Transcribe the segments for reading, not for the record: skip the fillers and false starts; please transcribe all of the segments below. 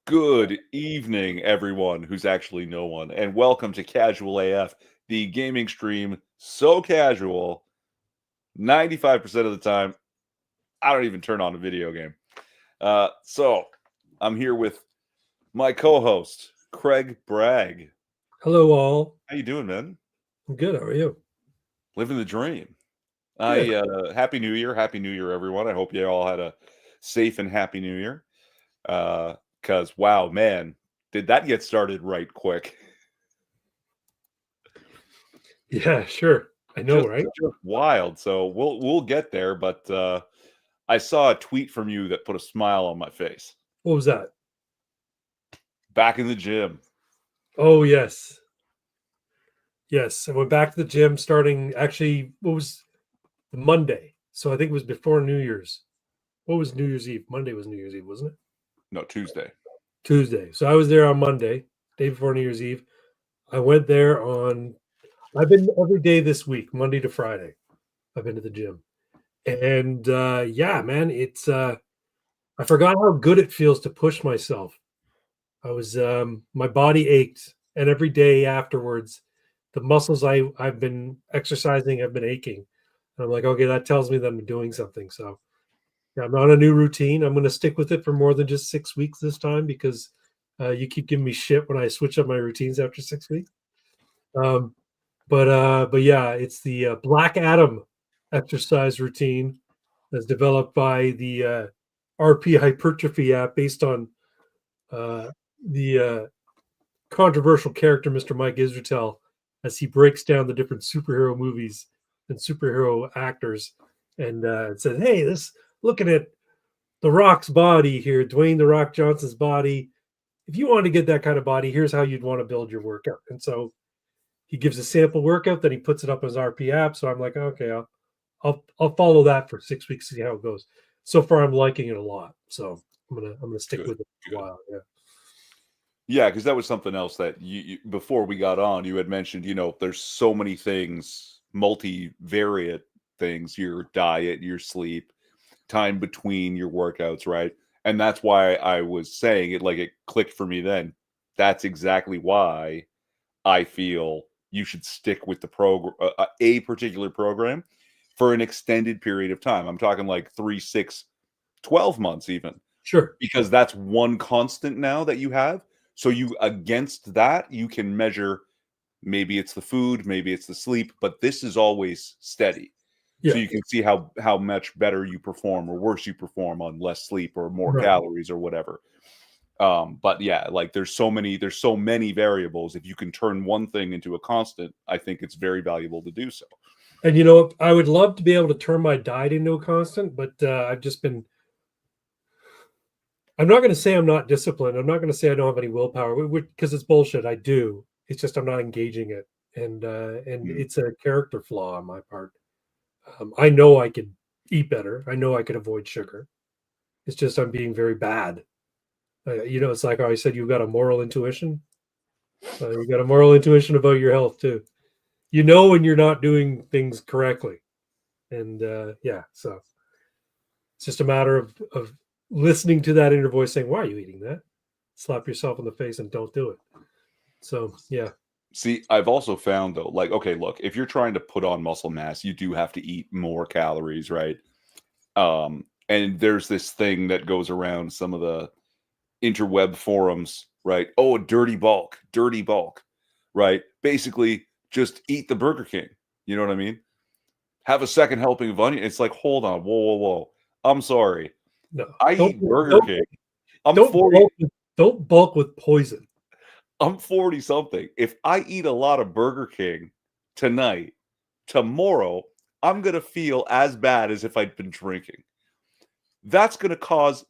Good evening, everyone who's actually no one, and welcome to Casual AF, the gaming stream so casual, 95% of the time, I don't even turn on a video game. So, I'm here with my co-host, Craig Bragg. Hello, all. How you doing, man? I'm good. How are you? Living the dream. Good. Happy New Year. Happy New Year, everyone. I hope you all had a safe and happy New Year. Because, wow, man, did that get started right quick. Yeah, sure. I know, right? Just wild. So we'll get there, but I saw a tweet from you that put a smile on my face. What was that? Back in the gym. Oh, yes. Yes. I went back to the gym starting what was Monday? So I think it was before New Year's. What was New Year's Eve? Monday was New Year's Eve, wasn't it? No, Tuesday. Tuesday. So I was there on Monday, day before New Year's Eve. I've been every day this week, Monday to Friday. I've been to the gym. And yeah, man, I forgot how good it feels to push myself. My body ached, and every day afterwards, the muscles I've been exercising have been aching. And I'm like, okay, that tells me that I'm doing something. So yeah, I'm on a new routine. I'm going to stick with it for more than just 6 weeks this time because you keep giving me shit when I switch up my routines after 6 weeks. But yeah, it's the Black Adam exercise routine that's developed by the RP Hypertrophy app based on the controversial character, Mr. Mike Israetel, as he breaks down the different superhero movies and superhero actors, and it says, "Hey, looking at The Rock's body here, Dwayne The Rock Johnson's body. If you want to get that kind of body, here's how you'd want to build your workout." And so he gives a sample workout, then he puts it up on his RP app. So I'm like, okay, I'll follow that for 6 weeks to see how it goes. So far, I'm liking it a lot. So I'm gonna stick with it for a while. Yeah. Yeah, because that was something else that you before we got on, you had mentioned, there's so many things, multivariate things, your diet, your sleep, time between your workouts, right? And that's why I was saying it, like it clicked for me then. That's exactly why I feel you should stick with the program, a particular program for an extended period of time. I'm talking like 3, 6, 12 months even, Sure. because that's one constant now that you have. So you against that, you can measure, maybe it's the food, maybe it's the sleep, but this is always steady. Yeah. So you can see how much better you perform or worse you perform on less sleep or more Right. calories or whatever. But yeah, like there's so many variables. If you can turn one thing into a constant, I think it's very valuable to do so. And I would love to be able to turn my diet into a constant, but I've just been. I'm not going to say I'm not disciplined. I'm not going to say I don't have any willpower because it's bullshit. I do. It's just I'm not engaging it, and it's a character flaw on my part. I know I could eat better. I know I could avoid sugar. It's just I'm being very bad. It's like I said, you've got a moral intuition. You got a moral intuition about your health too. You know when you're not doing things correctly, and yeah, so it's just a matter of listening to that inner voice saying, "Why are you eating that?" Slap yourself in the face and don't do it. So yeah. See, I've also found though, like, okay, look, if you're trying to put on muscle mass, you do have to eat more calories, right? And there's this thing that goes around some of the interweb forums, right? Oh, dirty bulk, right? Basically, just eat the Burger King. You know what I mean? Have a second helping of onion. It's like, hold on, whoa. I'm sorry. No, I don't eat Burger don't King. I'm don't 40. don't bulk with poison. I'm 40 something. If I eat a lot of Burger King tonight, tomorrow, I'm gonna feel as bad as if I'd been drinking. That's gonna cause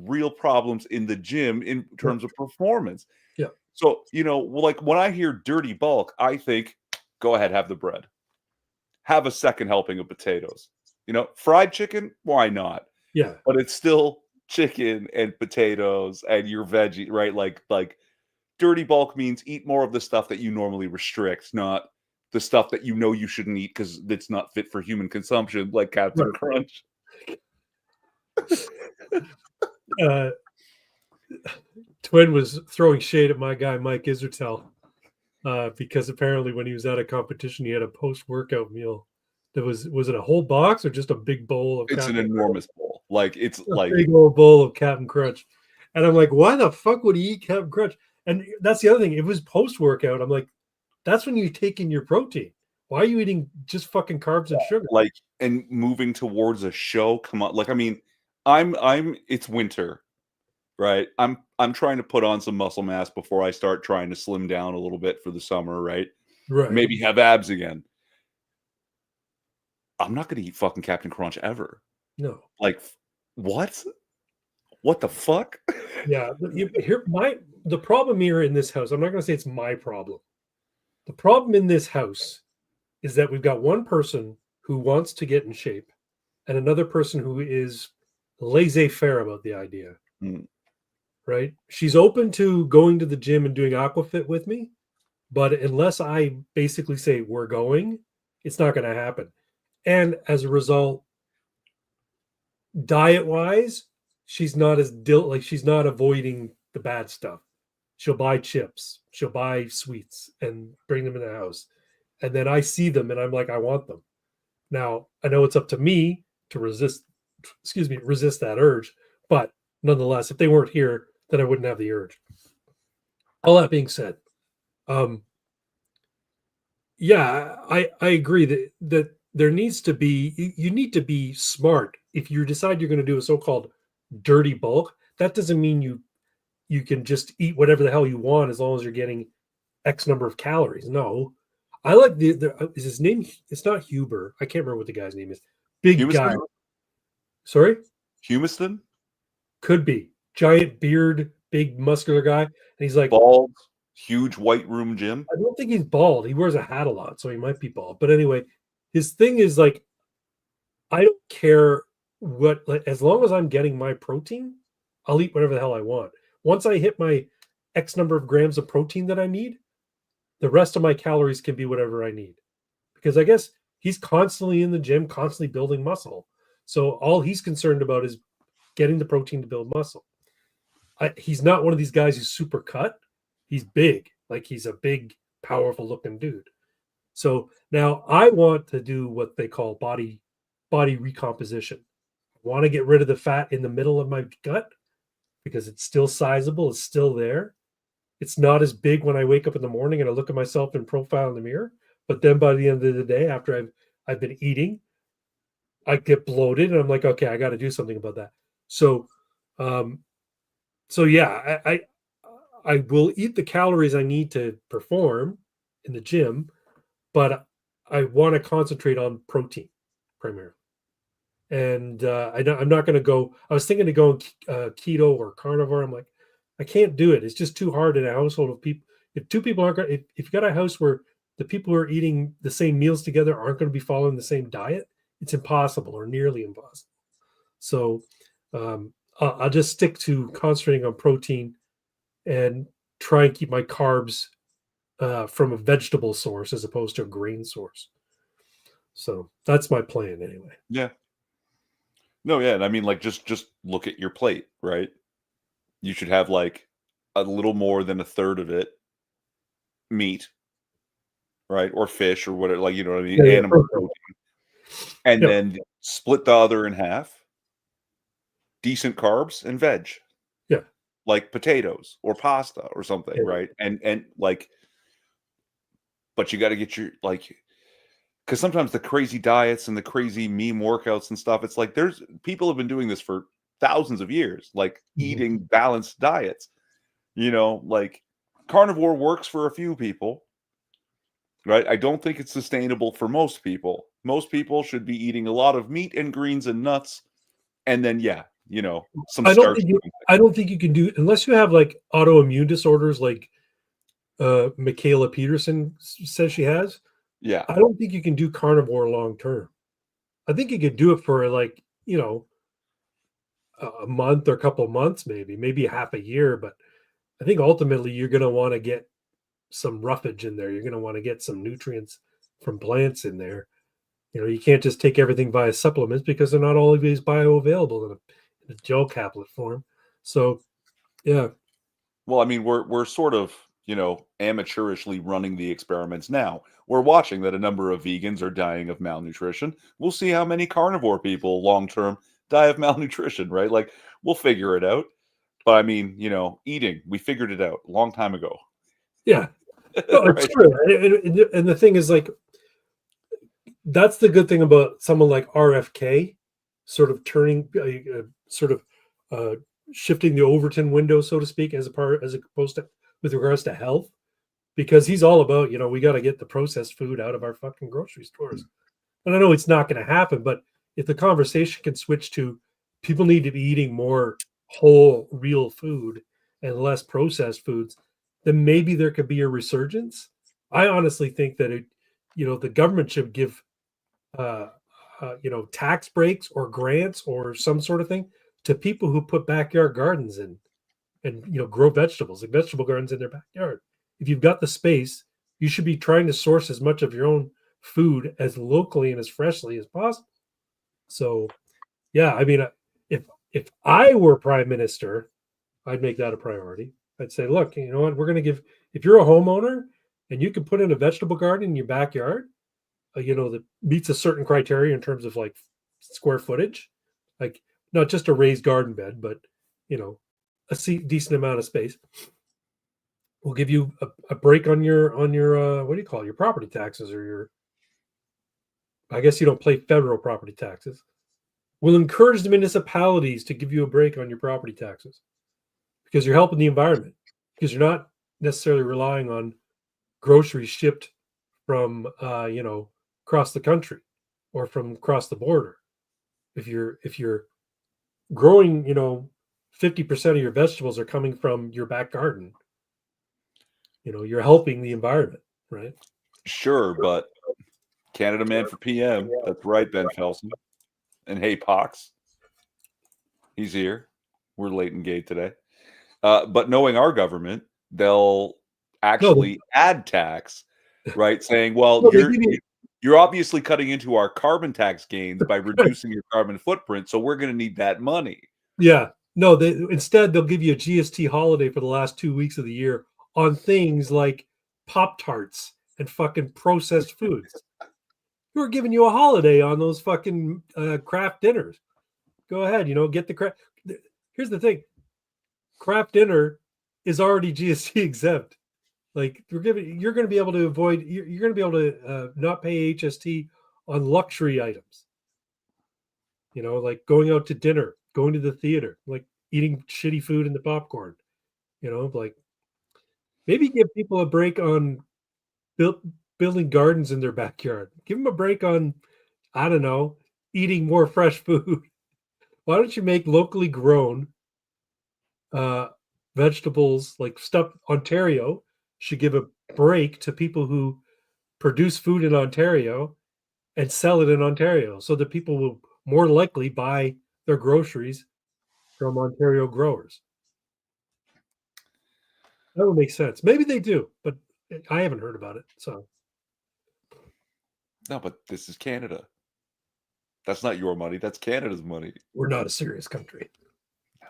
real problems in the gym in terms of performance. Yeah. So, like when I hear dirty bulk, I think, go ahead, have the bread. Have a second helping of potatoes. Fried chicken, why not? Yeah. But it's still chicken and potatoes and your veggie, right? Like dirty bulk means eat more of the stuff that you normally restrict, not the stuff that you shouldn't eat because it's not fit for human consumption, like Captain Right. Crunch. Uh, Twin was throwing shade at my guy Mike Isertel because apparently when he was at a competition, he had a post-workout meal. That was it a whole box or just a big bowl of It's an Captain enormous bowl. Like it's Crunch? like A big old bowl of Captain Crunch. And I'm like, why the fuck would he eat Captain Crunch? And that's the other thing. It was post-workout. I'm like, that's when you take in your protein. Why are you eating just fucking carbs and sugar? like and moving towards a show. Come on, like I mean, I'm. It's winter, right? I'm trying to put on some muscle mass before I start trying to slim down a little bit for the summer, right? Right. Maybe have abs again. I'm not going to eat fucking Captain Crunch ever. No. Like, what? What the fuck? Yeah. The problem here in this house, I'm not going to say it's my problem. The problem in this house is that we've got one person who wants to get in shape and another person who is laissez-faire about the idea. Mm. Right? She's open to going to the gym and doing aquafit with me, but unless I basically say we're going, it's not going to happen. And as a result, diet-wise, she's not she's not avoiding the bad stuff. She'll buy chips, she'll buy sweets and bring them in the house. And then I see them and I'm like, I want them. Now, I know it's up to me to resist that urge, but nonetheless, if they weren't here, then I wouldn't have the urge. All that being said, yeah, I agree that there needs to be, you need to be smart. If you decide you're going to do a so-called dirty bulk, that doesn't mean you can just eat whatever the hell you want as long as you're getting X number of calories. No, I like is his name? It's not Huber. I can't remember what the guy's name is. Big Humiston? guy. Sorry, Humiston? could be giant beard, big muscular guy, and he's like Bald, huge white room gym. I don't think he's bald. He wears a hat a lot, so he might be bald. But anyway, his thing is like, I don't care what, like, as long as I'm getting my protein, I'll eat whatever the hell I want. Once I hit my X number of grams of protein that I need, the rest of my calories can be whatever I need. Because I guess he's constantly in the gym, constantly building muscle. So all he's concerned about is getting the protein to build muscle. He's not one of these guys who's super cut. He's big, like he's a big, powerful looking dude. So now I want to do what they call body recomposition. I want to get rid of the fat in the middle of my gut because it's still sizable, it's still there. It's not as big when I wake up in the morning and I look at myself in profile in the mirror. But then by the end of the day, after I've been eating, I get bloated and I'm like, okay, I got to do something about that. So, yeah, I will eat the calories I need to perform in the gym, but I want to concentrate on protein primarily. And I'm not going to go. I was thinking to go keto or carnivore. I'm like, I can't do it. It's just too hard in a household of people. If two people aren't going, if you've got a house where the people who are eating the same meals together aren't going to be following the same diet, it's impossible or nearly impossible. So I'll just stick to concentrating on protein and try and keep my carbs from a vegetable source as opposed to a grain source. So that's my plan anyway. Yeah. No, yeah. And I mean, like, just look at your plate, right? You should have like a little more than a third of it meat, right? Or fish or whatever, like, you know what I mean? Yeah, Animal protein. And then split the other in half. Decent carbs and veg. Yeah. Like potatoes or pasta or something, right? And like, but you got to get your, like, because sometimes the crazy diets and the crazy meme workouts and stuff, it's like there's people have been doing this for thousands of years, like eating balanced diets. You know, like carnivore works for a few people, right? I don't think it's sustainable for most people. Most people should be eating a lot of meat and greens and nuts, and then you know, some starch. I don't think you can do, unless you have like autoimmune disorders like Michaela Peterson says she has. Yeah. I don't think you can do carnivore long term. I think you could do it for like, you know, a month or a couple of months, maybe half a year. But I think ultimately you're going to want to get some roughage in there. You're going to want to get some nutrients from plants in there. You know, you can't just take everything via supplements because they're not always bioavailable in a gel caplet form. So, yeah. Well, I mean, we're sort of, amateurishly running the experiments now. We're watching that a number of vegans are dying of malnutrition. We'll see how many carnivore people long term die of malnutrition, right? Like, we'll figure it out. But I mean, eating, we figured it out a long time ago. Yeah, no, it's Right. true. And the thing is, like, that's the good thing about someone like RFK, sort of turning, sort of uh, shifting the Overton window, so to speak, as opposed to with regards to health, because he's all about, we got to get the processed food out of our fucking grocery stores. And I know it's not going to happen, but if the conversation can switch to people need to be eating more whole, real food and less processed foods, then maybe there could be a resurgence. I honestly think that the government should give, uh, tax breaks or grants or some sort of thing to people who put backyard gardens in and grow vegetables, like vegetable gardens in their backyard. If you've got the space, you should be trying to source as much of your own food as locally and as freshly as possible. So, yeah, I mean, if I were prime minister, I'd make that a priority. I'd say, look, you know what, we're going to give, if you're a homeowner and you can put in a vegetable garden in your backyard, that meets a certain criteria in terms of like square footage, like not just a raised garden bed, but a decent amount of space. We'll give you a break on your what do you call it, your property taxes, or your, I guess you don't pay federal property taxes. We'll encourage the municipalities to give you a break on your property taxes because you're helping the environment, because you're not necessarily relying on groceries shipped from across the country or from across the border. If you're growing, 50% of your vegetables are coming from your back garden, you're helping the environment, right? Sure, but Canada man for PM. That's right, Ben Felsen. And hey, Pox, he's here. We're late and gay today. But knowing our government, they'll No, actually add tax, right? Saying, well, no, they you're give you you're obviously cutting into our carbon tax gains by reducing your carbon footprint, so we're going to need that money. yeah, no, instead they'll give you a GST holiday for the last 2 weeks of the year on things like Pop Tarts and fucking processed foods. Who are giving you a holiday on those fucking craft dinners? Go ahead, get the craft. Here's the thing: craft dinner is already GST exempt. Like you're going to be able to avoid. You're going to be able to not pay HST on luxury items. Like going out to dinner, going to the theater, like eating shitty food in the popcorn. Like maybe give people a break on building gardens in their backyard. Give them a break on, I don't know, eating more fresh food. Why don't you make locally grown vegetables, like stuff? Ontario should give a break to people who produce food in Ontario and sell it in Ontario so that people will more likely buy their groceries from Ontario growers. That would make sense. Maybe they do, but I haven't heard about it. So No, but this is Canada. That's not your money. That's Canada's money. we're not a serious country. No.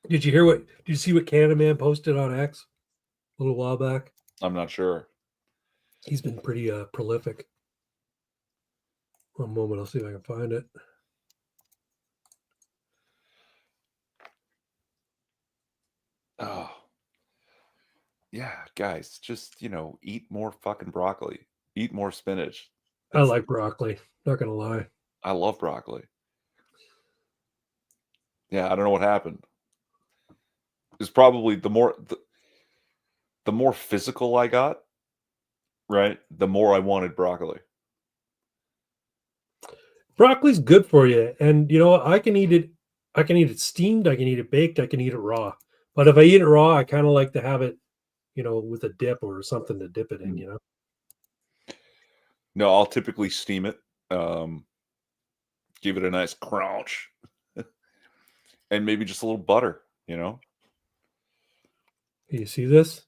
Did you see what Canada Man posted on X a little while back? I'm not sure. He's been pretty prolific. One moment, I'll see if I can find it. Oh, yeah, guys, just, eat more fucking broccoli. Eat more spinach. I like broccoli, not gonna lie. I love broccoli. Yeah, I don't know what happened. It's probably the more physical I got, right? The more I wanted broccoli. Broccoli's good for you, and I can eat it. I can eat it steamed. I can eat it baked. I can eat it raw. But if I eat it raw, I kind of like to have it, with a dip or something to dip it in. No, I'll typically steam it. Give it a nice crunch. And maybe just a little butter, You see this?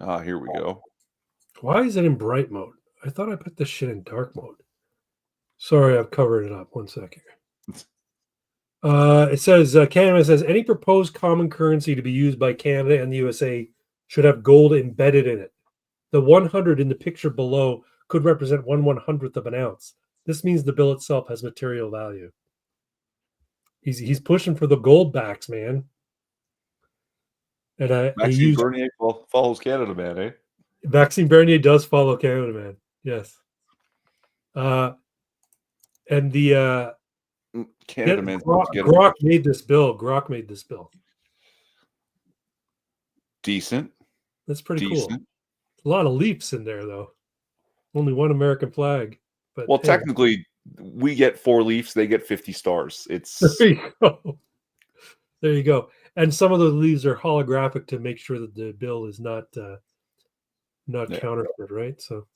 Ah, here we go. Why is it in bright mode? I thought I put this shit in dark mode. Sorry, I've covered it up. 1 second. It says Canada says any proposed common currency to be used by Canada and the USA should have gold embedded in it. The 100 in the picture below could represent 1/100th of an ounce. This means the bill itself has material value. He's pushing for the gold backs, man. And he Maxime used Bernier follows Canada, man, eh? Maxime Bernier does follow Canada, man. Yes. And the Canada man's Grok made this bill. Grok made this bill. Decent. That's pretty cool. A lot of leaps in there, though. Only one American flag. But well, technically, we get 4 leaves; they get 50 stars. It's there you go. There you go. And some of the leaves are holographic to make sure that the bill is not counterfeit, right? So,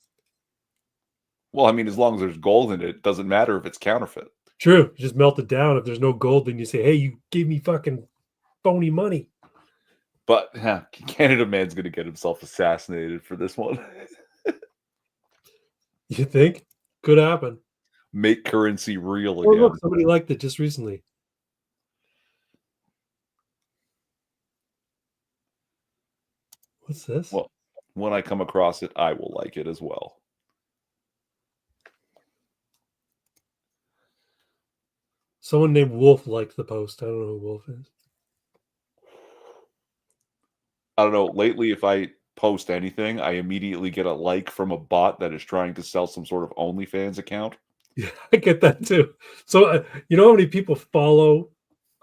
well, I mean, as long as there's gold in it, it doesn't matter if it's counterfeit. True. You just melt it down. If there's no gold, then you say, "Hey, you gave me fucking phony money." But Canada man's gonna get himself assassinated for this one. You think? Could happen. Make currency real again. Oh, look, somebody liked it just recently. What's this? Well, when I come across it, I will like it as well. Someone named Wolf liked the post. I don't know who Wolf is. I don't know. Lately, if I post anything, I immediately get a like from a bot that is trying to sell some sort of OnlyFans account. Yeah, I get that too. So, you know how many people follow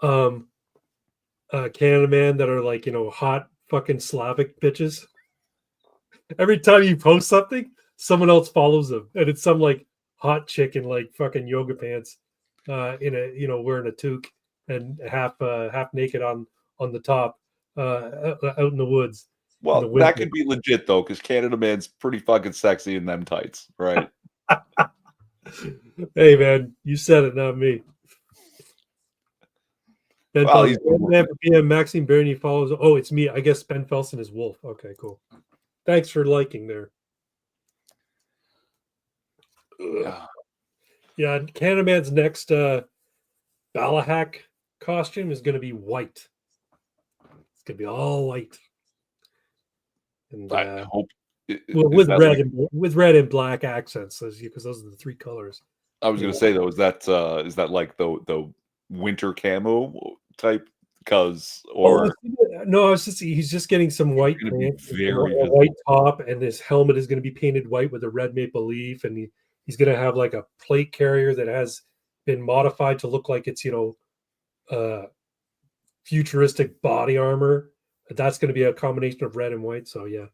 Canada Man that are like, hot fucking Slavic bitches? Every time you post something, someone else follows them. And it's some like hot chick in like fucking yoga pants, in a, wearing a toque and half naked on the top, out in the woods. Well, that could be legit though, because Canada Man's pretty fucking sexy in them tights, right? Hey man, you said it, not me. Ben Felsen, Maxime Bernier follows. Oh, it's me. I guess Ben Felsen is Wolf. Okay, cool. Thanks for liking there. Yeah, Canada Man's next Balahak costume is going to be white. It's going to be all white. And I hope with red and black accents, because those are the 3 colors. I was going to say though, is that like the winter camo type? No, he's just getting some white pants, a white top, and his helmet is going to be painted white with a red maple leaf, and he's going to have like a plate carrier that has been modified to look like it's futuristic body armor. That's going to be a combination of red and white. So yeah,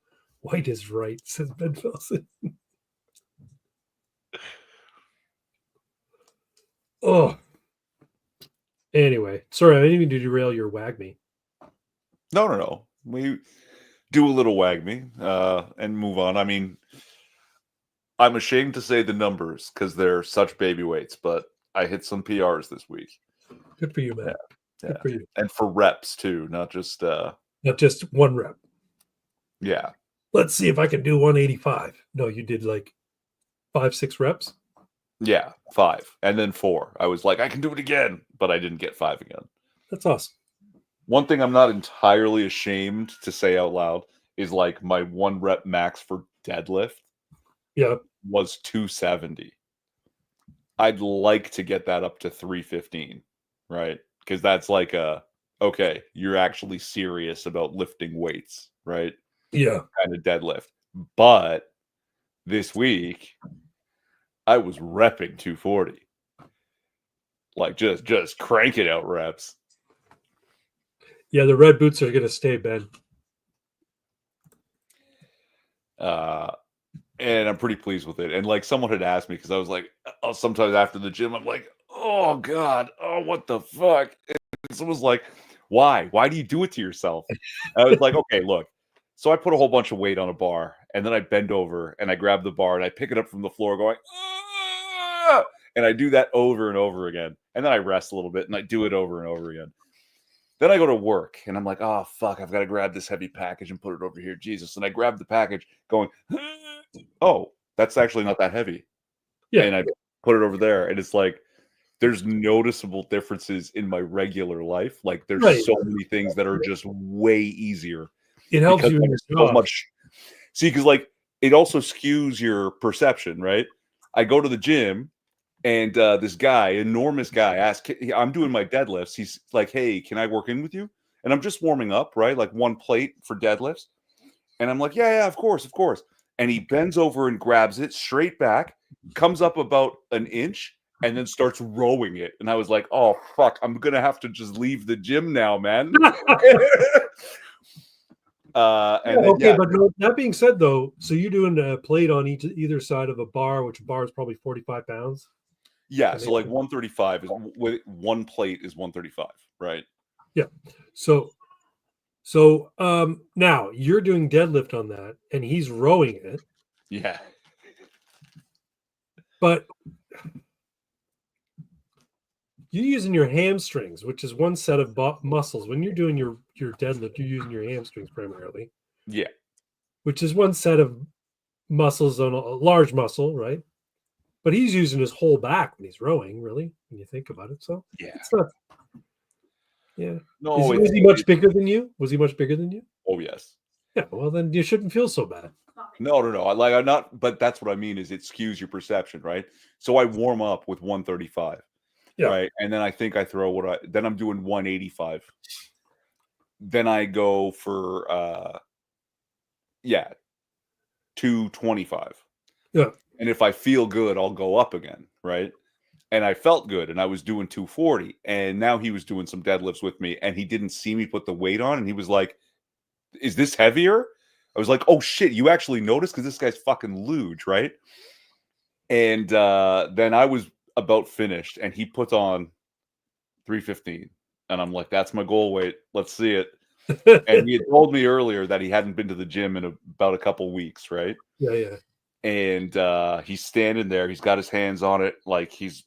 white is right, says Ben Felsen. Oh, anyway, sorry, I didn't even derail your wag me. No. We do a little wag me and move on. I mean, I'm ashamed to say the numbers because they're such baby weights, but I hit some PRs this week. Good for you, man. Yeah. Good for you. And for reps too, not just 1 rep. Yeah. Let's see if I can do 185. No, you did like 5-6 reps. Yeah, 5 and then 4. I was like, I can do it again, but I didn't get 5 again. That's awesome. One thing I'm not entirely ashamed to say out loud is like my 1 rep max for deadlift. Yeah, was 270. I'd like to get that up to 315, right? Because that's like okay, you're actually serious about lifting weights, right? Yeah, kind of deadlift. But this week, I was repping 240, like just cranking out reps. Yeah, the red boots are gonna stay, Ben. And I'm pretty pleased with it. And like someone had asked me, because I was like, sometimes after the gym, I'm like, oh God, oh what the fuck? And someone was like, why? Why do you do it to yourself? And I was like, okay, look. So I put a whole bunch of weight on a bar, and then I bend over and I grab the bar and I pick it up from the floor, going, ah! And I do that over and over again. And then I rest a little bit and I do it over and over again. Then I go to work and I'm like, oh, fuck, I've got to grab this heavy package and put it over here. Jesus. And I grab the package going, oh, that's actually not that heavy. Yeah. And I put it over there. And it's like, there's noticeable differences in my regular life. Like there's Right. so many things that are just way easier It helps because you in I'm your so job. much. See, because like it also skews your perception, right? I go to the gym and this guy, enormous guy, asks, I'm doing my deadlifts. He's like, hey, can I work in with you? And I'm just warming up, right? Like one plate for deadlifts. And I'm like, yeah, of course, of course. And he bends over and grabs it straight back, comes up about an inch, and then starts rowing it. And I was like, oh, fuck, I'm going to have to just leave the gym now, man. And then, Okay, but no, that being said, though, so you're doing a plate on either side of a bar, which a bar is probably 45 pounds. Yeah, so like 135 is one plate is 135, right? Yeah. So now you're doing deadlift on that, and he's rowing it. Yeah. But you're using your hamstrings, which is one set of muscles. When you're doing your deadlift, you're using your hamstrings primarily. Yeah. Which is one set of muscles on a large muscle, right? But he's using his whole back when he's rowing, really, when you think about it. So yeah, it's not. Yeah. No, was he much bigger than you? Was he much bigger than you? Oh yes. Yeah. Well, then you shouldn't feel so bad. No. I'm not. But that's what I mean. Is it skews your perception, right? So I warm up with 135, right, and then I think I throw then I'm doing 185. Then I go for 225. Yeah. And if I feel good, I'll go up again, right? And I felt good, and I was doing 240, and now he was doing some deadlifts with me, and he didn't see me put the weight on, and he was like, "Is this heavier?" I was like, "Oh shit, you actually noticed because this guy's fucking luge, right?" And then I was about finished, and he put on 315, and I'm like, "That's my goal weight. Let's see it." And he had told me earlier that he hadn't been to the gym in about a couple weeks, right? Yeah. And he's standing there. He's got his hands on it, like he's.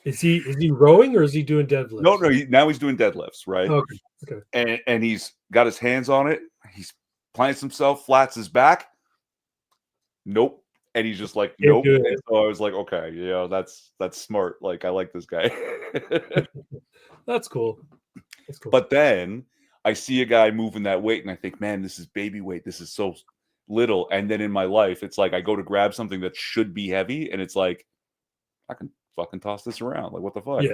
Is he rowing or is he doing deadlifts? No. Now he's doing deadlifts, right? Okay. And he's got his hands on it. He's plants himself, flats his back. Nope. And he's just like, nope. And so I was like, okay, yeah, that's smart. Like, I like this guy. That's cool. But then I see a guy moving that weight, and I think, man, this is baby weight. This is so little. And then in my life, it's like I go to grab something that should be heavy, and it's like, I can fucking toss this around. Like, what the fuck? Yeah.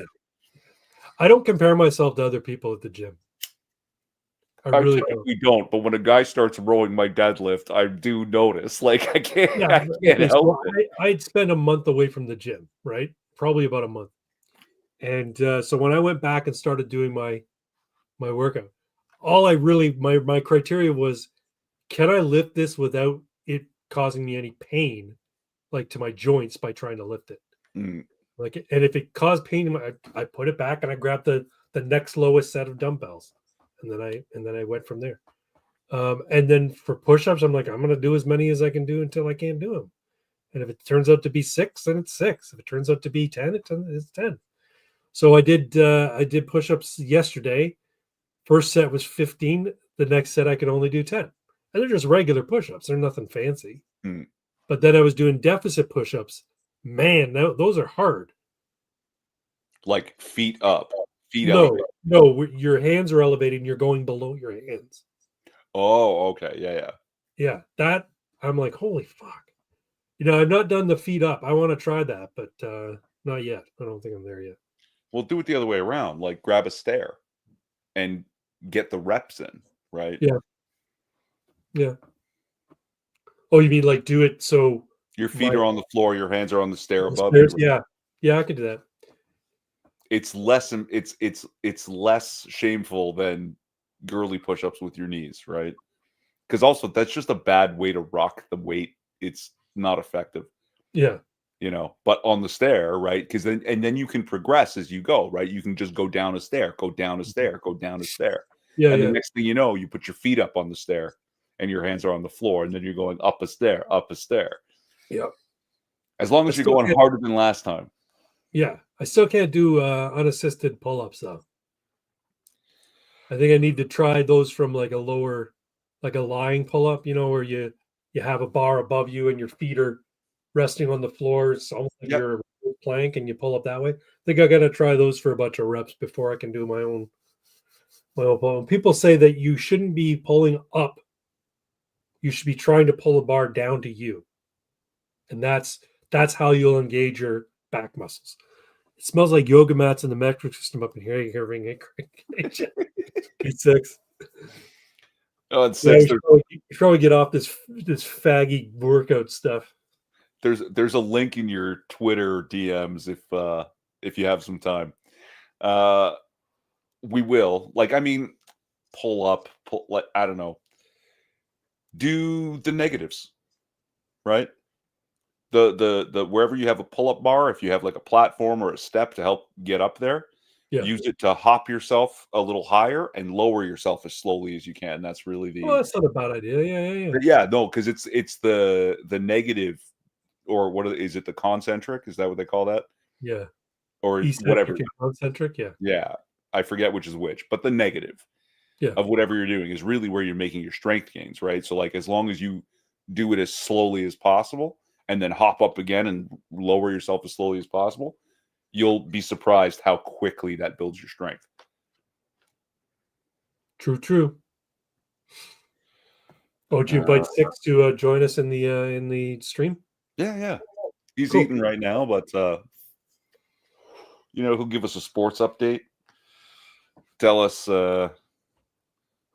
I don't compare myself to other people at the gym. I really don't. But when a guy starts rowing my deadlift, I do notice. Like, I can't help it. I'd spend a month away from the gym, right? Probably about a month. And so when I went back and started doing my workout, all I really my criteria was, can I lift this without it causing me any pain, like to my joints by trying to lift it? Like, and if it caused pain, I put it back and I grabbed the next lowest set of dumbbells, and then I went from there. And then for push-ups, I'm like, I'm gonna do as many as I can do until I can't do them. And if it turns out to be 6, then it's 6. If it turns out to be 10, it's 10. So I did push-ups yesterday. First set was 15. The next set I could only do 10. And they're just regular push-ups. They're nothing fancy. But then I was doing deficit push-ups. Man, those are hard. Like feet up. No, your hands are elevated and you're going below your hands. Oh, okay. Yeah. Yeah, that I'm like, holy fuck. I've not done the feet up. I want to try that, but not yet. I don't think I'm there yet. Well, do it the other way around. Like grab a stair and get the reps in, right? Yeah. Oh, you mean like do it so your feet are on the floor, your hands are on the stair above you? Yeah, I could do that. It's less shameful than girly push-ups with your knees, right? Because also that's just a bad way to rock the weight. It's not effective. Yeah. But on the stair, right? Because then you can progress as you go, right? You can just go down a stair, go down a stair, go down a stair. Yeah. And the next thing you know, you put your feet up on the stair and your hands are on the floor, and then you're going up a stair, up a stair. Yeah. As long as you're going harder than last time. Yeah. I still can't do unassisted pull-ups though. I think I need to try those from like a lower, like a lying pull-up, where you have a bar above you and your feet are resting on the floor. It's almost like you're plank and you pull up that way. I think I got to try those for a bunch of reps before I can do my own pull. People say that you shouldn't be pulling up. You should be trying to pull the bar down to you, and that's how you'll engage your back muscles. It smells like yoga mats in the metric system up in here. You hear ring P6. Oh, it's Yeah, six. you should probably get off this faggy workout stuff. There's a link in your Twitter DMs if you have some time. We will, like, I mean, pull like, I don't know, do the negatives, right? The wherever you have a pull-up bar, if you have like a platform or a step to help get up there, Yeah. use it to hop yourself a little higher and lower yourself as slowly as you can. That's really Well, that's not a bad idea. Yeah. yeah, no, because it's the negative, or is it, the concentric? Is that what they call that? Yeah. Or Eccentric whatever. and concentric, yeah. Yeah, I forget which is which, but the negative Yeah. of whatever you're doing is really where you're making your strength gains, right? So like, as long as you do it as slowly as possible and then hop up again and lower yourself as slowly as possible, you'll be surprised how quickly that builds your strength. True. Oh, did you invite Six to join us in the stream? Yeah. He's Cool. eating right now, but he'll give us a sports update. Tell us who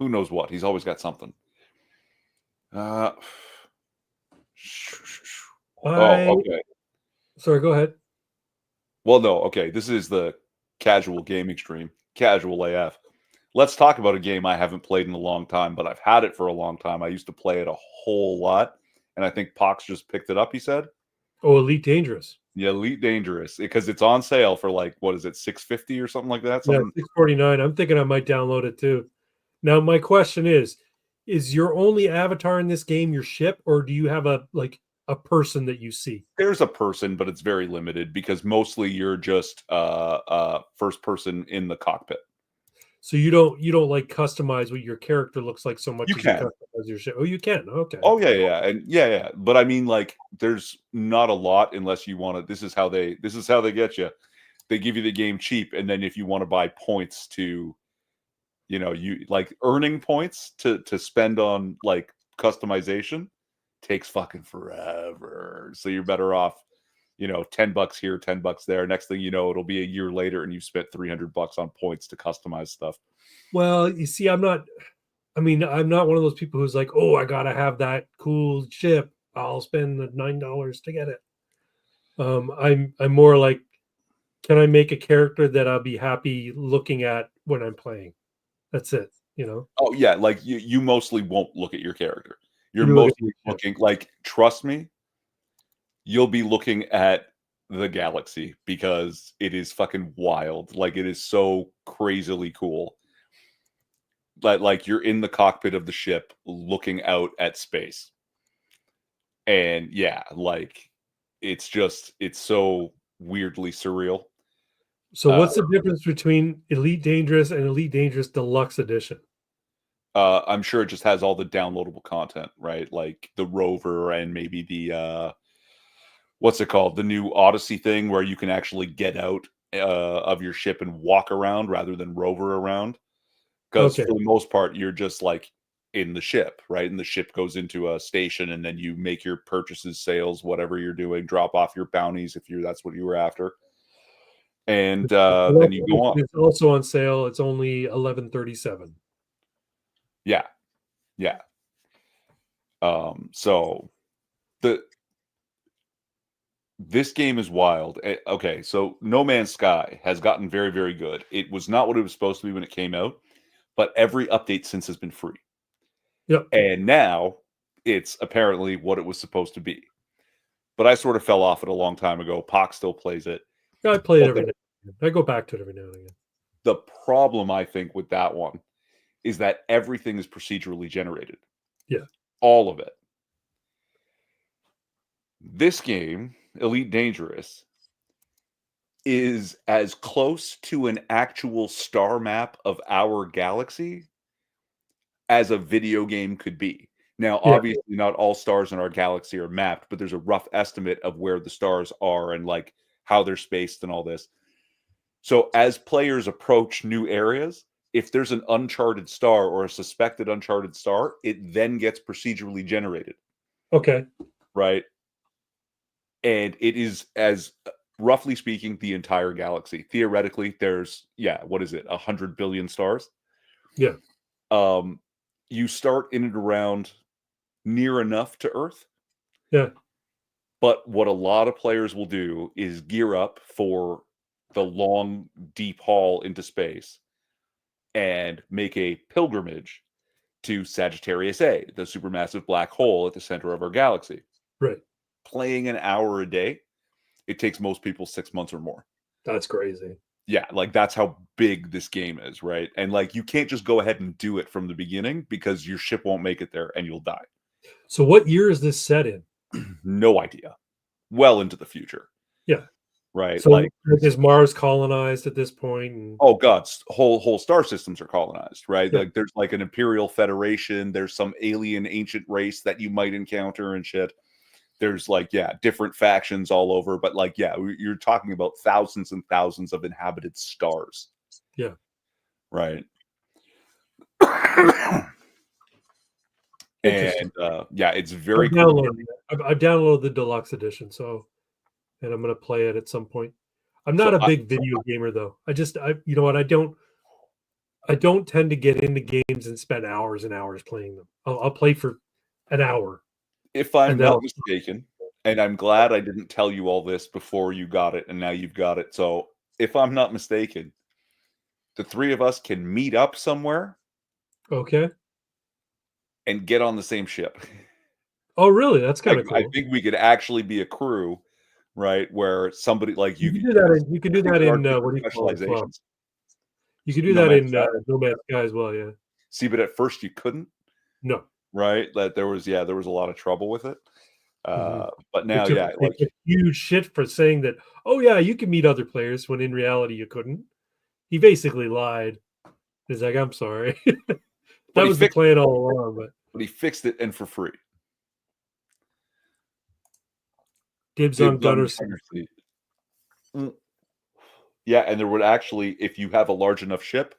knows what. He's always got something. Oh, okay. Sorry, go ahead. Well, no, okay. This is the casual gaming stream. Casual AF. Let's talk about a game I haven't played in a long time, but I've had it for a long time. I used to play it a whole lot, and I think Pox just picked it up, he said. Oh, Elite Dangerous. Yeah, Elite Dangerous, because it's on sale for like, what is it, $6.50 or something like that? Yeah, $6.49. I'm thinking I might download it too. Now, my question is your only avatar in this game your ship, or do you have a person that you see? There's a person, but it's very limited because mostly you're just first person in the cockpit. So you don't like customize what your character looks like so much. You can customize your ship. Oh, you can. Okay. Oh yeah, and yeah. But I mean, like, there's not a lot unless you want to. This is how they get you. They give you the game cheap, and then if you want to buy points to, you like earning points to spend on like customization, takes fucking forever. So you're better off, $10 here, $10 there. Next thing you know, it'll be a year later, and you spent $300 on points to customize stuff. Well, you see, I'm not one of those people who's like, oh, I gotta have that cool ship. I'll spend the $9 to get it. I'm more like, can I make a character that I'll be happy looking at when I'm playing? That's it, Oh yeah, like you mostly won't look at your character. You're mostly looking, like, trust me, you'll be looking at the galaxy because it is fucking wild. Like, it is so crazily cool. Like you're in the cockpit of the ship looking out at space. And yeah, like it's so weirdly surreal. So what's the difference between Elite Dangerous and Elite Dangerous Deluxe Edition? I'm sure it just has all the downloadable content, right? Like the rover and maybe the what's it called? The new Odyssey thing where you can actually get out of your ship and walk around rather than rover around. Because for the most part, you're just like in the ship, right? And the ship goes into a station, and then you make your purchases, sales, whatever you're doing, drop off your bounties if that's what you were after, and then you go on. It's also on sale. It's only $11.37. Yeah. So this game is wild. Okay, so No Man's Sky has gotten very, very good. It was not what it was supposed to be when it came out, but every update since has been free. Yep. And now it's apparently what it was supposed to be. But I sort of fell off it a long time ago. Pox still plays it. Yeah, I play it every now and again. I go back to it every now and again. The problem, I think, with that one is that everything is procedurally generated. Yeah. All of it. This game, Elite Dangerous, is as close to an actual star map of our galaxy as a video game could be. Now, obviously, not all stars in our galaxy are mapped, but there's a rough estimate of where the stars are and like how they're spaced and all this. So as players approach new areas, if there's an uncharted star or a suspected uncharted star, it then gets procedurally generated. Okay. Right. And it is, as roughly speaking, the entire galaxy. Theoretically, there's, what is it, 100 billion stars? Yeah. You start in and around near enough to Earth. Yeah. But what a lot of players will do is gear up for the long, deep haul into space and make a pilgrimage to Sagittarius A, the supermassive black hole at the center of our galaxy. Right. Playing an hour a day, it takes most people 6 months or more. That's crazy. Yeah, like that's how big this game is, right? And like you can't just go ahead and do it from the beginning because your ship won't make it there and you'll die. So what year is this set in? No idea. Well into the future. Yeah. Right. So like is Mars colonized at this point? And... Oh God, whole star systems are colonized, right? Yeah. Like there's like an Imperial Federation, there's some alien ancient race that you might encounter and shit. There's like, different factions all over, but like, you're talking about thousands and thousands of inhabited stars. Yeah. Right. And it's very cool. I've downloaded the deluxe edition, and I'm gonna play it at some point. I'm not a big video gamer though. You know what? I don't tend to get into games and spend hours and hours playing them. I'll play for an hour. If I'm not mistaken, and I'm glad I didn't tell you all this before you got it, and now you've got it. So if I'm not mistaken, the three of us can meet up somewhere. Okay. And get on the same ship. Oh, really? That's kind of cool. I think we could actually be a crew, right? Where somebody like you can do that. You can do that in what do you call it? Well, you can do that in No Man's Sky as well. Yeah. See, but at first you couldn't. No. Right? That there was a lot of trouble with it. But now, like huge shit for saying that. Oh yeah, you can meet other players when in reality you couldn't. He basically lied. He's like, I'm sorry. That was the plan all along, but he fixed it and for free. Dibs on Gunnerson. Yeah, and there would actually, if you have a large enough ship,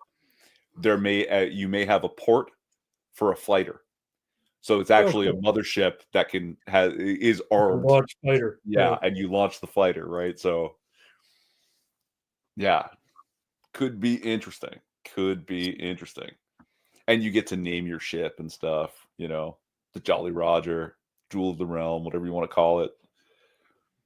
you may have a port for a fighter. So it's actually a mothership that is armed. Launch fighter. Yeah, and you launch the fighter, right? So could be interesting. And you get to name your ship and stuff, the Jolly Roger, Jewel of the Realm, whatever you want to call it.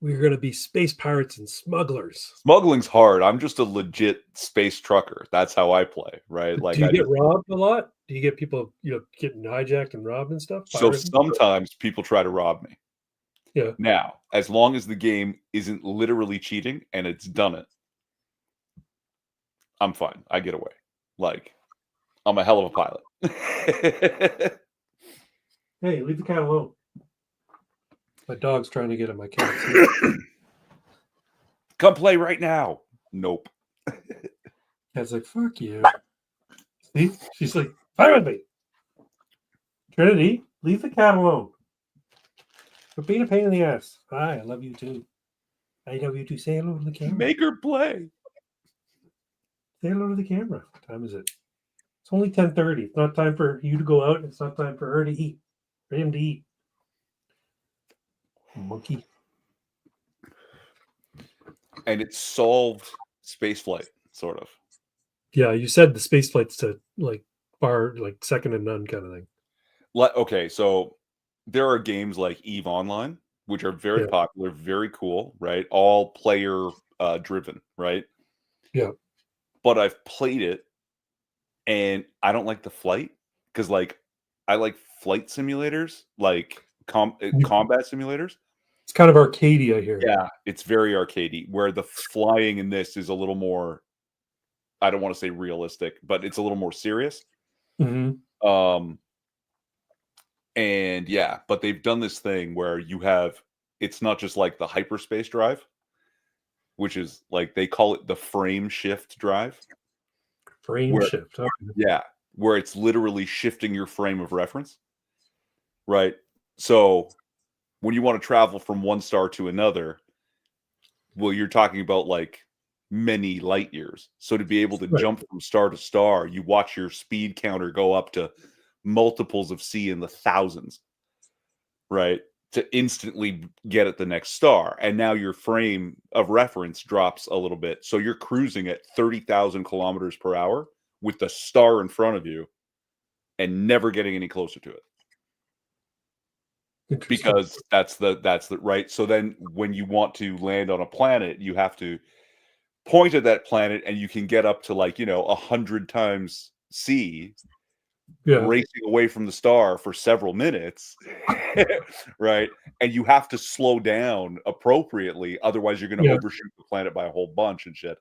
We're going to be space pirates and smugglers. Smuggling's hard. I'm just a legit space trucker. That's how I play, right? Like, do you get robbed a lot? Do you get people, getting hijacked and robbed and stuff? So sometimes people try to rob me. Yeah. Now, as long as the game isn't literally cheating and it's done it, I'm fine. I get away. Like, I'm a hell of a pilot. Hey, leave the cat alone. My dog's trying to get at my cat. Come play right now. Nope. Cat's like, fuck you. See? She's like, fine with me. Trinity, leave the cat alone. Quit being a pain in the ass. Hi, I love you too. I love you too. Say hello to the camera. Make her play. Say hello to the camera. What time is it? It's only 10:30. It's not time for you to go out. It's not time for her to eat. For him to eat. Monkey. And it solved spaceflight, sort of. Yeah, you said the spaceflight's to second to none kind of thing. Okay, so there are games like EVE Online, which are very popular, very cool, right? All player driven, right? Yeah. But I've played it and I don't like the flight because I like flight simulators, like combat simulators. It's kind of arcadey, I hear. Yeah, it's very arcadey, where the flying in this is a little more, I don't want to say realistic, but it's a little more serious. Mm-hmm. And but they've done this thing where it's not just like the hyperspace drive, which is like, they call it the frame shift drive. Shift. Okay. Yeah, where it's literally shifting your frame of reference. Right. So when you want to travel from one star to another, Well, you're talking about like many light years. So to be able to Right. jump from star to star, you watch your speed counter go up to multiples of C in the thousands, right? To instantly get at the next star. And now your frame of reference drops a little bit. So you're cruising at 30,000 kilometers per hour with the star in front of you and never getting any closer to it. Interesting. Because that's the right. So then when you want to land on a planet, you have to point at that planet and you can get up to like, 100 times C Yeah. racing away from the star for several minutes, right? And you have to slow down appropriately, otherwise you're going to Yeah. overshoot the planet by a whole bunch and shit.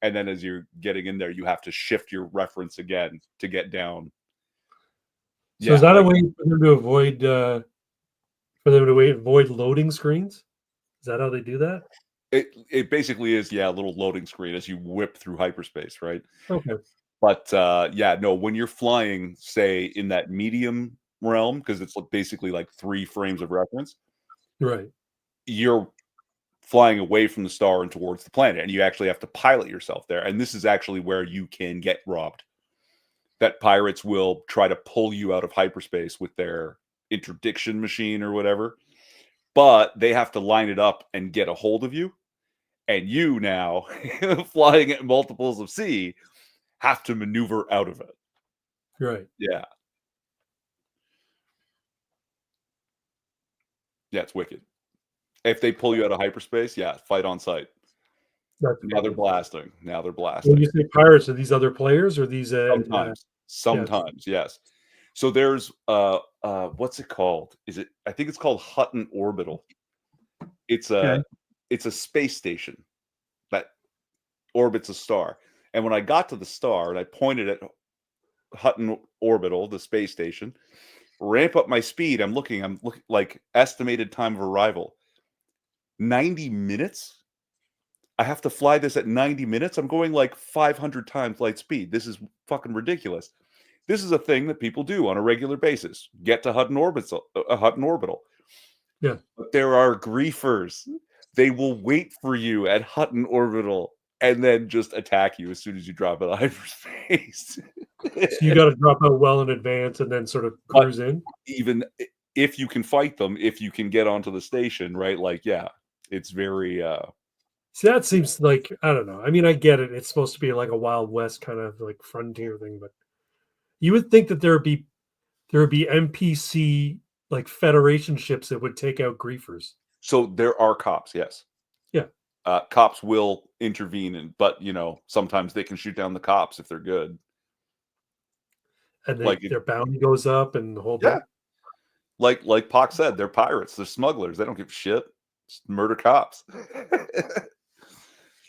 And then as you're getting in there, you have to shift your reference again to get down. So is Yeah, that a like way for them to avoid loading screens? Is that how they do that? it basically is, yeah, a little loading screen as you whip through hyperspace, right? Okay. But yeah, no, when you're flying, say in that medium realm, because it's basically like 3 frames of reference, Right. you're flying away from the star and towards the planet, and you actually have to pilot yourself there. And this is actually where you can get robbed. That pirates will try to pull you out of hyperspace with their interdiction machine or whatever, but they have to line it up and get a hold of you. And you now, flying at multiples of C, have to maneuver out of it. Right. Yeah. Yeah, it's wicked. If they pull you out of hyperspace, yeah, fight on sight. That's Now they're funny. blasting. Now they're When blasting. you say pirates, are these other players or these Sometimes. yeah. Sometimes, yes. So there's what's it called? I think it's called Hutton Orbital. It's Okay. a space station that orbits a star. And when I got to the star and I pointed at Hutton Orbital, the space station, ramp up my speed, I'm looking like estimated time of arrival. 90 minutes? I have to fly this at 90 minutes. I'm going like 500 times light speed. This is fucking ridiculous. This is a thing that people do on a regular basis. Get to Hutton Orbital. Yeah. But there are griefers. They will wait for you at Hutton Orbital and then just attack you as soon as you drop out of hyperspace. So you got to drop out well in advance and then sort of But cruise in. even if you can fight them, if you can get onto the station, right? Like, yeah, it's very See, that seems like I don't know. I mean, I get it. It's supposed to be like a Wild West kind of like frontier thing, but you would think that there would be NPC like Federation ships that would take out griefers. so there are cops, yes. Yeah. Cops will intervene, but sometimes they can shoot down the cops if they're good. And Like, their bounty goes up and the whole yeah, bit. like Pac said, they're pirates, they're smugglers, they don't give a shit. Just murder cops.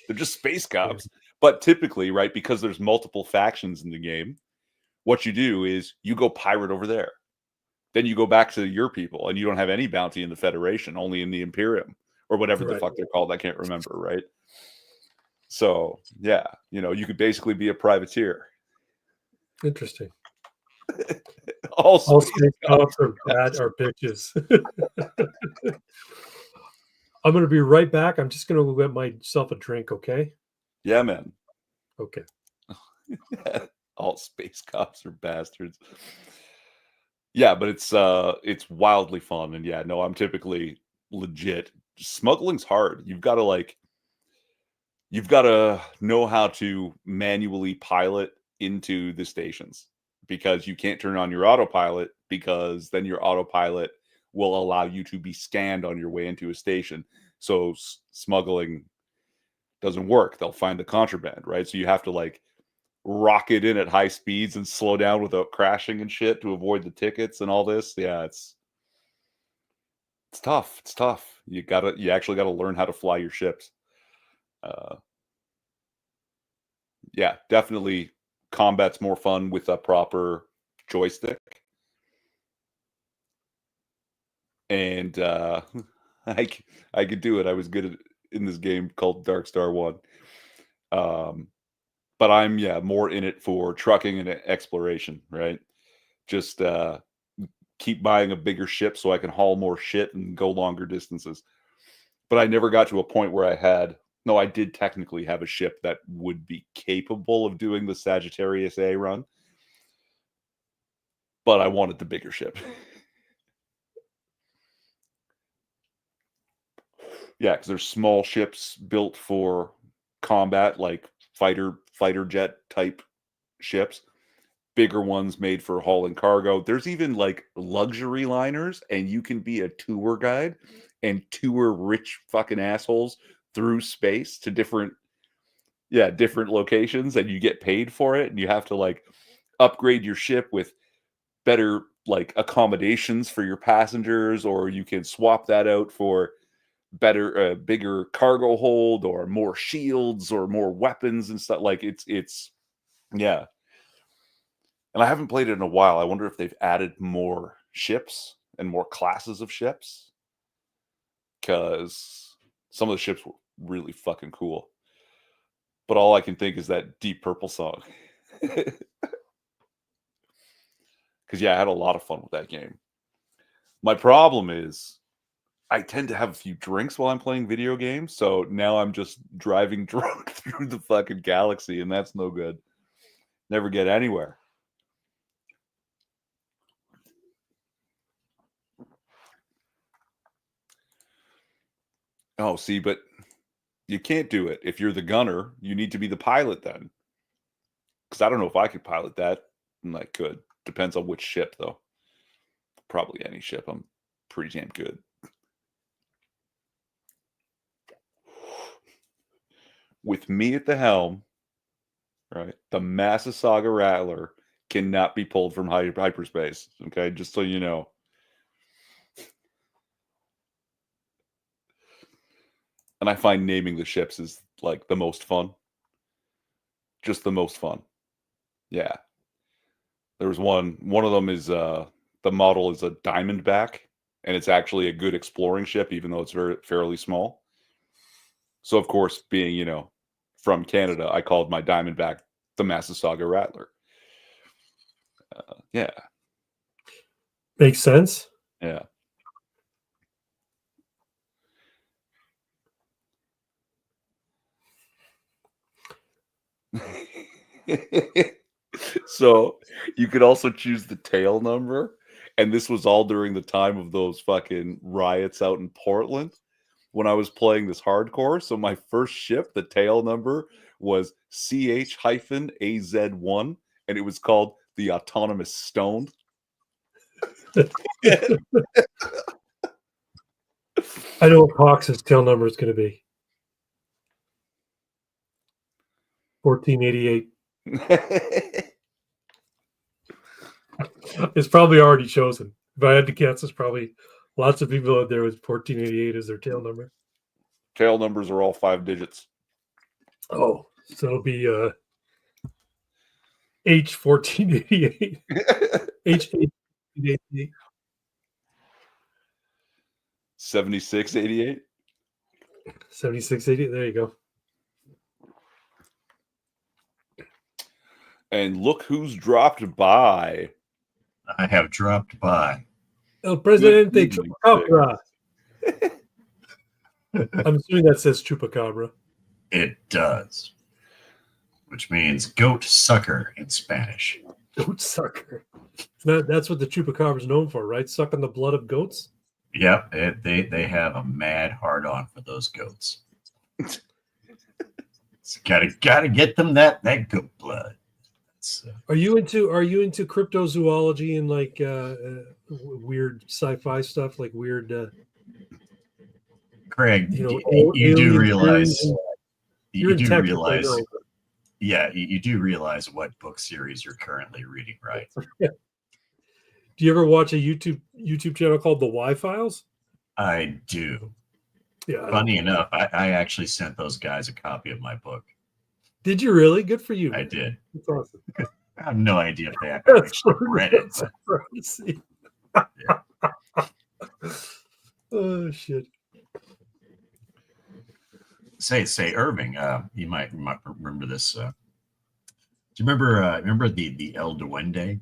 They're just space Yeah. cops. But typically, right, because there's multiple factions in the game, what you do is you go pirate over there. Then you go back to your people, and you don't have any bounty in the Federation, only in the Imperium or whatever the Right. fuck they're called. I can't remember, right? So yeah, you could basically be a privateer. Interesting. All All space space cops. cops are bad are bitches. I'm gonna be right back. I'm just gonna go get myself a drink, okay? Yeah, man. Okay. All space cops are bastards. Yeah, but it's wildly fun, and yeah, no, I'm typically legit. Smuggling's hard. You've got to know how to manually pilot into the stations because you can't turn on your autopilot because then your autopilot will allow you to be scanned on your way into a station. So smuggling doesn't work. They'll find the contraband, right? So you have to like rocket in at high speeds and slow down without crashing and shit to avoid the tickets and all this. Yeah, it's tough. It's tough. You actually gotta learn how to fly your ships. Uh, yeah, definitely combat's more fun with a proper joystick. And I I could do it. I was good in this game called Dark Star 1. Um, but I'm more in it for trucking and exploration, right? Just keep buying a bigger ship so I can haul more shit and go longer distances. but I never got to a point where I had. No, I did technically have a ship that would be capable of doing the Sagittarius A run, but I wanted the bigger ship. Yeah, because there's small ships built for combat, like fighter jet type ships. Bigger ones made for hauling cargo. There's even like luxury liners, and you can be a tour guide and tour rich fucking assholes through space to different locations, and you get paid for it, and you have to like upgrade your ship with better like accommodations for your passengers, or you can swap that out for better bigger cargo hold or more shields or more weapons and stuff. Like it's yeah. And I haven't played it in a while. I wonder if they've added more ships and more classes of ships, because some of the ships were really fucking cool. But all I can think is that Deep Purple song. Because, yeah, I had a lot of fun with that game. My problem is I tend to have a few drinks while I'm playing video games. So now I'm just driving drunk through the fucking galaxy, and that's no good. Never get anywhere. Oh, see, but you can't do it. If you're the gunner, you need to be the pilot then. Because I don't know if I could pilot that. And I could. Depends on which ship, though. Probably any ship. I'm pretty damn good. With me at the helm, right, the Massasauga Rattler cannot be pulled from hyperspace. Okay, just so you know. And I find naming the ships is like the most fun. Just the most fun. Yeah. There was one of them is the model is a Diamondback, and it's actually a good exploring ship, even though it's fairly small. So of course, being, you know, from Canada, I called my Diamondback the Massasauga Rattler. Yeah. Makes sense. Yeah. So you could also choose the tail number, and this was all during the time of those fucking riots out in Portland when I was playing this hardcore. So my first ship, the tail number was CH-AZ1, and it was called the Autonomous Stone. I know what Cox's tail number is going to be. 1488. It's probably already chosen. If I had to guess, it's probably lots of people out there with 1488 as their tail number. Tail numbers are all 5 digits. Oh, so it'll be H1488. H888. 7688. 7688. There you go. And look who's dropped by. I have dropped by. El Presidente Chupacabra. I'm assuming that says Chupacabra. It does. Which means goat sucker in Spanish. Goat sucker. That's what the Chupacabra is known for, right? Sucking the blood of goats? Yep. They have a mad hard-on for those goats. So gotta get them that goat blood. Are you into cryptozoology and like weird sci-fi stuff, like weird? Craig, you do realize you do realize what book series you're currently reading, right? Yeah. Do you ever watch a YouTube channel called The Y Files? I do. Yeah. Funny enough, I actually sent those guys a copy of my book. Did you really? Good for you. I did. That's awesome. I have no idea if they actually read it. But... Yeah. Oh shit. Say, Irving. You might remember this. Do you remember the El Duende?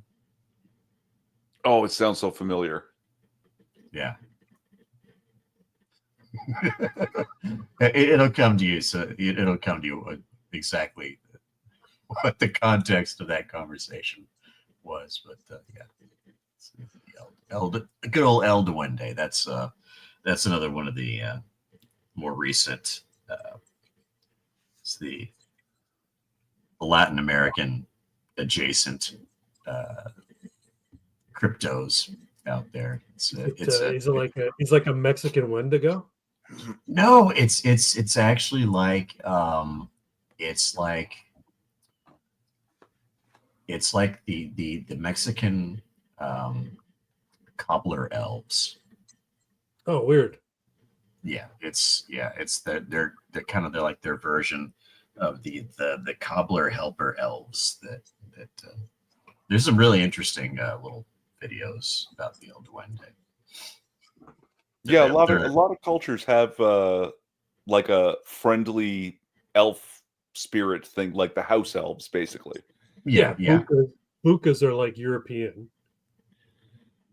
Oh, it sounds so familiar. Yeah. It'll come to you. So it'll come to you exactly what the context of that conversation was. But yeah, good old El Duende. That's another one of the more recent. It's the Latin American adjacent cryptos out there. He's like a Mexican Wendigo. No, it's actually like it's like the Mexican cobbler elves. Oh, weird. Yeah, it's that they're like their version of the cobbler helper elves. That there's some really interesting little videos about the El Duende. Yeah, a lot of cultures have like a friendly elf spirit thing, like the house elves, basically. Yeah. Bukas are like European.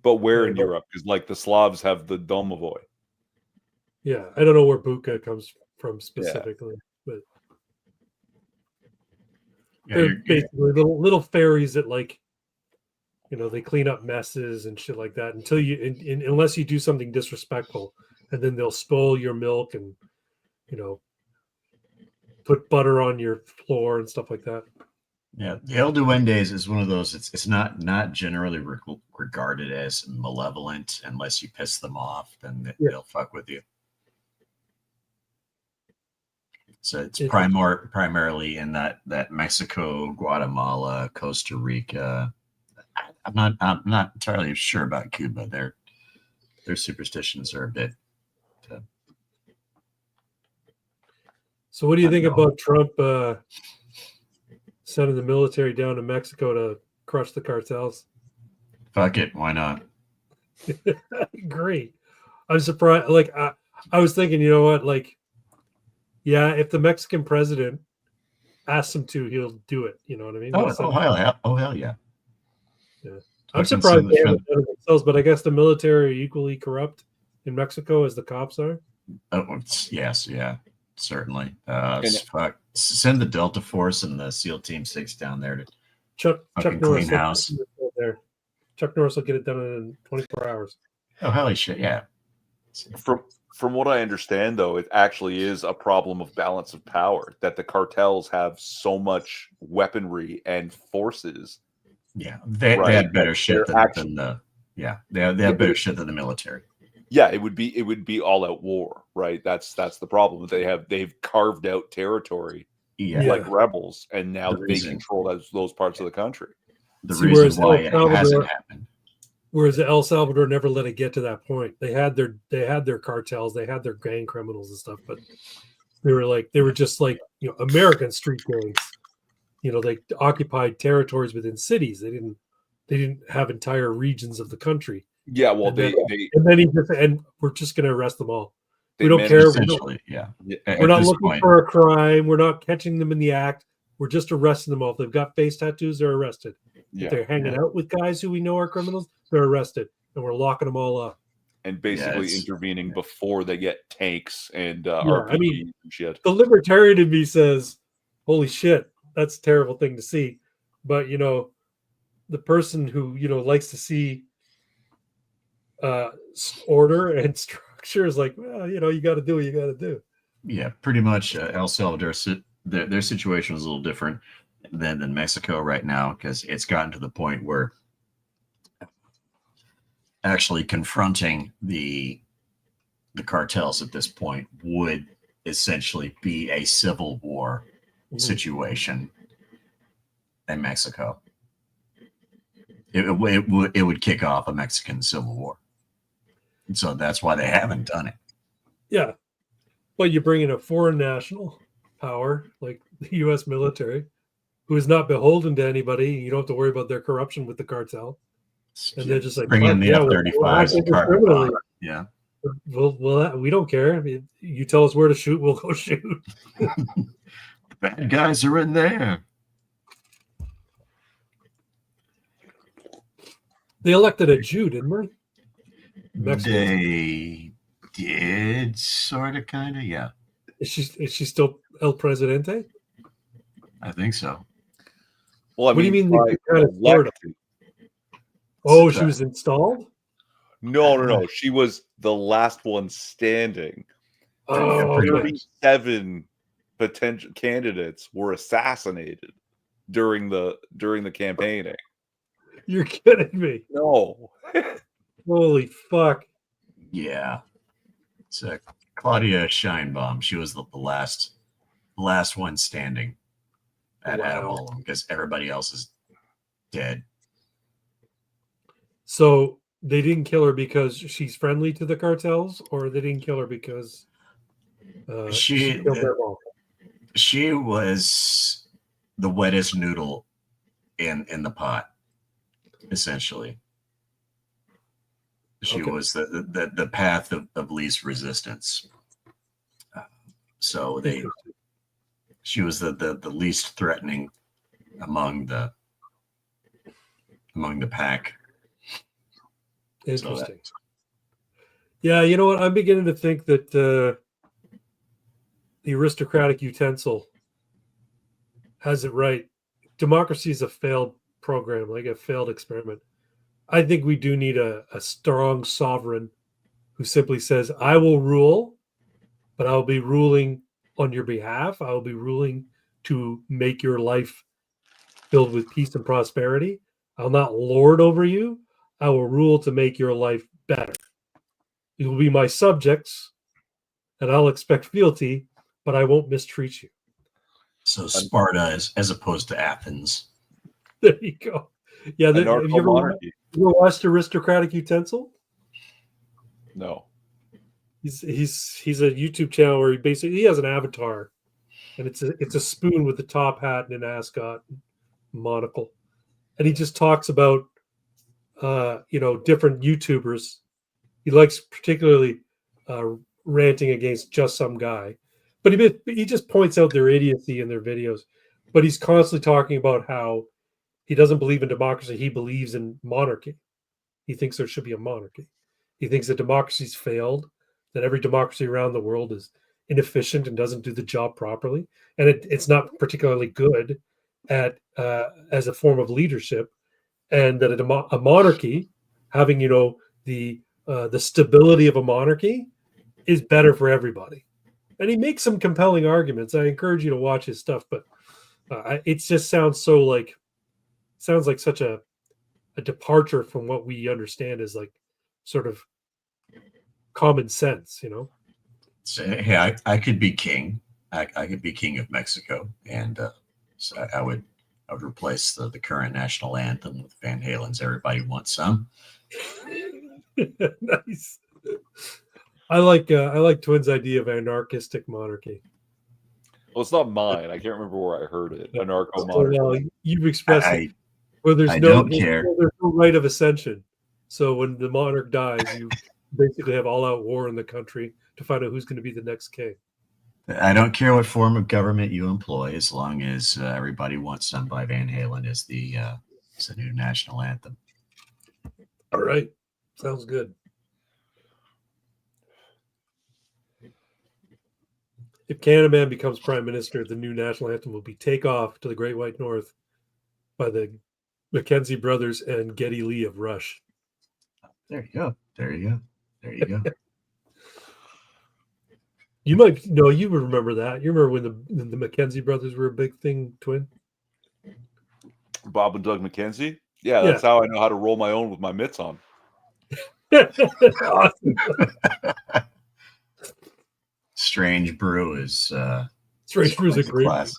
But where in Europe? Because like the Slavs have the domovoi. Yeah, I don't know where Buka comes from specifically, but they're basically little fairies that, like, they clean up messes and shit like that until unless you do something disrespectful, and then they'll spoil your milk and put butter on your floor and stuff like that. Yeah, the El Duendes is one of those. It's not generally regarded as malevolent unless you piss them off. Then they'll fuck with you. So it's primarily in that Mexico, Guatemala, Costa Rica. I'm not entirely sure about Cuba. Their superstitions are a bit. So what do you think about Trump sending the military down to Mexico to crush the cartels? Fuck it, why not? Great. I'm surprised. Like I was thinking, you know what? Like, yeah, if the Mexican president asks him to, he'll do it. You know what I mean? Oh hell yeah. Yeah. I'm surprised they haven't done it themselves, but I guess the military are equally corrupt in Mexico as the cops are. Oh, yes, yeah, certainly. Fuck. Send the Delta Force and the SEAL Team 6 down there to Chuck Norris clean house. There. Chuck Norris will get it done in 24 hours. Oh, holy shit, yeah. From what I understand, though, it actually is a problem of balance of power, that the cartels have so much weaponry and forces. Yeah, they had better shit than the they have better shit than the military. Yeah, it would be all out war, right? That's the problem. They've carved out territory like rebels, and now they control those parts of the country. The reason why it hasn't happened. Whereas El Salvador never let it get to that point. They had their cartels, they had their gang criminals and stuff, but they were just like American street gangs. They occupied territories within cities. They didn't have entire regions of the country. Yeah, well, we're just going to arrest them all. We don't care. We're not looking for a crime. We're not catching them in the act. We're just arresting them all. If they've got face tattoos, they're arrested. If they're hanging out with guys who we know are criminals, they're arrested, and we're locking them all up. And basically intervening before they get tanks and RPGs and shit. The libertarian in me says, "Holy shit, that's a terrible thing to see," but the person who likes to see order and structure is like, well, you got to do what you got to do. Yeah, pretty much. El Salvador, their situation is a little different than Mexico right now, because it's gotten to the point where actually confronting the cartels at this point would essentially be a civil war situation in Mexico. It would kick off a Mexican civil war. And so that's why they haven't done it. Yeah. But you bring in a foreign national power like the U.S. military, who is not beholden to anybody. You don't have to worry about their corruption with the cartel. And they're just like, bring in the F-35s. Yeah. Well, we don't care. I mean, you tell us where to shoot, we'll go shoot. The bad guys are in there. They elected a Jew, didn't they? did sort of, kind of, yeah. Is she still El Presidente? I think so. Well, I What do you mean, mean by kind of Florida? elected. Oh, she was installed? No. She was the last one standing. Oh, pretty okay. much. 37 potential candidates were assassinated during the campaigning. You're kidding me. No. Holy fuck. Yeah. So Claudia Scheinbaum, she was the last one standing out of all of them, because everybody else is dead. So they didn't kill her because she's friendly to the cartels, or they didn't kill her because she killed their mom? She was the wettest noodle in the pot, essentially. She was the path of least resistance. So she was the least threatening among the pack. Interesting. Yeah, you know what? I'm beginning to think that the aristocratic utensil has it right. Democracy is a failed program, like a failed experiment. I think we do need a strong sovereign who simply says, I will rule, but I'll be ruling on your behalf. I'll be ruling to make your life filled with peace and prosperity. I'll not lord over you. I will rule to make your life better. You will be my subjects, and I'll expect fealty, but I won't mistreat you. So Sparta as opposed to Athens. There you go. Yeah, have you ever watched Aristocratic Utensil? No. He's a YouTube channel where he has an avatar, and it's a spoon with a top hat and an ascot and monocle, and he just talks about different YouTubers. He likes particularly ranting against Just Some Guy, but he just points out their idiocy in their videos. But he's constantly talking about how he doesn't believe in democracy. He believes in monarchy. He thinks there should be a monarchy. He thinks that democracy's failed, that every democracy around the world is inefficient and doesn't do the job properly, and it's not particularly good at as a form of leadership, and that a monarchy, having the stability of a monarchy, is better for everybody. And he makes some compelling arguments. I encourage you to watch his stuff, but it just sounds like such a departure from what we understand as like sort of common sense, So, hey, I could be king. I could be king of Mexico, and so I would replace the current national anthem with Van Halen's "Everybody Wants Some." Nice. I like Twin's idea of anarchistic monarchy. Well, it's not mine. I can't remember where I heard it. Anarcho monarchy. Well, you've expressed it. Where there's no right of ascension. So when the monarch dies, you basically have all-out war in the country to find out who's going to be the next king. I don't care what form of government you employ, as long as Everybody Wants Some by Van Halen is the new national anthem. All right. Sounds good. If Canada Man becomes prime minister, the new national anthem will be Take Off to the Great White North by the Mackenzie Brothers and Geddy Lee of Rush. There you go. There you go. You might you remember that. You remember when the Mackenzie Brothers were a big thing, Twin? Bob and Doug McKenzie? Yeah, that's how I know how to roll my own with my mitts on. Awesome. Strange Brew is Strange Brew is a great class.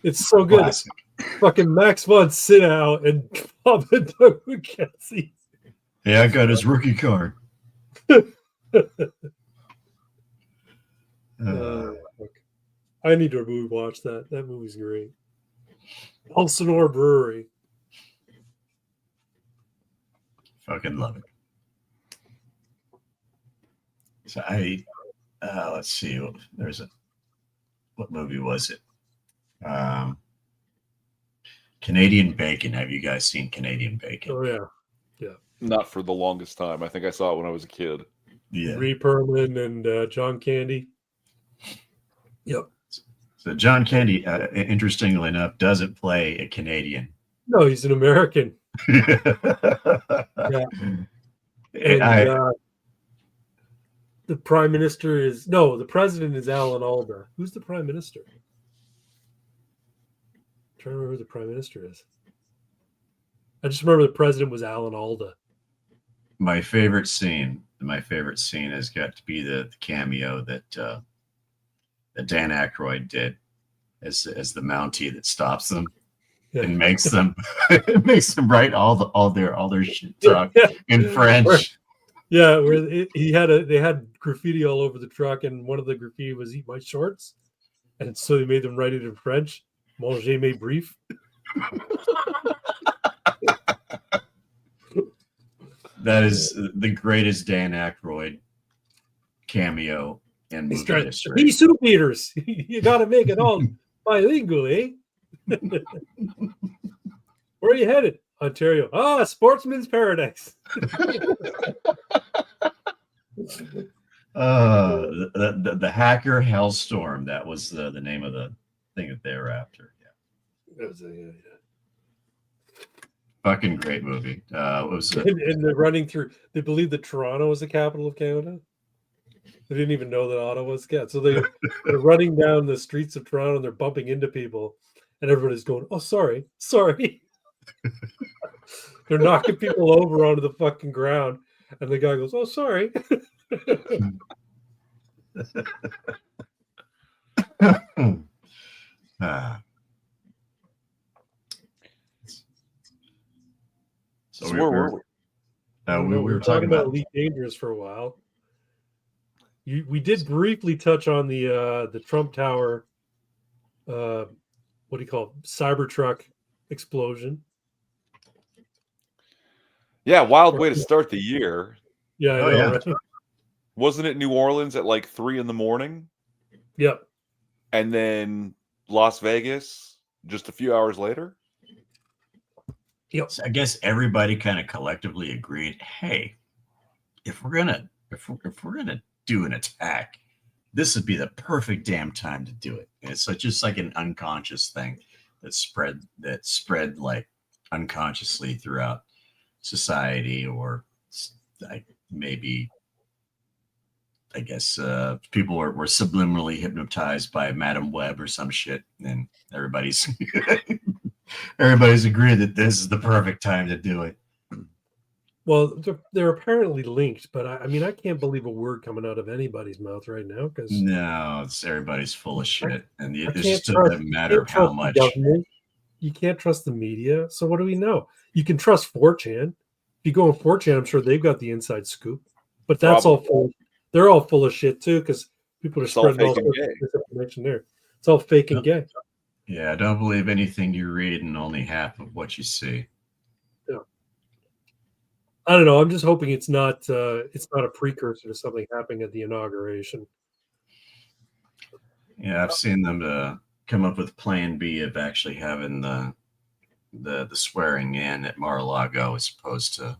It's so good. Classic. Fucking Max von Sydow and Bob and Doug McKenzie. Yeah, I got his rookie card. I need to watch that. That movie's great. Elsinore Brewery. Fucking love it. So let's see. What movie was it? Canadian Bacon. Have you guys seen Canadian Bacon? Oh yeah. Not for the longest time. I think I saw it when I was a kid. Yeah. Ree Perlman and John Candy. Yep. So John Candy, interestingly enough, doesn't play a Canadian. No, he's an American. Yeah. And the prime minister is the president is Alan Alda. Who's the prime minister? I'm trying to remember who the prime minister is. I just remember the president was Alan Alda. My favorite scene has got to be the cameo that Dan Aykroyd did as the Mountie that stops them and makes them write all their shit talk in French. Yeah, where they had graffiti all over the truck, and one of the graffiti was "Eat my shorts," and so they made them write it in French. Manger mes briefs. That is the greatest Dan Aykroyd cameo in movie history. These soup eaters, you got to make it all bilingual, eh? Where are you headed? Ontario. Sportsman's Paradise. The hacker Hellstorm. That was the name of the thing that they were after. Yeah. Fucking great movie. It was, and they're running through. They believe that Toronto is the capital of Canada. They didn't even know that Ottawa was. Yeah, so they're running down the streets of Toronto and they're bumping into people, and everybody's going, "Oh, sorry." They're knocking people over onto the fucking ground, and the guy goes, "Oh, sorry." So where were we? We were talking about Elite Dangerous for a while. We did briefly touch on the Trump Tower. What do you call it? Cybertruck explosion. Yeah, wild way to start the year. Yeah, I know, right? Wasn't it New Orleans at like 3 a.m? Yep. And then Las Vegas just a few hours later. Yep. So I guess everybody kind of collectively agreed, hey, if we're gonna do an attack, this would be the perfect damn time to do it. And it's just like an unconscious thing that spread like unconsciously throughout society, or like maybe I guess people were subliminally hypnotized by Madam Web or some shit, and everybody's agreed that this is the perfect time to do it. Well, they're apparently linked, but I mean, I can't believe a word coming out of anybody's mouth right now because everybody's full of shit, and it just doesn't matter how much. You can't trust the media. So what do we know? You can trust 4chan. If you go on 4chan, I'm sure they've got the inside scoop, but that's all full. They're all full of shit too because people are spreading all sorts of misinformation there. It's all fake and gay. Yeah, don't believe anything you read and only half of what you see. Yeah. I don't know. I'm just hoping it's not a precursor to something happening at the inauguration. Yeah, I've seen them come up with Plan B of actually having the swearing in at Mar-a-Lago as opposed to.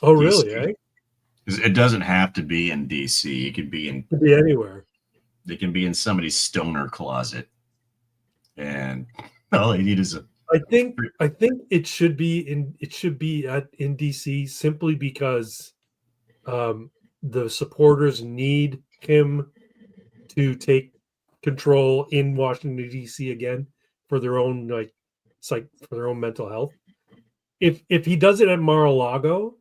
Oh, DC. really? Eh? It doesn't have to be in DC. It could be anywhere. It can be in somebody's stoner closet, and all they need is a. I think it should be in DC simply because the supporters need him to take control in Washington DC again for their own for their own mental health. If he does it at Mar-a-Lago,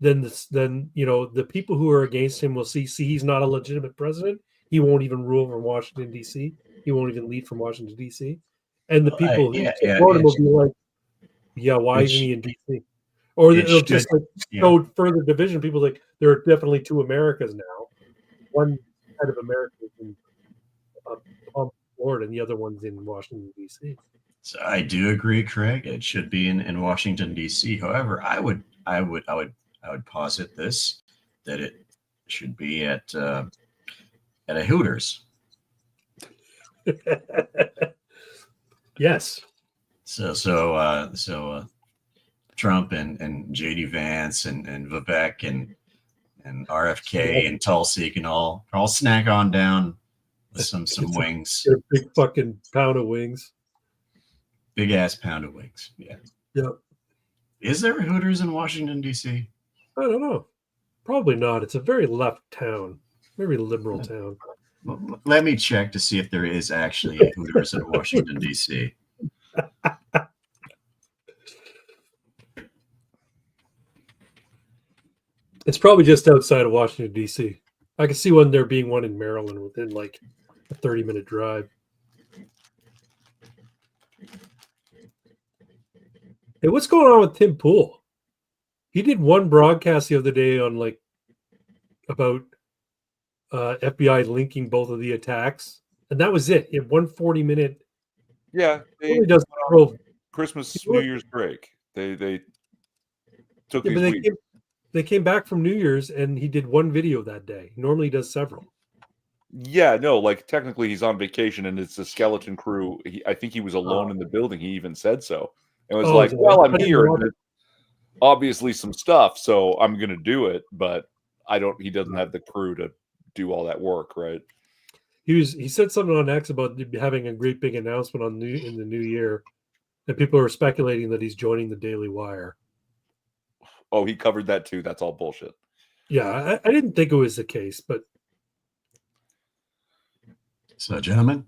then the people who are against him will see he's not a legitimate president. He won't even rule from Washington D.C. He won't even lead from Washington D.C. And the people who support him will be like, "Yeah, why isn't he in D.C.?" Or it'll just show further division. People like there are definitely two Americas now. One side of America is in Florida, and the other one's in Washington D.C. So I do agree, Craig. It should be in Washington D.C. However, I would posit this that it should be at a Hooters. Yes. So Trump and JD Vance and Vivek and and RFK and Tulsa. You can all snack on down with some wings. Get a big fucking pound of wings. Big ass pound of wings. Yeah. Yep. Is there a Hooters in Washington, D.C.? I don't know. Probably not. It's a very left town, very liberal town. Well, let me check to see if there is actually a Hooters in Washington, D.C. It's probably just outside of Washington, D.C. I can see there being one in Maryland within like a 30-minute drive. Hey, what's going on with Tim Pool? He did one broadcast the other day on like about FBI linking both of the attacks, and that was it. He had 140-minute. Yeah, He does Christmas, New Year's break. They took these weeks. They came back from New Year's, and he did one video that day. Normally, he does several. Yeah, no, like technically he's on vacation, and it's a skeleton crew. I think he was alone in the building. He even said so. It was like, well, I'm here. And obviously, some stuff, so I'm going to do it. But he doesn't have the crew to do all that work, right? He said something on X about having a great big announcement in the new year, and people are speculating that he's joining the Daily Wire. Oh, he covered that too. That's all bullshit. Yeah, I didn't think it was the case, but so, gentlemen,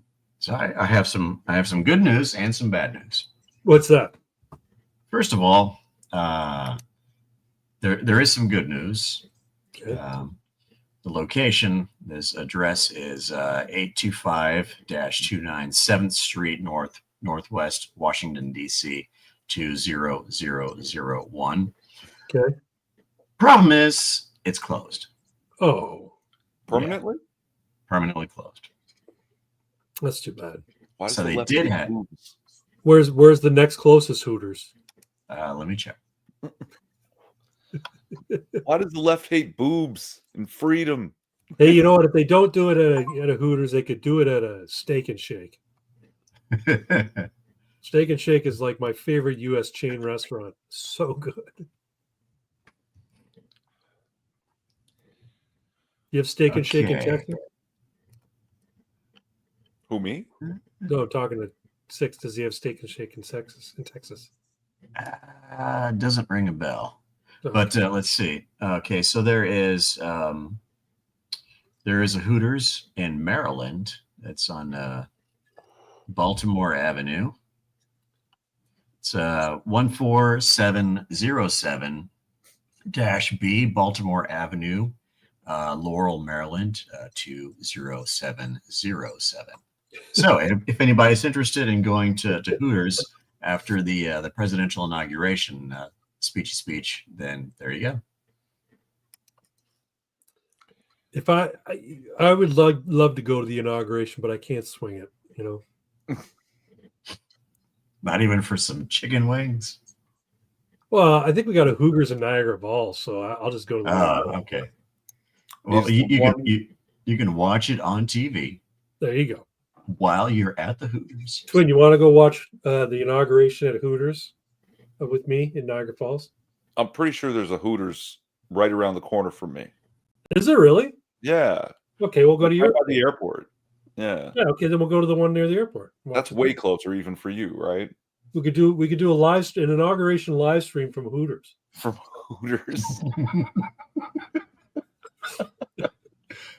I have some good news and some bad news. What's that? First of all, there is some good news. Okay. The location, this address is 825-29 7th Street Northwest, Washington, D.C. 20001. Okay. Problem is, it's closed. Oh. Permanently? Yeah. Permanently closed. That's too bad. So they did have. Where's the next closest Hooters? Let me check. Why does the left hate boobs and freedom? Hey, you know what? If they don't do it at a Hooters, they could do it at a Steak and Shake. Steak and Shake is like my favorite U.S. chain restaurant. So good. You have Steak and Shake in Texas? Who, me? No, I'm talking to Six. Does he have Steak and Shake in Texas? Doesn't ring a bell. But let's see. Okay, so there is a Hooters in Maryland. That's on Baltimore Avenue. It's 14707-B Baltimore Avenue, Laurel, Maryland, 20707. So if anybody's interested in going to Hooters after the presidential inauguration, speechy speech, then there you go. If I would love to go to the inauguration, but I can't swing it, you know. Not even for some chicken wings. Well, I think we got a Hooters in Niagara Falls, so I'll just go to the okay. Well, you can watch it on TV. There you go. While you're at the Hooters. Twin, you want to go watch the inauguration at Hooters with me in Niagara Falls? I'm pretty sure there's a Hooters right around the corner from me. Is there really? Yeah. Okay, we'll go to the airport. Yeah. Yeah. Okay, then we'll go to the one near the airport. That's way closer, even for you, right? We could do an inauguration live stream from Hooters. From Hooters.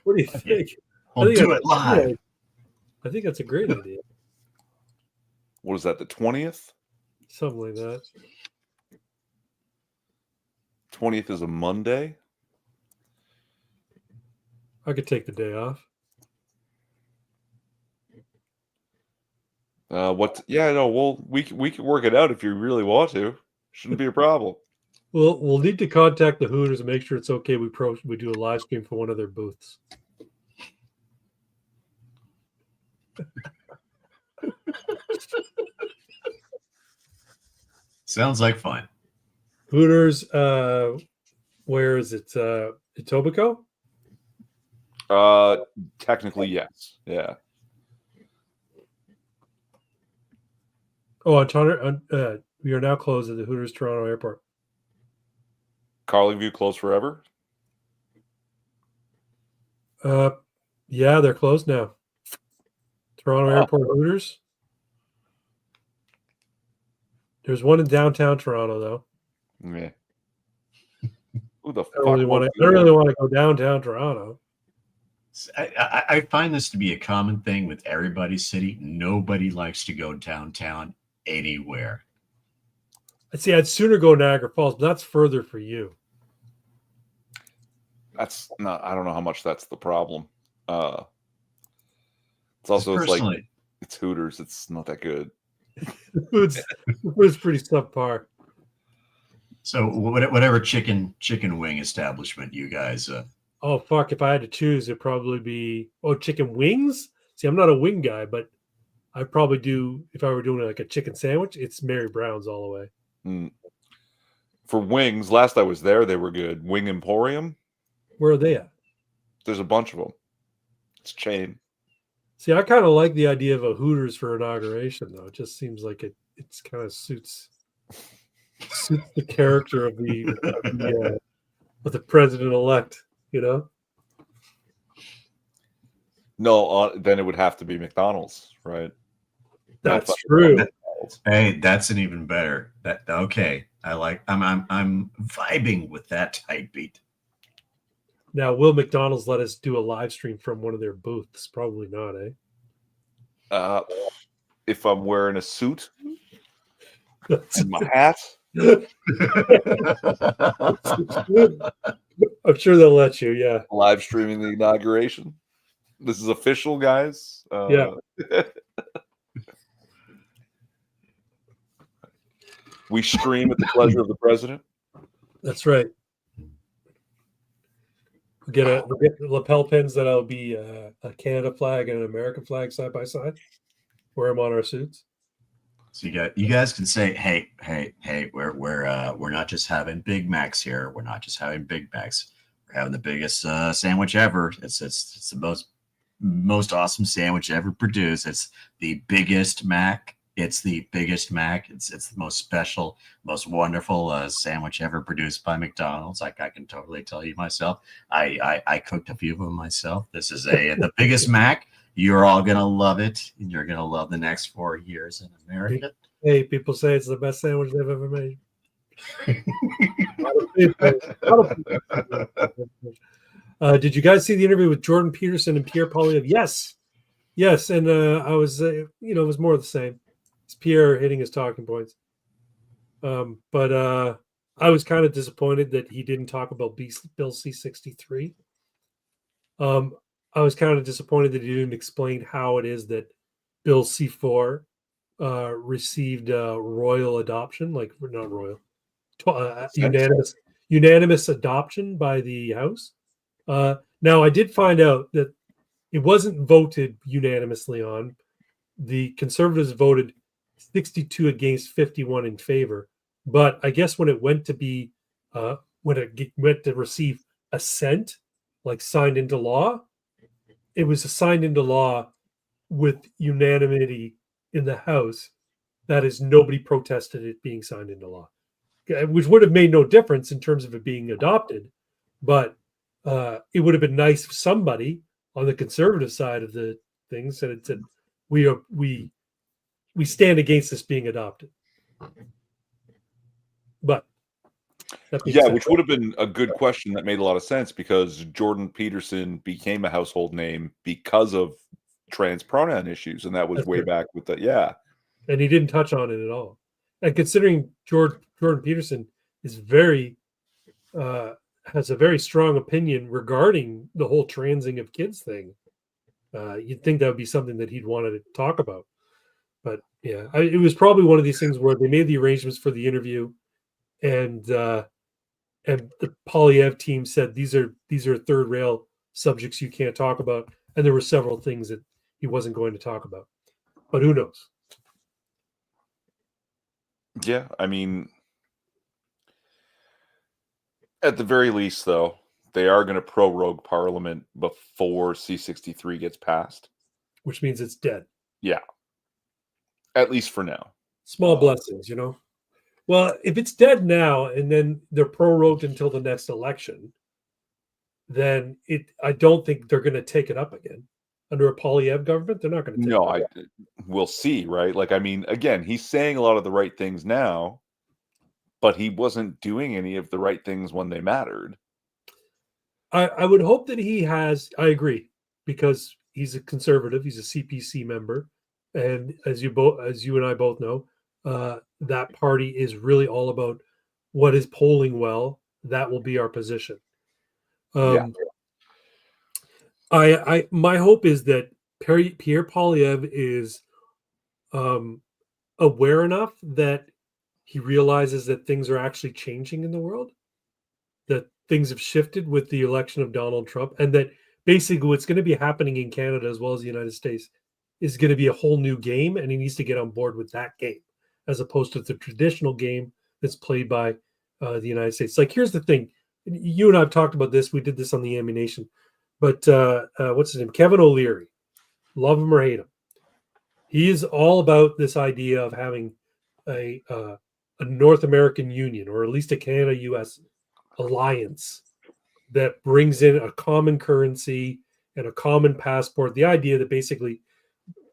What do you think? We'll do it live. I think that's a great idea. What is that? The 20th? Something like that. 20th is a Monday. I could take the day off. Yeah, no, we can work it out if you really want to. Shouldn't be a problem. We'll need to contact the Hooters and make sure it's okay. We do a live stream for one of their booths. Sounds like fun. Hooters, where is it? Etobicoke? Technically, yes. Yeah. Oh, we are now closed at the Hooters Toronto Airport. Carlingview closed forever? Yeah, they're closed now. Toronto Airport Hooters. There's one in downtown Toronto, though. Yeah. Who the I don't fuck really want wants to. I don't really want to go downtown Toronto. I find this to be a common thing with everybody's city. Nobody likes to go downtown anywhere. See, I'd sooner go Niagara Falls, but that's further for you. That's not. I don't know how much that's the problem. It's also Personally, like it's Hooters. It's not that good. The food's pretty subpar. so whatever chicken wing establishment you guys. Oh fuck! If I had to choose, it'd probably be chicken wings. See, I'm not a wing guy, but I'd probably do if I were doing like a chicken sandwich. It's Mary Brown's all the way. Mm. For wings, last I was there, they were good. Wing Emporium. Where are they at? There's a bunch of them. It's a chain. See, I kind of like the idea of a Hooters for inauguration, though. It just seems like it's kind of suits the character of the president elect. You know. No, then it would have to be McDonald's, right? That's true. Hey, that's an even better. Okay? I'm vibing with that type beat. Now, will McDonald's let us do a live stream from one of their booths? Probably not, eh? If I'm wearing a suit and my hat, I'm sure they'll let you. Yeah, live streaming the inauguration. This is official, guys. Yeah. We stream at the pleasure of the president. That's right. We'll get lapel pins that'll be a Canada flag and an American flag side by side. Wear them on our suits. So you guys can say, hey, we're not just having Big Macs here. We're not just having Big Macs. We're having the biggest sandwich ever. It's the most awesome sandwich ever produced. It's the biggest Mac. It's the biggest Mac. It's the most special, most wonderful sandwich ever produced by McDonald's. I can totally tell you myself. I cooked a few of them myself. This is the biggest Mac. You're all gonna love it, and you're gonna love the next 4 years in America. Hey, people say it's the best sandwich they've ever made. Did you guys see the interview with Jordan Peterson and Pierre Poilievre? Yes, and I was, it was more of the same. It's Pierre hitting his talking points, but I was kind of disappointed that he didn't talk about Bill C-63. I was kind of disappointed that he didn't explain how it is that Bill C-4 received royal adoption, like not royal, unanimous adoption by the House. Now, I did find out that it wasn't voted unanimously on. The Conservatives voted 62 against 51 in favor. But I guess when it went to went to receive assent, like signed into law, it was signed into law with unanimity in the House. That is, nobody protested it being signed into law, which would have made no difference in terms of it being adopted. But it would have been nice if somebody on the conservative side of the thing said we stand against this being adopted. But which would have been a good question that made a lot of sense, because Jordan Peterson became a household name because of trans pronoun issues, and that was way back with the and he didn't touch on it at all. And considering Jordan Peterson is has a very strong opinion regarding the whole transing of kids thing, you'd think that would be something that he'd wanted to talk about. But yeah, it was probably one of these things where they made the arrangements for the interview, and the Poilievre team said these are third rail subjects you can't talk about, and there were several things that he wasn't going to talk about. But who knows? Yeah, I mean, at the very least, though, they are going to prorogue Parliament before C-63 gets passed. Which means it's dead. Yeah. At least for now. Small blessings, Well, if it's dead now and then they're prorogued until the next election, then I don't think they're going to take it up again. Under a Polyev government, they're not going to take No, it up. we'll see, right? Like, I mean, again, he's saying a lot of the right things now, but he wasn't doing any of the right things when they mattered. I would hope that he has. I agree, because he's a conservative. He's a CPC member, and as you and I both know, that party is really all about what is polling well. That will be our position. Yeah. My hope is that Pierre Polyev is aware enough that he realizes that things are actually changing in the world, that things have shifted with the election of Donald Trump, and that basically what's going to be happening in Canada as well as the United States is going to be a whole new game, and he needs to get on board with that game as opposed to the traditional game that's played by the United States. Like, here's the thing. You and I have talked about this. We did this on the Ammunition. But what's his name? Kevin O'Leary. Love him or hate him. He is all about this idea of having a North American Union, or at least a Canada-U.S. alliance that brings in a common currency and a common passport. The idea that basically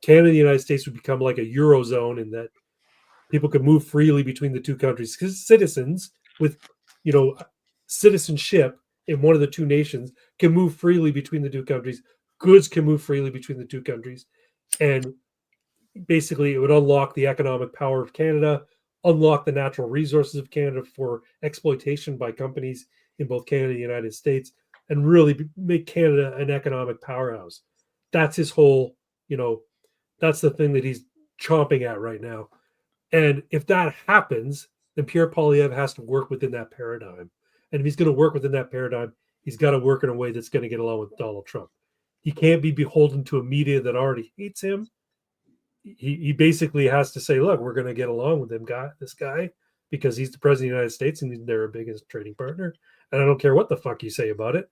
Canada and the United States would become like a Eurozone, and that people could move freely between the two countries, because citizens with, citizenship in one of the two nations can move freely between the two countries. Goods can move freely between the two countries. And basically, it would unlock the economic power of Canada, unlock the natural resources of Canada for exploitation by companies in both Canada and the United States, and really make Canada an economic powerhouse. That's his whole, that's the thing that he's chomping at right now. And if that happens, then Pierre Polyev has to work within that paradigm. And if he's going to work within that paradigm, he's got to work in a way that's going to get along with Donald Trump. He can't be beholden to a media that already hates him. He basically has to say, look, we're going to get along with this guy, because he's the president of the United States and they're our biggest trading partner. And I don't care what the fuck you say about it.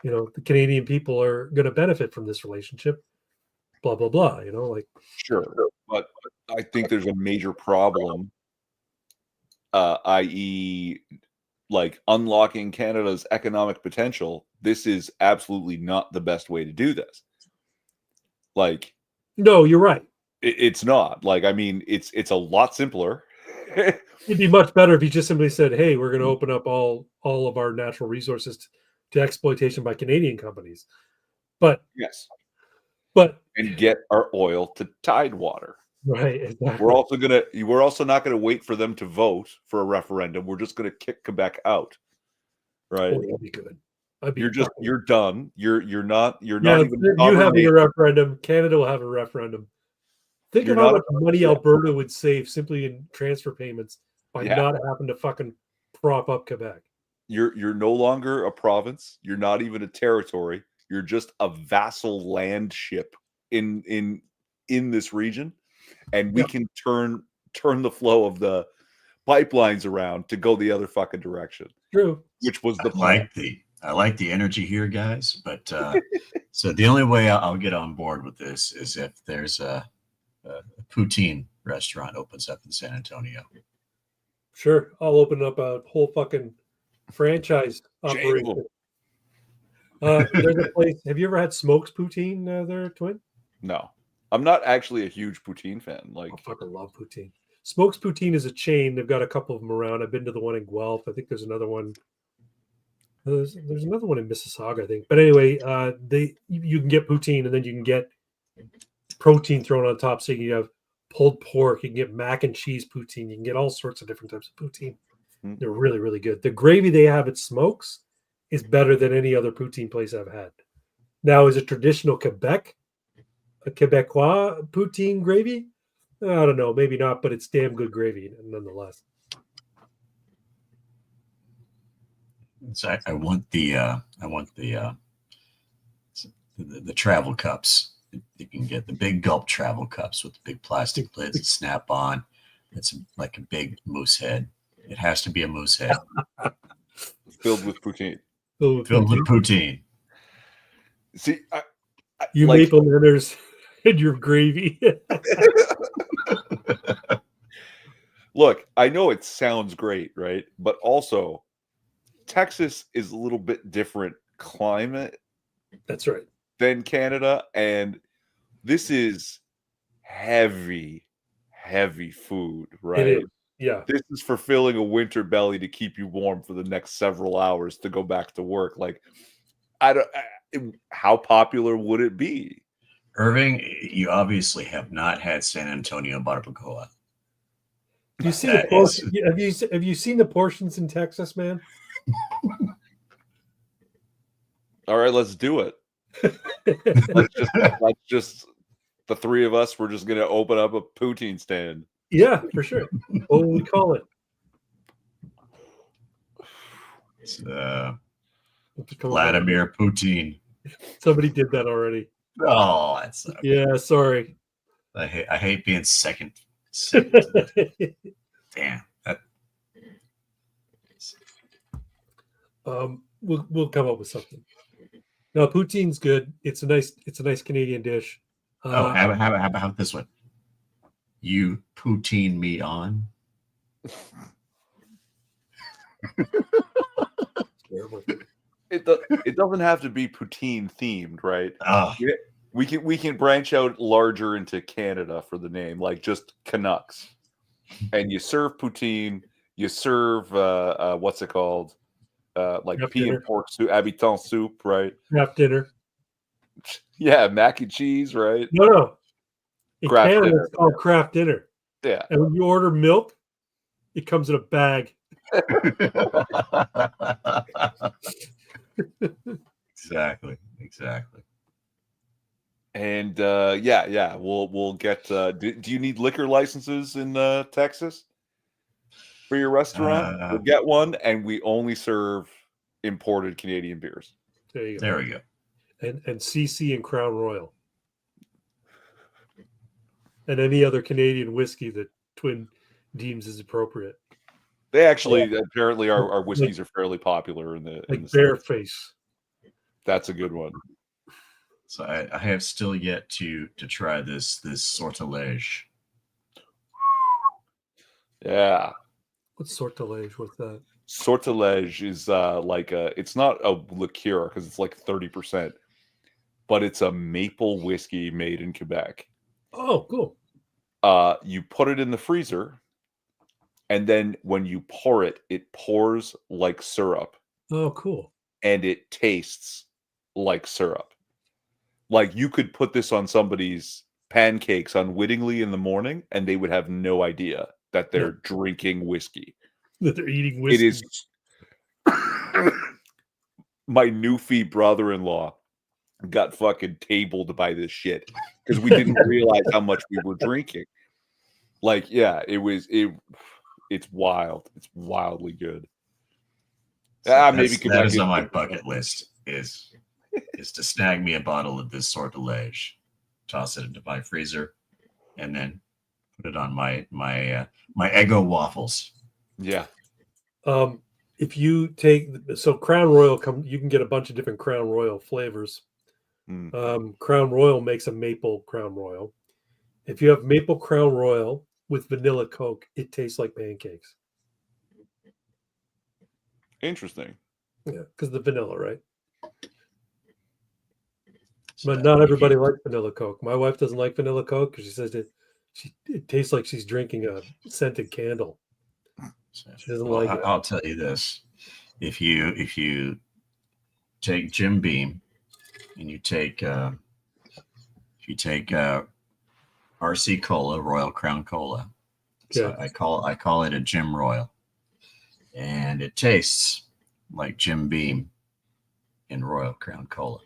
The Canadian people are going to benefit from this relationship, blah, blah, blah. Sure. But I think there's a major problem, i.e., like unlocking Canada's economic potential. This is absolutely not the best way to do this. Like, no, you're right. It's not. Like, I mean, it's a lot simpler. It'd be much better if he just simply said, hey, we're going to open up all of our natural resources to exploitation by Canadian companies. But yes, and get our oil to Tidewater. Right. Exactly. We're also not going to wait for them to vote for a referendum. We're just going to kick Quebec out. Right. Oh, that'd be good. You're done. You're not even you having a referendum. Canada will have a referendum. Think of how much money Alberta would save simply in transfer payments by not having to fucking prop up Quebec. You're no longer a province. You're not even a territory. You're just a vassal land ship in this region, and we can turn the flow of the pipelines around to go the other fucking direction. True. Which was the plan. I like the energy here, guys. But so the only way I'll get on board with this is if there's a poutine restaurant opens up in San Antonio. Sure, I'll open up a whole fucking franchise operation. There's a place. Have you ever had Smokes Poutine there, Twin? No, I'm not actually a huge poutine fan. Like, I fucking love poutine. Smokes Poutine is a chain. They've got a couple of them around. I've been to the one in Guelph. I think there's another one. There's another one in Mississauga, I think. But anyway, you can get poutine, and then you can get protein thrown on top. So you can have pulled pork. You can get mac and cheese poutine. You can get all sorts of different types of poutine. They're really, really good. The gravy they have at Smokes is better than any other poutine place I've had. Now, is it traditional Quebec, a Quebecois poutine gravy? I don't know, maybe not, but it's damn good gravy nonetheless. So I want the travel cups. You can get the big gulp travel cups with the big plastic lids that snap on. It's like a big moose head. It has to be a moose head. Filled with poutine. Filled with poutine. See, you like, maple manners in your gravy. Look, I know it sounds great, right? But also, Texas is a little bit different climate That's right. than Canada, and this is heavy food, It right? is. Yeah. This is for filling a winter belly to keep you warm for the next several hours to go back to work. Like, how popular would it be? Irving, you obviously have not had San Antonio barbacoa. You see the portion, have you seen the portions in Texas, man? All right, let's do it. let's just the three of us. We're just gonna open up a poutine stand. Yeah, for sure. What would we call it? It's, Vladimir Putin. Somebody did that already. Oh, that's yeah. Sorry. I hate being second. Damn. We'll come up with something. No, poutine's good. It's a nice Canadian dish. How about this one? You poutine me on. It doesn't have to be poutine themed, right? Oh. We can branch out larger into Canada for the name, like just Canucks. And you serve poutine, you serve what's it called? Like Craft pea dinner. and pork soup, habitant soup, right? Craft dinner. Yeah, mac and cheese, right? No. In Craft Canada, dinner. it's called craft dinner. Yeah. And when you order milk, it comes in a bag. Exactly. And yeah, we'll get. Do you need liquor licenses in Texas for your restaurant? We'll get one, and we only serve imported Canadian beers. There you go. There we go. And CC and Crown Royal, and any other Canadian whiskey that Twin deems is appropriate. They actually apparently our whiskeys are fairly popular in the Bareface. That's a good one. So I have still yet to try this sortilege. Yeah. What's sortilege? What's that? Sortilege is it's not a liqueur because it's like 30%, but it's a maple whiskey made in Quebec. Oh, cool. You put it in the freezer, and then when you pour it, it pours like syrup. Oh, cool. And it tastes like syrup. Like you could put this on somebody's pancakes unwittingly in the morning, and they would have no idea that they're drinking whiskey. That they're eating whiskey. It is. My newfie brother-in-law got fucking tabled by this shit because we didn't realize how much we were drinking. Like, yeah, it's wild. It's wildly good. So maybe that is on my bucket list is to snag me a bottle of this sortilege, toss it into my freezer, and then put it on my Eggo waffles. Yeah. If you take Crown Royal, you can get a bunch of different Crown Royal flavors. Crown Royal makes a maple Crown Royal. If you have maple Crown Royal with vanilla Coke, it tastes like pancakes. Interesting. Yeah, because the vanilla, right? But not everybody likes vanilla Coke. My wife doesn't like vanilla Coke because she says it tastes like she's drinking a scented candle. She doesn't like it. I'll tell you this: if you take Jim Beam and you take RC Cola, Royal Crown Cola, so I call it a Jim Royal, and it tastes like Jim Beam in Royal Crown Cola.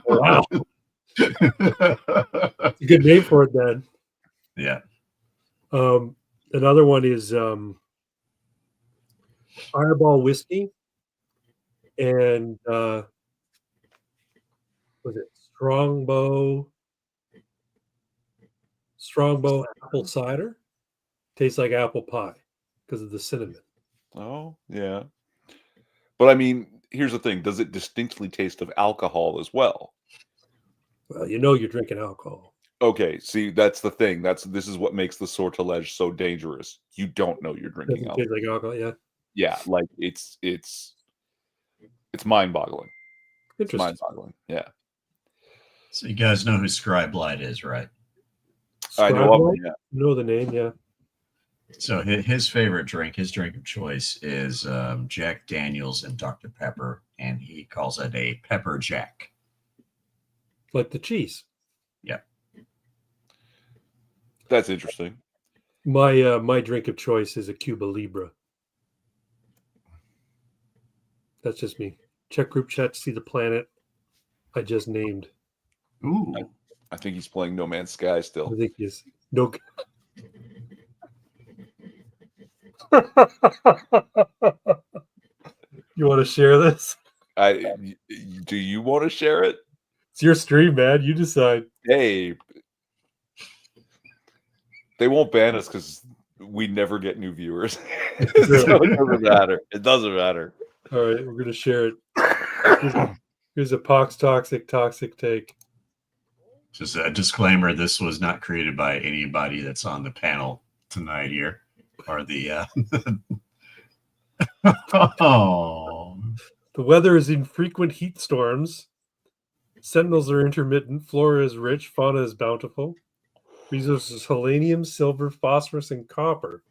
Wow. A good name for it then. Yeah. Another one is Fireball whiskey and was it Strongbow apple cider? Tastes like apple pie because of the cinnamon. Oh, yeah. But I mean, here's the thing. Does it distinctly taste of alcohol as well? Well, you're drinking alcohol. Okay, see, that's the thing. This is what makes the sortilege so dangerous. You don't know you're drinking alcohol. Taste like alcohol, yeah. Yeah, like it's It's mind-boggling. It's Interesting. mind-boggling. Yeah. So you guys know who Scribe Light is, right? I know of him, yeah. Know the name, yeah. So his favorite drink, his drink of choice is Jack Daniels and Dr. Pepper, and he calls it a Pepper Jack. Like the cheese. Yeah. That's interesting. My drink of choice is a Cuba Libre. That's just me. Check group chat to see the planet I just named. Ooh. I think he's playing No Man's Sky still. I think he is. No. You want to share this? Do you want to share it? It's your stream, man. You decide. Hey, they won't ban us because we never get new viewers. So it doesn't matter. It doesn't matter. All right, we're gonna share it. Here's a toxic take. Just a disclaimer: this was not created by anybody that's on the panel tonight here, or the. Oh. The weather is infrequent heat storms. Sentinels are intermittent. Flora is rich. Fauna is bountiful. Resources: selenium, silver, phosphorus, and copper.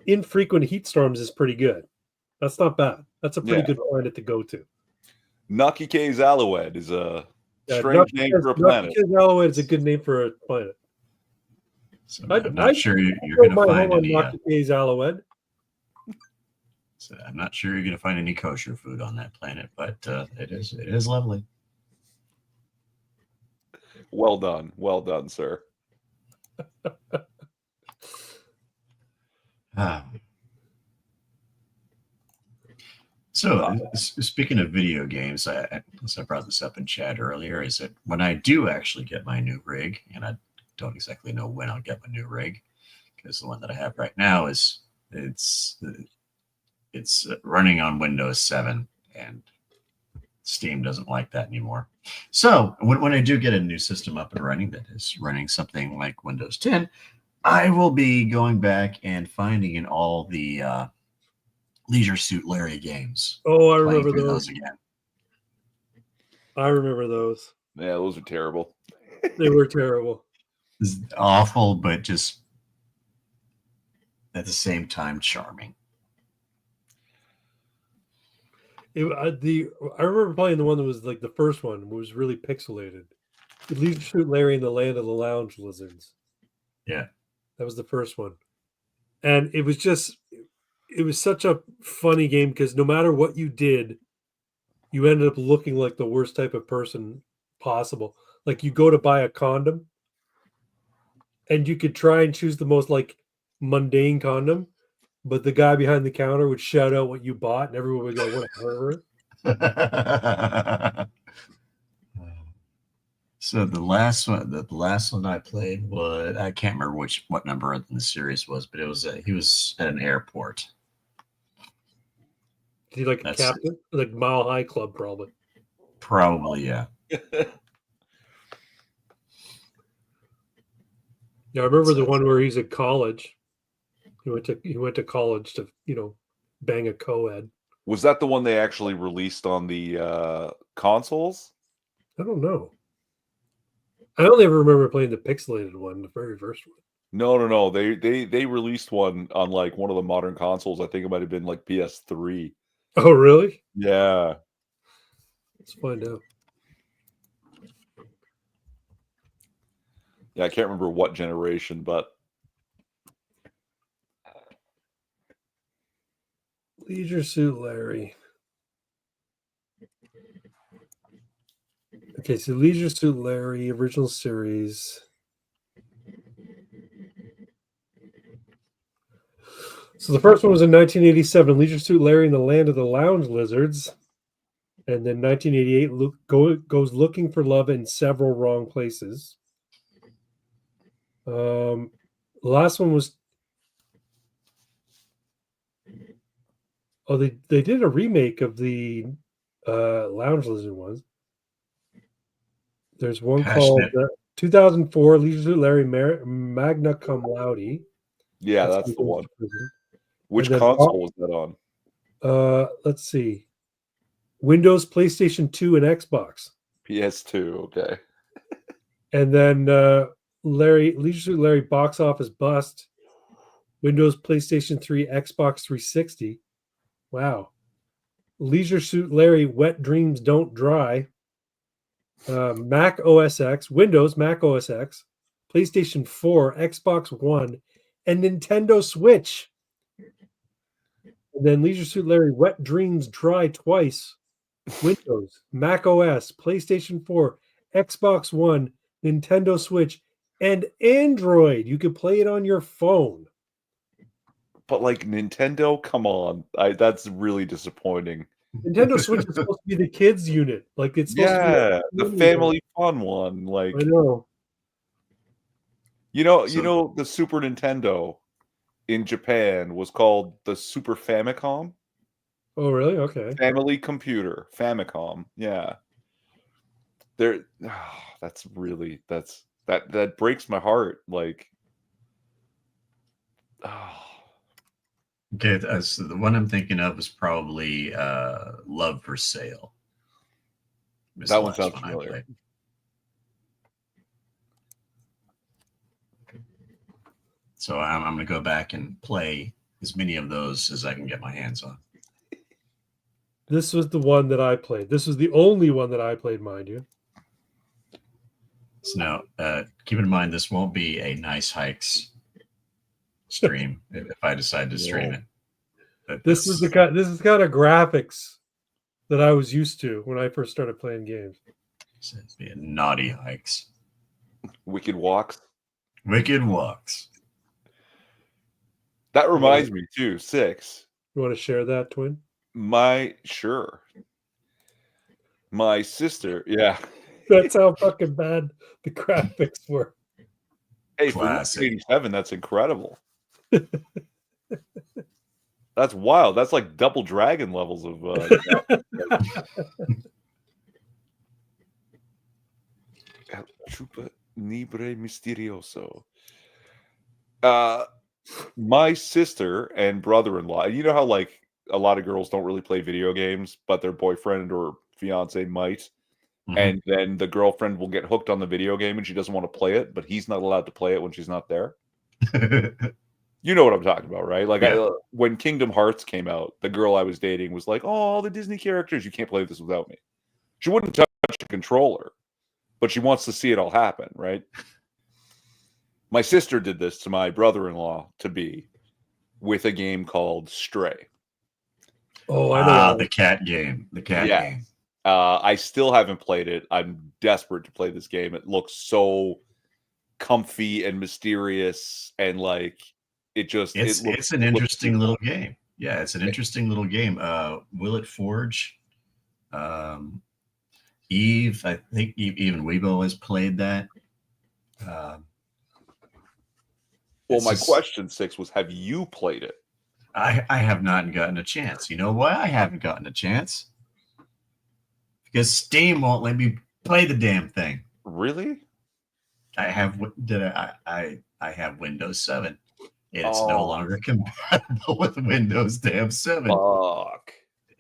Infrequent heat storms is pretty good. That's not bad. That's a pretty good planet to go to. Nucky K's Alouette is a strange name for a planet. Nucky K's Alouette is a good name for a planet. So I'm not sure you're going to find any. Nucky K's Alouette. So I'm not sure you're going to find any kosher food on that planet, but it is lovely. Well done, sir. So speaking of video games, I brought this up in chat earlier, is that when I do actually get my new rig, and I don't exactly know when I'll get my new rig, because the one that I have right now it's running on Windows 7, and Steam doesn't like that anymore. So when I do get a new system up and running that is running something like Windows 10, I will be going back and finding in all the Leisure Suit Larry games. Oh, I remember those again. I remember those. Yeah, those are terrible. They were terrible. It's awful, but just at the same time charming. I remember playing the one that was like the first one was really pixelated. Leisure Suit Larry in the Land of the Lounge Lizards. Yeah, that was the first one, and it was such a funny game because no matter what you did, you ended up looking like the worst type of person possible. Like you go to buy a condom, and you could try and choose the most like mundane condom, but the guy behind the counter would shout out what you bought, and everyone would go, "What a pervert!" So the last one I played was, I can't remember what number in the series was, but it was he was at an airport. Is he like a captain, like Mile High Club, probably? Probably, yeah. Yeah, I remember the one where he's at college. He went to college to bang a co-ed. Was that the one they actually released on the consoles? I don't know. I only ever remember playing the pixelated one, the very first one. No. They released one on like one of the modern consoles. I think it might have been like PS3. Oh, really? Yeah. Let's find out. Yeah, I can't remember what generation, but Leisure Suit Larry. Okay, so Leisure Suit Larry, original series. So the first one was in 1987, Leisure Suit Larry in the Land of the Lounge Lizards. And then 1988, goes looking for love in several wrong places. The last one was... Oh, they did a remake of the Lounge Lizard ones. There's one called 2004 Leisure Suit Larry Magna Cum Laude. Yeah, that's the one. Which console was that on? Let's see. Windows, PlayStation 2, and Xbox. PS2. Okay. And then Leisure Suit Larry box office bust. Windows, PlayStation 3, Xbox 360. Wow. Leisure Suit Larry, Wet Dreams Don't Dry. Mac OS X, Windows, Mac OS X, PlayStation 4, Xbox One, and Nintendo Switch. And then Leisure Suit Larry, Wet Dreams Dry twice. Windows, Mac OS, PlayStation 4, Xbox One, Nintendo Switch, and Android. You could play it on your phone. But like Nintendo, come on. That's really disappointing. Nintendo Switch is supposed to be the kids unit. Like it's supposed Yeah, to the be family fun one. Like I know. you know, the Super Nintendo in Japan was called the Super Famicom. Oh, really? Okay. Family computer, Famicom. Yeah. There that's really that breaks my heart. Like Okay, so the one I'm thinking of is probably Love for Sale. that one sounds familiar. So I'm going to go back and play as many of those as I can get my hands on. This was the one that I played. This was the only one that I played, mind you. So now, keep in mind, this won't be a Nice Hikes stream if I decide to stream it. But This is kind of graphics that I was used to when I first started playing games. It'd be a Naughty Hikes. Wicked Walks. Wicked Walks. That reminds me too, 6. You want to share that, Twin? Sure. My sister, yeah. That's how fucking bad the graphics were. Hey, for 1987, that's incredible. That's wild. That's like double Dragon levels of Chupa Libre Misterioso. My sister and brother-in-law, you know how like a lot of girls don't really play video games, but their boyfriend or fiance might. Mm-hmm. And then the girlfriend will get hooked on the video game and she doesn't want to play it, but he's not allowed to play it when she's not there. You know what I'm talking about, right? Like when Kingdom Hearts came out, the girl I was dating was like, "Oh, all the Disney characters, you can't play this without me." She wouldn't touch a controller, but she wants to see it all happen, right? My sister did this to my brother-in-law to-be with a game called Stray. Oh, I know. The cat game. The cat game. I still haven't played it. I'm desperate to play this game. It looks so comfy and mysterious, and like it's an interesting little game. Yeah, it's an interesting little game. Will It Forge? Eve, I think even Weibo has played that. Well, my question 6 was, have you played it? I have not gotten a chance. You know why I haven't gotten a chance? Because Steam won't let me play the damn thing. Really? I have I have Windows 7. It's no longer compatible with Windows damn 7. Fuck.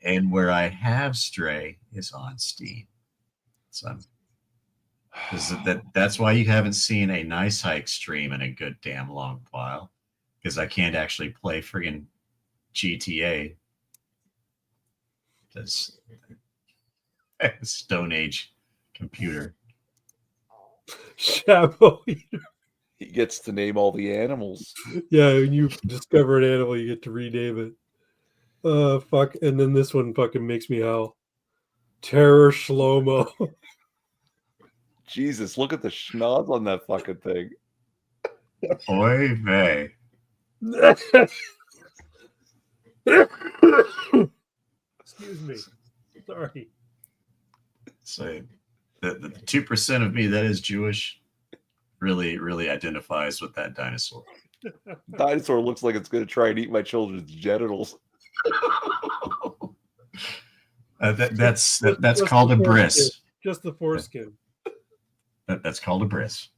And where I have Stray is on Steam. So that's why you haven't seen a Nice Hike stream in a good damn long while. Because I can't actually play friggin' GTA. That's Stone Age computer. Shabo Eater. He gets to name all the animals. Yeah, when you discover an animal, you get to rename it. Fuck. And then this one fucking makes me howl. Terror Shlomo. Jesus, look at the schnoz on that fucking thing. Oy vey. Excuse me. Sorry. So the 2% of me that is Jewish really identifies with that dinosaur. Dinosaur looks like it's going to try and eat my children's genitals. That's called a bris. Just the foreskin. That's called a bris.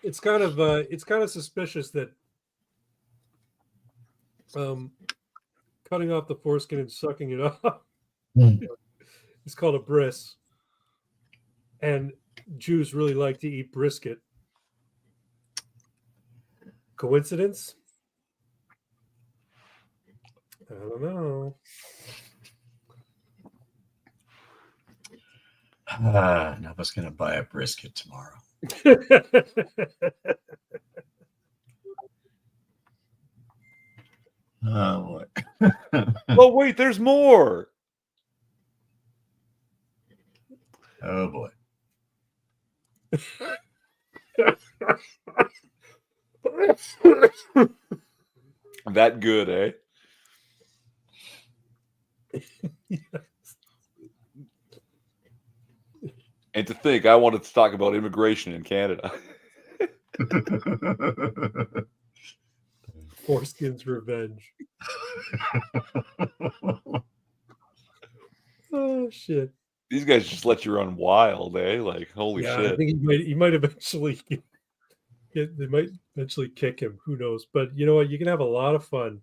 It's kind of suspicious that cutting off the foreskin and sucking it off. Mm. It's called a bris. And Jews really like to eat brisket. Coincidence? I don't know. Nova's gonna buy a brisket tomorrow. Oh boy. Oh wait, there's more. Oh boy. That good, eh? Yes. And to think, I wanted to talk about immigration in Canada. Foreskin's revenge. Oh shit! These guys just let you run wild, eh? Like, holy Yeah, shit. I think he might eventually. They might eventually kick him. Who knows? But you know what? You can have a lot of fun.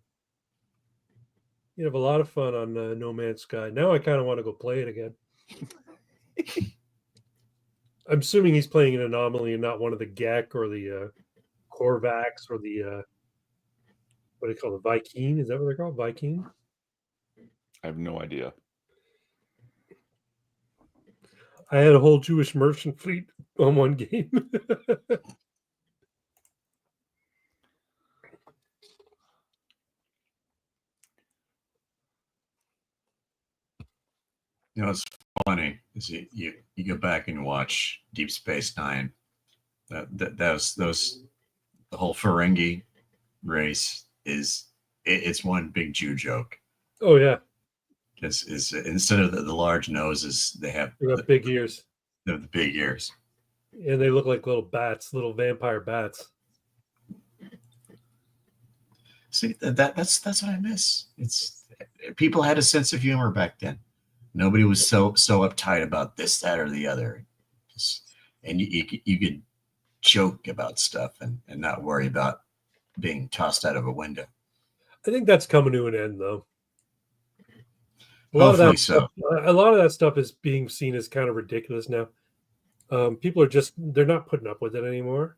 You have a lot of fun on No Man's Sky. Now I kind of want to go play it again. I'm assuming he's playing an anomaly and not one of the GEC or the Korvax or the what do you call it? Viking? Is that what they're called? Viking? I have no idea. I had a whole Jewish merchant fleet on one game. You know, it's funny is you go back and watch Deep Space Nine. That was those the whole Ferengi race it's one big Jew joke. Oh yeah, Is instead of the large noses, they have big ears. They have the big ears, and they look like little bats, little vampire bats. See that's what I miss. It's people had a sense of humor back then. Nobody was so uptight about this, that, or the other. And you could joke about stuff and not worry about being tossed out of a window. I think that's coming to an end, though. A lot of that stuff is being seen as kind of ridiculous now. People are they're not putting up with it anymore.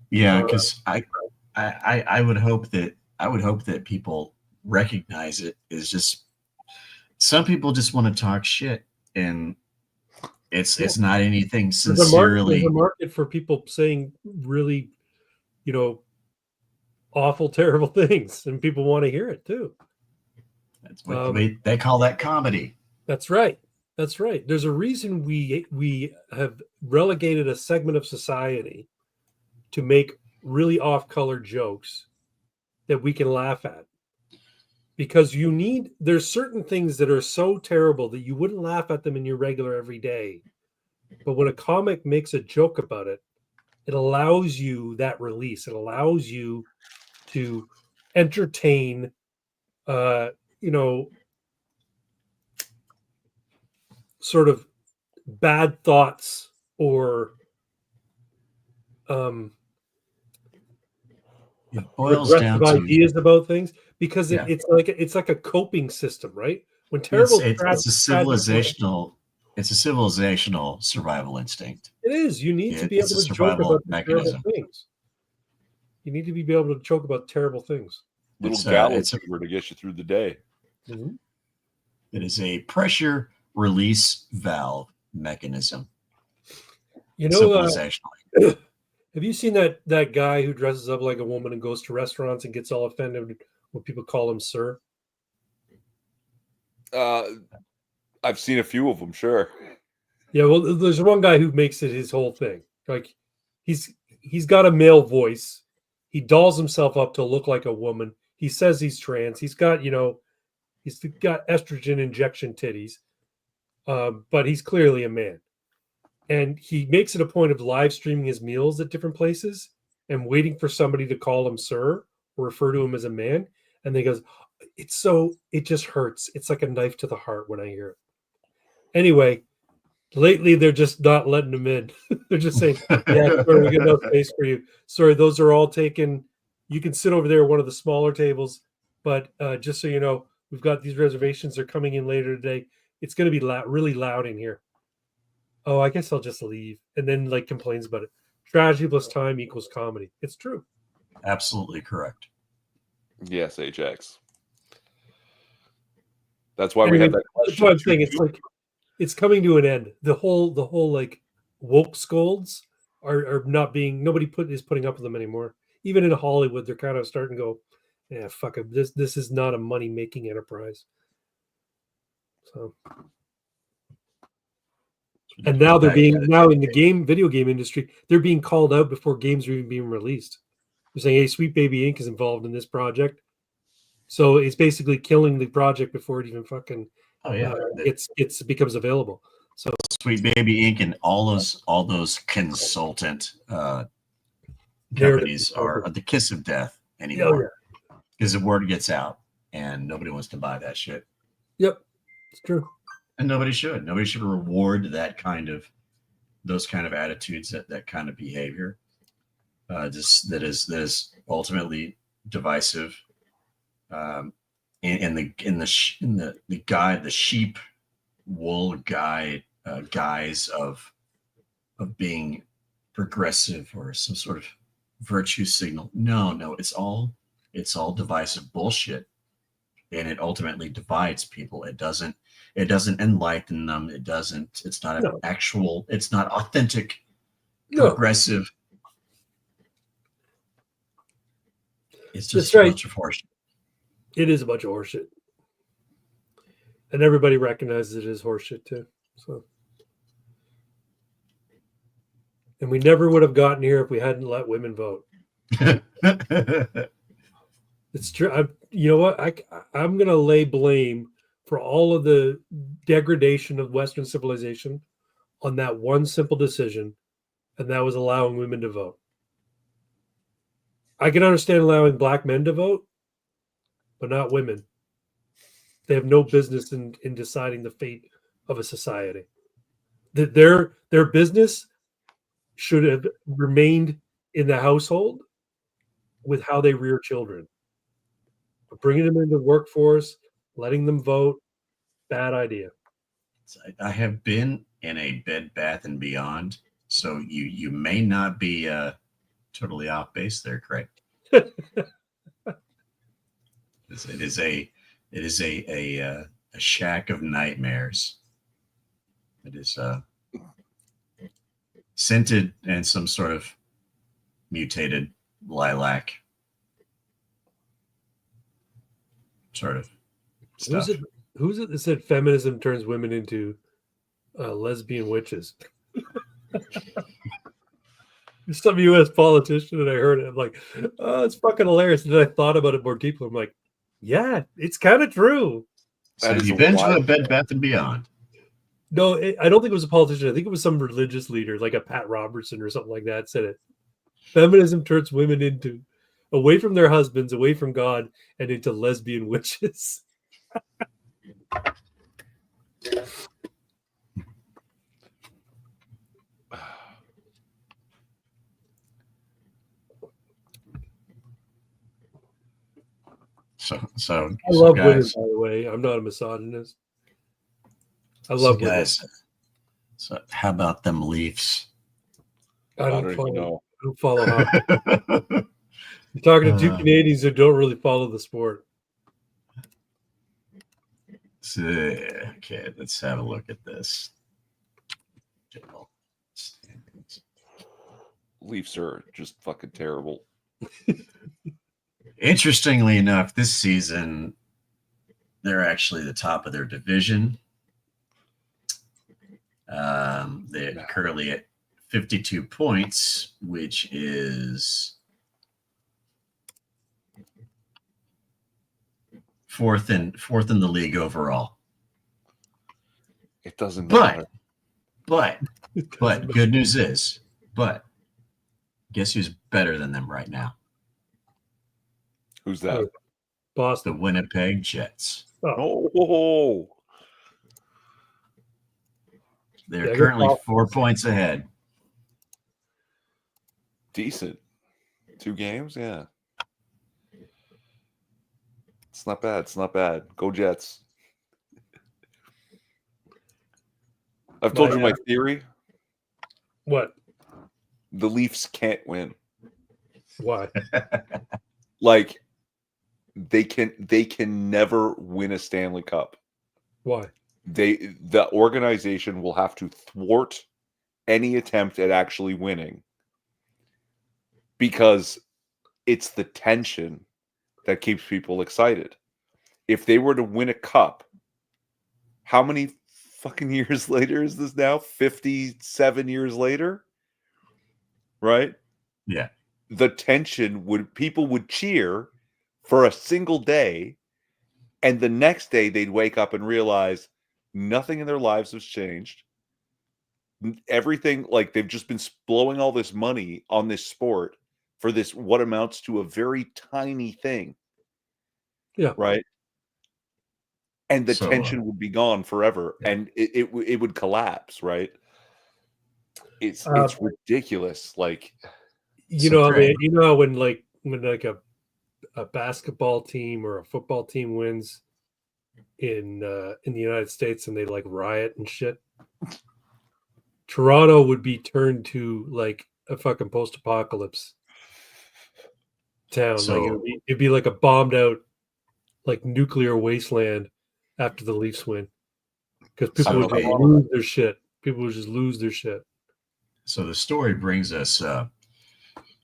Yeah, because I would hope that people recognize it is just. Some people just want to talk shit, and it's not anything sincerely. There's a market for people saying really, awful, terrible things, and people want to hear it too. That's what they call that comedy. That's right. That's right. There's a reason we have relegated a segment of society to make really off-color jokes that we can laugh at. Because there's certain things that are so terrible that you wouldn't laugh at them in your regular everyday. But when a comic makes a joke about it, it allows you that release. It allows you to entertain, sort of bad thoughts or it boils down to ideas about things. Because it's like a coping system, right? When terrible, it's a civilizational survival instinct. It is. You need to be able to joke about terrible things. You need to be able to joke about terrible things. Little gallows to get you through the day. Mm-hmm. It is a pressure release valve mechanism. Civilizationally. Have you seen that guy who dresses up like a woman and goes to restaurants and gets all offended when people call him sir? I've seen a few of them, sure. Yeah, well, there's one guy who makes it his whole thing. Like he's got a male voice. He dolls himself up to look like a woman. He says he's trans. He's got estrogen injection titties, but he's clearly a man. And he makes it a point of live streaming his meals at different places and waiting for somebody to call him sir or refer to him as a man. And then he goes, it just hurts. It's like a knife to the heart when I hear it. Anyway, lately they're just not letting him in. They're just saying, yeah, sorry, we got no space for you. Sorry, those are all taken. You can sit over there at one of the smaller tables, but just so you know, We've got these reservations. They're coming in later today. It's going to be really loud in here. Oh, I guess I'll just leave. And then like complains about it. Tragedy plus time equals comedy. It's true. Absolutely correct. Yes, Ajax. That's why Anyway, we have that that's question. what I'm saying. It's like it's coming to an end. The whole like woke scolds are not being, nobody is putting up with them anymore. Even in Hollywood, they're kind of starting to go, yeah, fuck it. This is not a money making enterprise. So, and now they're being in the video game industry, they're being called out before games are even being released. They're saying, hey, Sweet Baby Inc. is involved in this project. So it's basically killing the project before it even fucking becomes available. So Sweet Baby Inc. and all those consultant companies are the kiss of death anymore. Because the word gets out and nobody wants to buy that shit. Yep, it's true. And nobody should. Nobody should reward those kind of attitudes, that kind of behavior. That is ultimately divisive. In the sheep wool guise of being progressive or some sort of virtue signal. No, it's all divisive bullshit, and it ultimately divides people. It doesn't enlighten them. It's not it's not authentic, progressive. It's just a bunch of horseshit. It is a bunch of horseshit. And everybody recognizes it as horseshit too. So, and we never would have gotten here if we hadn't let women vote. It's true. You know what? I'm going to lay blame for all of the degradation of Western civilization on that one simple decision, and that was allowing women to vote. I can understand allowing black men to vote, but not women. They have no business in deciding the fate of a society. Their business should have remained in the household with how they rear children. But bringing them into the workforce, letting them vote, bad idea. I have been in a Bed Bath and Beyond, so you may not be totally off base there, Craig. It is a shack of nightmares. It is scented and some sort of mutated lilac sort of stuff. Who's it that said feminism turns women into lesbian witches? Some U.S. politician, and I heard it. I'm like, oh, it's fucking hilarious. And then I thought about it more deeply. I'm like, yeah, it's kind of true. So have you been to a Bed Bath and Beyond? No, I don't think it was a politician. I think it was some religious leader, like a Pat Robertson or something like that, said it. Feminism turns women into away from their husbands, away from God, and into lesbian witches. So I love women, by the way. I'm not a misogynist. I love guys. Women. So how about them Leafs? I don't follow hockey. You're talking to two Canadians who don't really follow the sport. So, okay, let's have a look at this. Leafs are just fucking terrible. Interestingly enough, this season, they're actually the top of their division. They're currently at 52 points, which is fourth in the league overall. It doesn't matter. But good news is, guess who's better than them right now? Who's that? Boston. The Winnipeg Jets. Oh. They're currently 4 points ahead. Decent. 2 games, yeah. It's not bad. It's not bad. Go Jets. I've told you my theory. What? The Leafs can't win. Why? Like they can never win a Stanley Cup. Why? The organization will have to thwart any attempt at actually winning because it's the tension that keeps people excited. If they were to win a cup, how many fucking years later is this now? 57 years later? Right? Yeah. The tension people would cheer for a single day, and the next day they'd wake up and realize nothing in their lives has changed. Everything, like they've just been blowing all this money on this sport for this, what amounts to a very tiny thing. Yeah. Right. And the tension would be gone forever, and it would collapse. Right. It's ridiculous. Like, you know, how when a basketball team or a football team wins in the United States and they like riot and shit, Toronto would be turned to like a fucking post-apocalypse town. So, like it'd be like a bombed out like nuclear wasteland after the Leafs win, because people would just lose their shit. People would just lose their shit. So the story brings us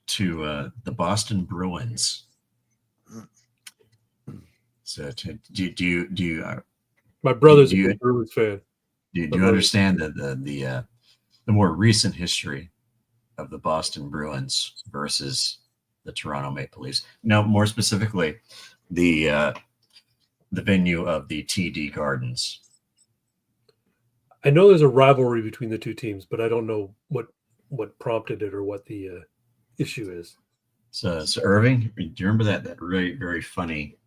to the Boston Bruins. So do you? My brother's a Bruins fan. Do you understand the more recent history of the Boston Bruins versus the Toronto Maple Leafs? No, more specifically, the venue of the TD Gardens. I know there's a rivalry between the two teams, but I don't know what prompted it or what the issue is. So Irving, do you remember that really very funny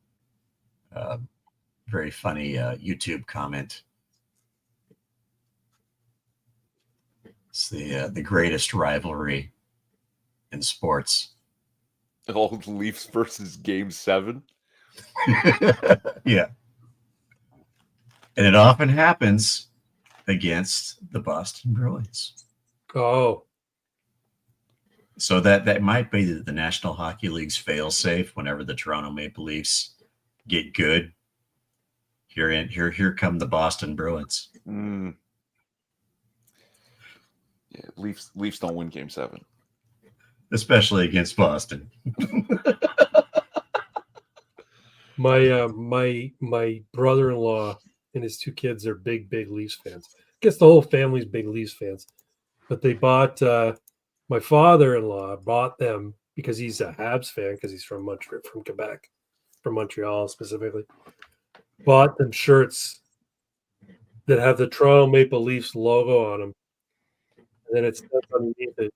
YouTube comment? It's the greatest rivalry in sports. All the Leafs versus Game 7. Yeah, and it often happens against the Boston Bruins. Oh, so that might be the National Hockey League's fail-safe whenever the Toronto Maple Leafs get good. Here come the Boston Bruins. Yeah, Leafs don't win Game 7, especially against Boston. My brother-in-law and his two kids are big Leafs fans. I guess the whole family's big Leafs fans. But they bought my father-in-law bought them because he's a Habs fan, because he's from Quebec, from Montreal specifically. Bought them shirts that have the Toronto Maple Leafs logo on them, and then it says underneath it,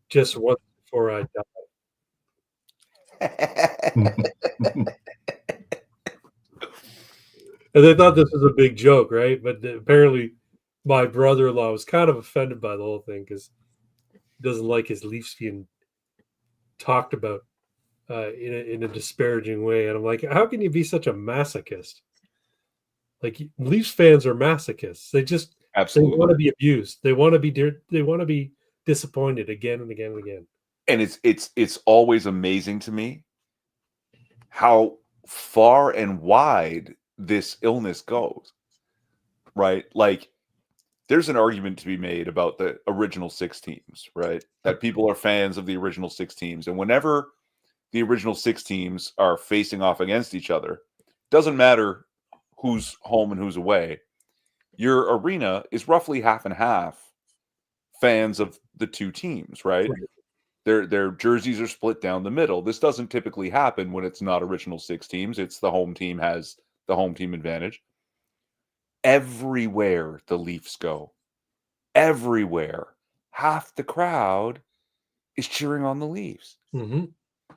"Just once before I die." And they thought this was a big joke, right? But apparently my brother-in-law was kind of offended by the whole thing because he doesn't like his Leafs being talked about in a disparaging way. And I'm like, how can you be such a masochist? Like, Leafs fans are masochists. They just absolutely they want to be abused. They want to be disappointed again and again and again. And it's always amazing to me how far and wide this illness goes, right? Like, there's an argument to be made about the original 6 teams, right? That people are fans of the original 6 teams. And whenever the original 6 teams are facing off against each other, doesn't matter who's home and who's away, your arena is roughly half and half fans of the 2 teams, right? Their jerseys are split down the middle. This doesn't typically happen when it's not original 6 teams. It's the home team has the home team advantage. Everywhere the Leafs go, everywhere, half the crowd is cheering on the Leafs. Mm-hmm.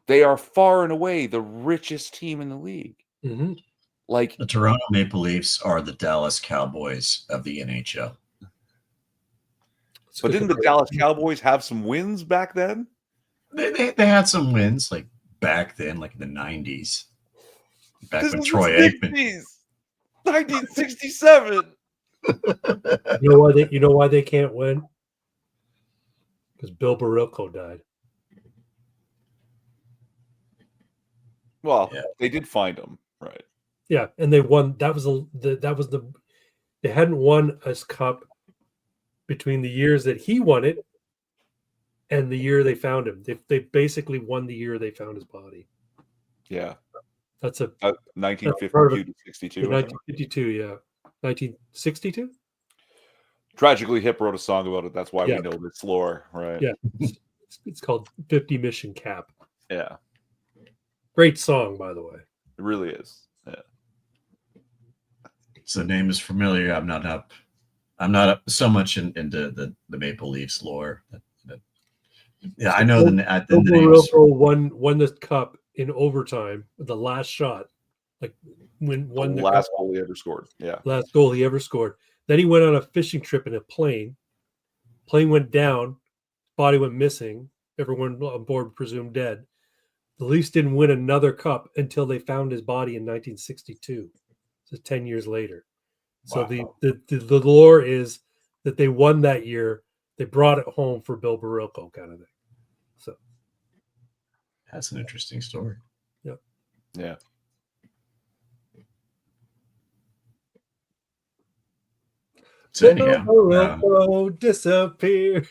They are far and away the richest team in the league. Mm-hmm. Like, the Toronto Maple Leafs are the Dallas Cowboys of the NHL. But didn't the Dallas Cowboys have some wins back then? They had some wins, like back then, like in the 90s. Back This with is Troy the Aikman. 60s, 1967. You know why they can't win? Because Bill Barilko died. Well, Yeah. they did find him, right? Yeah, and they won. They hadn't won a cup between the years that he won it and the year they found him. They basically won the year they found his body. Yeah. That's a 1952 to 62. in 1952, yeah. 1962? Tragically, Hip wrote a song about it. That's why Yeah. we know this lore, right? Yeah. It's called 50 Mission Cap. Yeah. Great song, by the way. It really is. Yeah. So the name is familiar. I'm not up so much into the Maple Leafs lore. Yeah, I know the name is won the cup in overtime with the last shot, like when The won the last cup, goal he ever scored. Yeah. last goal he ever scored. Then he went on a fishing trip in a plane. Plane went down, body went missing. Everyone on board presumed dead. The Leafs didn't win another cup until they found his body in 1962. So 10 years later. So Wow. the lore is that they won that year. They brought it home for Bill Barilko kind of thing. So that's an interesting story. Yeah. So anyhow, Barilko disappear.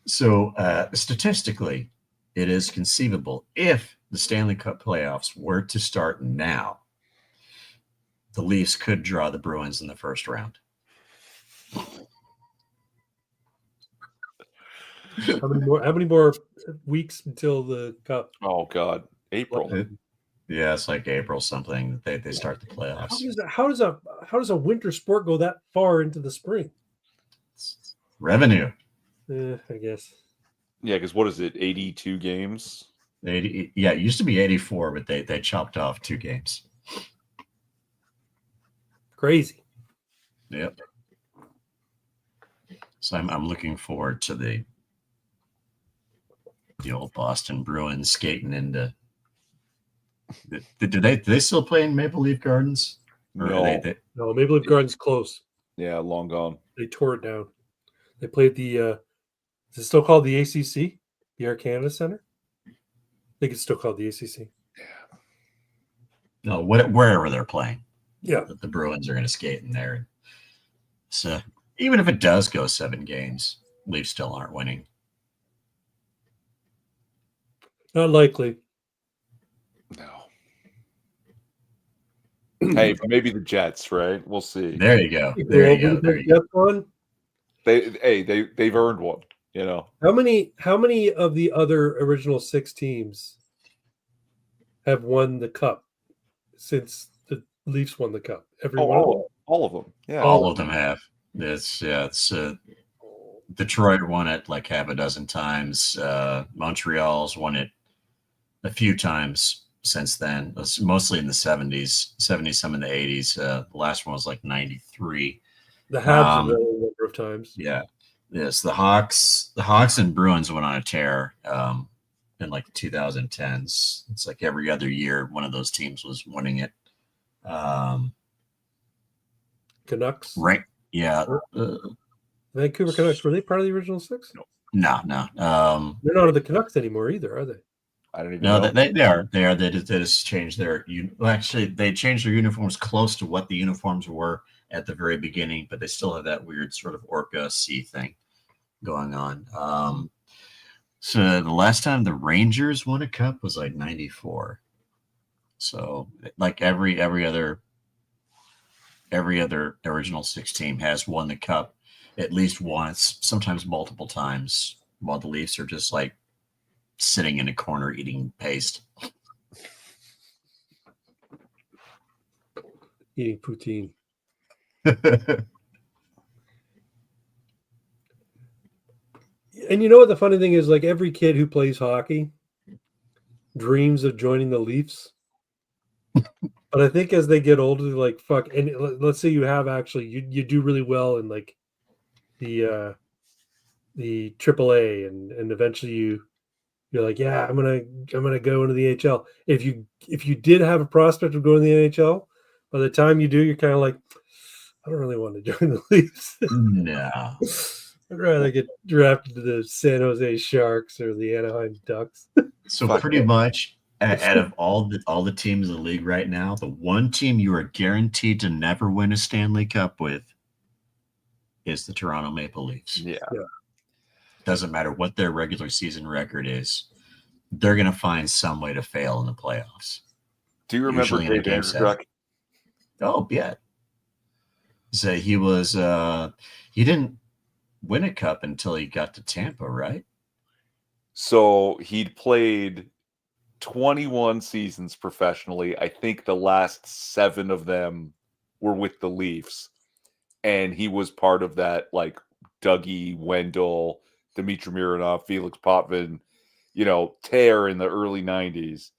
So statistically, it is conceivable if the Stanley Cup playoffs were to start now, the Leafs could draw the Bruins in the first round. How many more weeks until the cup? Oh God. April. Yeah, it's like April something. They start the playoffs. How does a winter sport go that far into the spring? Revenue. I guess. Yeah, because what is it? 82 games? 80, yeah, it used to be 84, but they chopped off 2 games. Crazy. Yep. So I'm looking forward to the old Boston Bruins skating into. Do they still play in Maple Leaf Gardens? Or No. No, Maple Leaf Gardens close. Yeah, long gone. They tore it down. They played the is it still called the ACC? The Air Canada Center? I think it's still called the ACC. No, wherever they're playing. Yeah. The Bruins are going to skate in there. So even if it does go 7 games, Leafs still aren't winning. Not likely. No. Hey, maybe the Jets, right? We'll see. There you go. There you go. They've earned one, you know. How many of the other original 6 teams have won the cup since the Leafs won the cup? All of them. Yeah. All of them have. It's Detroit won it like half a dozen times. Montreal's won it a few times since then. It's mostly in the 70s, some in the 80s. The last one was like 93. The Habs have won a number of times. Yeah. Yes, the Hawks and Bruins went on a tear in like the 2010s. It's like every other year one of those teams was winning it. Canucks, right? Yeah. Vancouver Canucks, were they part of the original 6? No. They're not the Canucks anymore either, are they? I don't even know. No, they are. They just changed their. Actually, they changed their uniforms close to what the uniforms were at the very beginning, but they still have that weird sort of Orca C thing going on. So the last time the Rangers won a cup was like 94. So like every other original 6 team has won the cup at least once, sometimes multiple times, while the Leafs are just like sitting in a corner eating paste. Eating poutine. And you know what the funny thing is? Like every kid who plays hockey dreams of joining the Leafs. But I think as they get older, they're like, fuck. And let's say you have actually, you do really well in like the AAA and eventually You're like, yeah, I'm gonna go into the NHL. If you did have a prospect of going to the NHL, by the time you do, you're kind of like, I don't really want to join the Leafs. No. I'd rather get drafted to the San Jose Sharks or the Anaheim Ducks. So Fuck pretty it. much out of all the teams in the league right now, the one team you are guaranteed to never win a Stanley Cup with is the Toronto Maple Leafs. Yeah. Doesn't matter what their regular season record is, they're going to find some way to fail in the playoffs. Do you remember Usually in a Dave game seven. Andrzejczyk? Oh, yeah. So he was he didn't win a cup until he got to Tampa, right? So he'd played 21 seasons professionally. I think the last 7 of them were with the Leafs. And he was part of that, like, Dougie, Wendell, Dmitry Mironov, Felix Potvin, tear in the early 90s,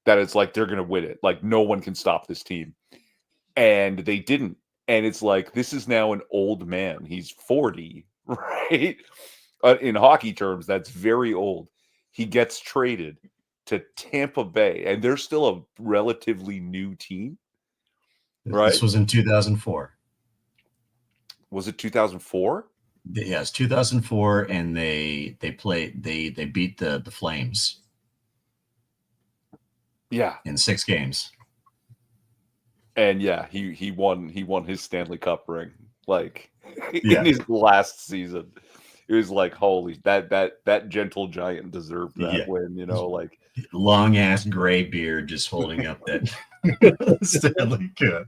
that it's like they're going to win it. Like, no one can stop this team. And they didn't. And it's like, this is now an old man. He's 40, right? In hockey terms, that's very old. He gets traded to Tampa Bay, and they're still a relatively new team, right? This was in 2004. Was it 2004? Yes, 2004, and they beat the Flames. Yeah, in 6 games. And yeah, he won his Stanley Cup ring, like, Yeah. in his last season. It was like, holy, that gentle giant deserved that win, like, long ass gray beard just holding up that Stanley Cup.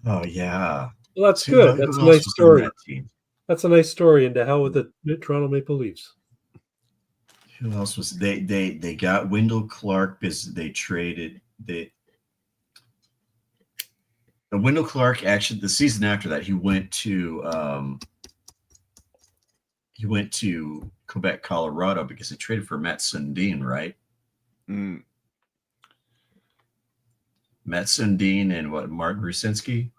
Oh yeah. Well, that's good. That's a nice story. That team? That's a nice story. And to hell with the Toronto Maple Leafs. Who else was they got Wendell Clark because they traded Wendell Clark. Actually, the season after that, he went to Quebec, Colorado, because they traded for Matt Sundin, right? Mm. Matt Sundin and Mark Grusinski.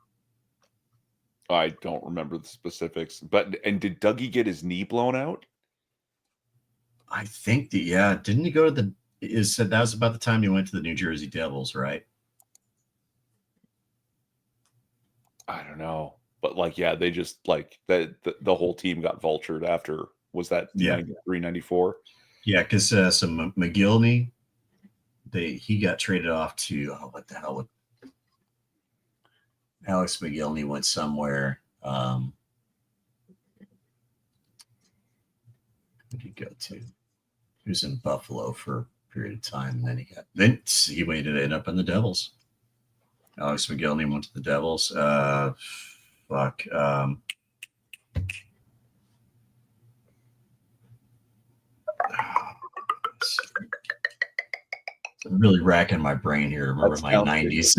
I don't remember the specifics, and did Dougie get his knee blown out? I think didn't he go to that was about the time he went to the New Jersey Devils, right? I don't know. But they just the whole team got vultured after, was that 93, 94? Yeah, because some McGillney, he got traded off to what the hell? Alex McGillney went somewhere. Where did he go to? He was in Buffalo for a period of time, and then he ended up in the Devils. Alex McGillney went to the Devils. I'm really racking my brain here to remember my 90s.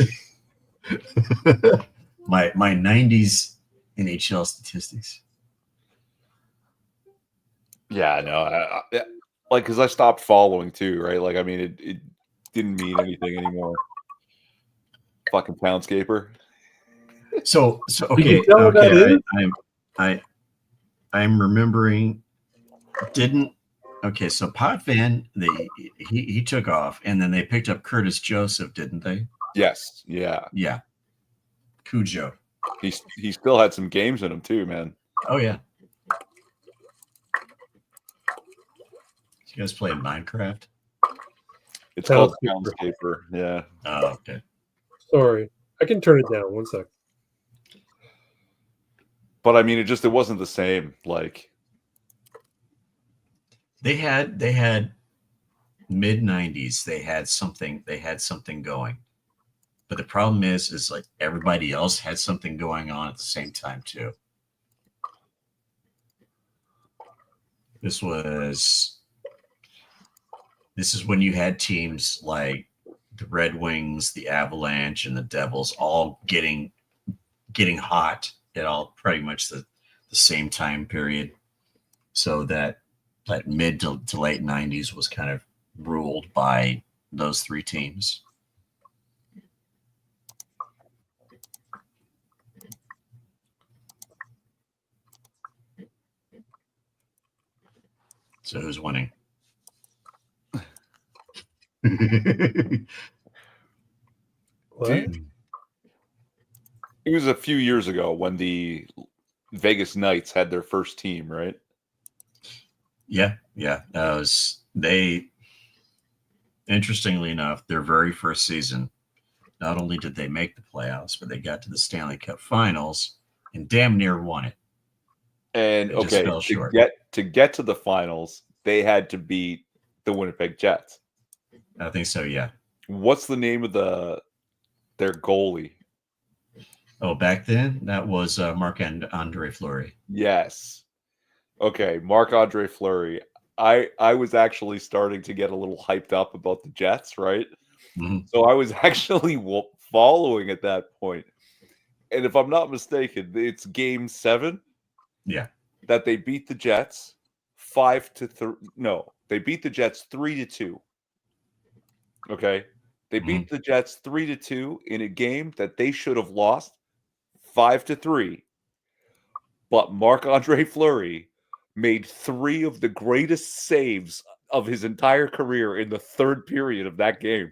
my 90s NHL statistics. Yeah, no, because I stopped following too, right? Like, I mean, it didn't mean anything anymore. Fucking Townscaper. So okay. I'm remembering. So Potvin, he took off, and then they picked up Curtis Joseph, didn't they? Yes. Yeah. Yeah. Cujo. He still had some games in him too, man. Oh yeah. You guys playing Minecraft? It's called Townscaper. Yeah. Oh, okay. Sorry, I can turn it down. 1 sec. But I mean, it wasn't the same. Like, they had mid 90s. They had something going. But the problem is like everybody else had something going on at the same time too. This is when you had teams like the Red Wings, the Avalanche, and the Devils all getting hot at all pretty much the same time period. So that mid to late 90s was kind of ruled by those 3 teams. So who's winning? What? Dude, it was a few years ago when the Vegas Knights had their first team, right? Yeah. They, interestingly enough, their very first season, not only did they make the playoffs, but they got to the Stanley Cup Finals and damn near won it. And They just okay, fell short. to get to the finals, they had to beat the Winnipeg Jets. I think so, yeah. What's the name of their goalie? Oh, back then, that was Marc-Andre Fleury. Yes. Okay, Marc-Andre Fleury. I was actually starting to get a little hyped up about the Jets, right? Mhm. So I was actually following at that point. And if I'm not mistaken, it's game 7. Yeah. That they beat the Jets 5-3. No, they beat the Jets 3-2. Okay. They beat the Jets 3-2 in a game that they should have lost 5-3. But Marc-Andre Fleury made 3 of the greatest saves of his entire career in the third period of that game.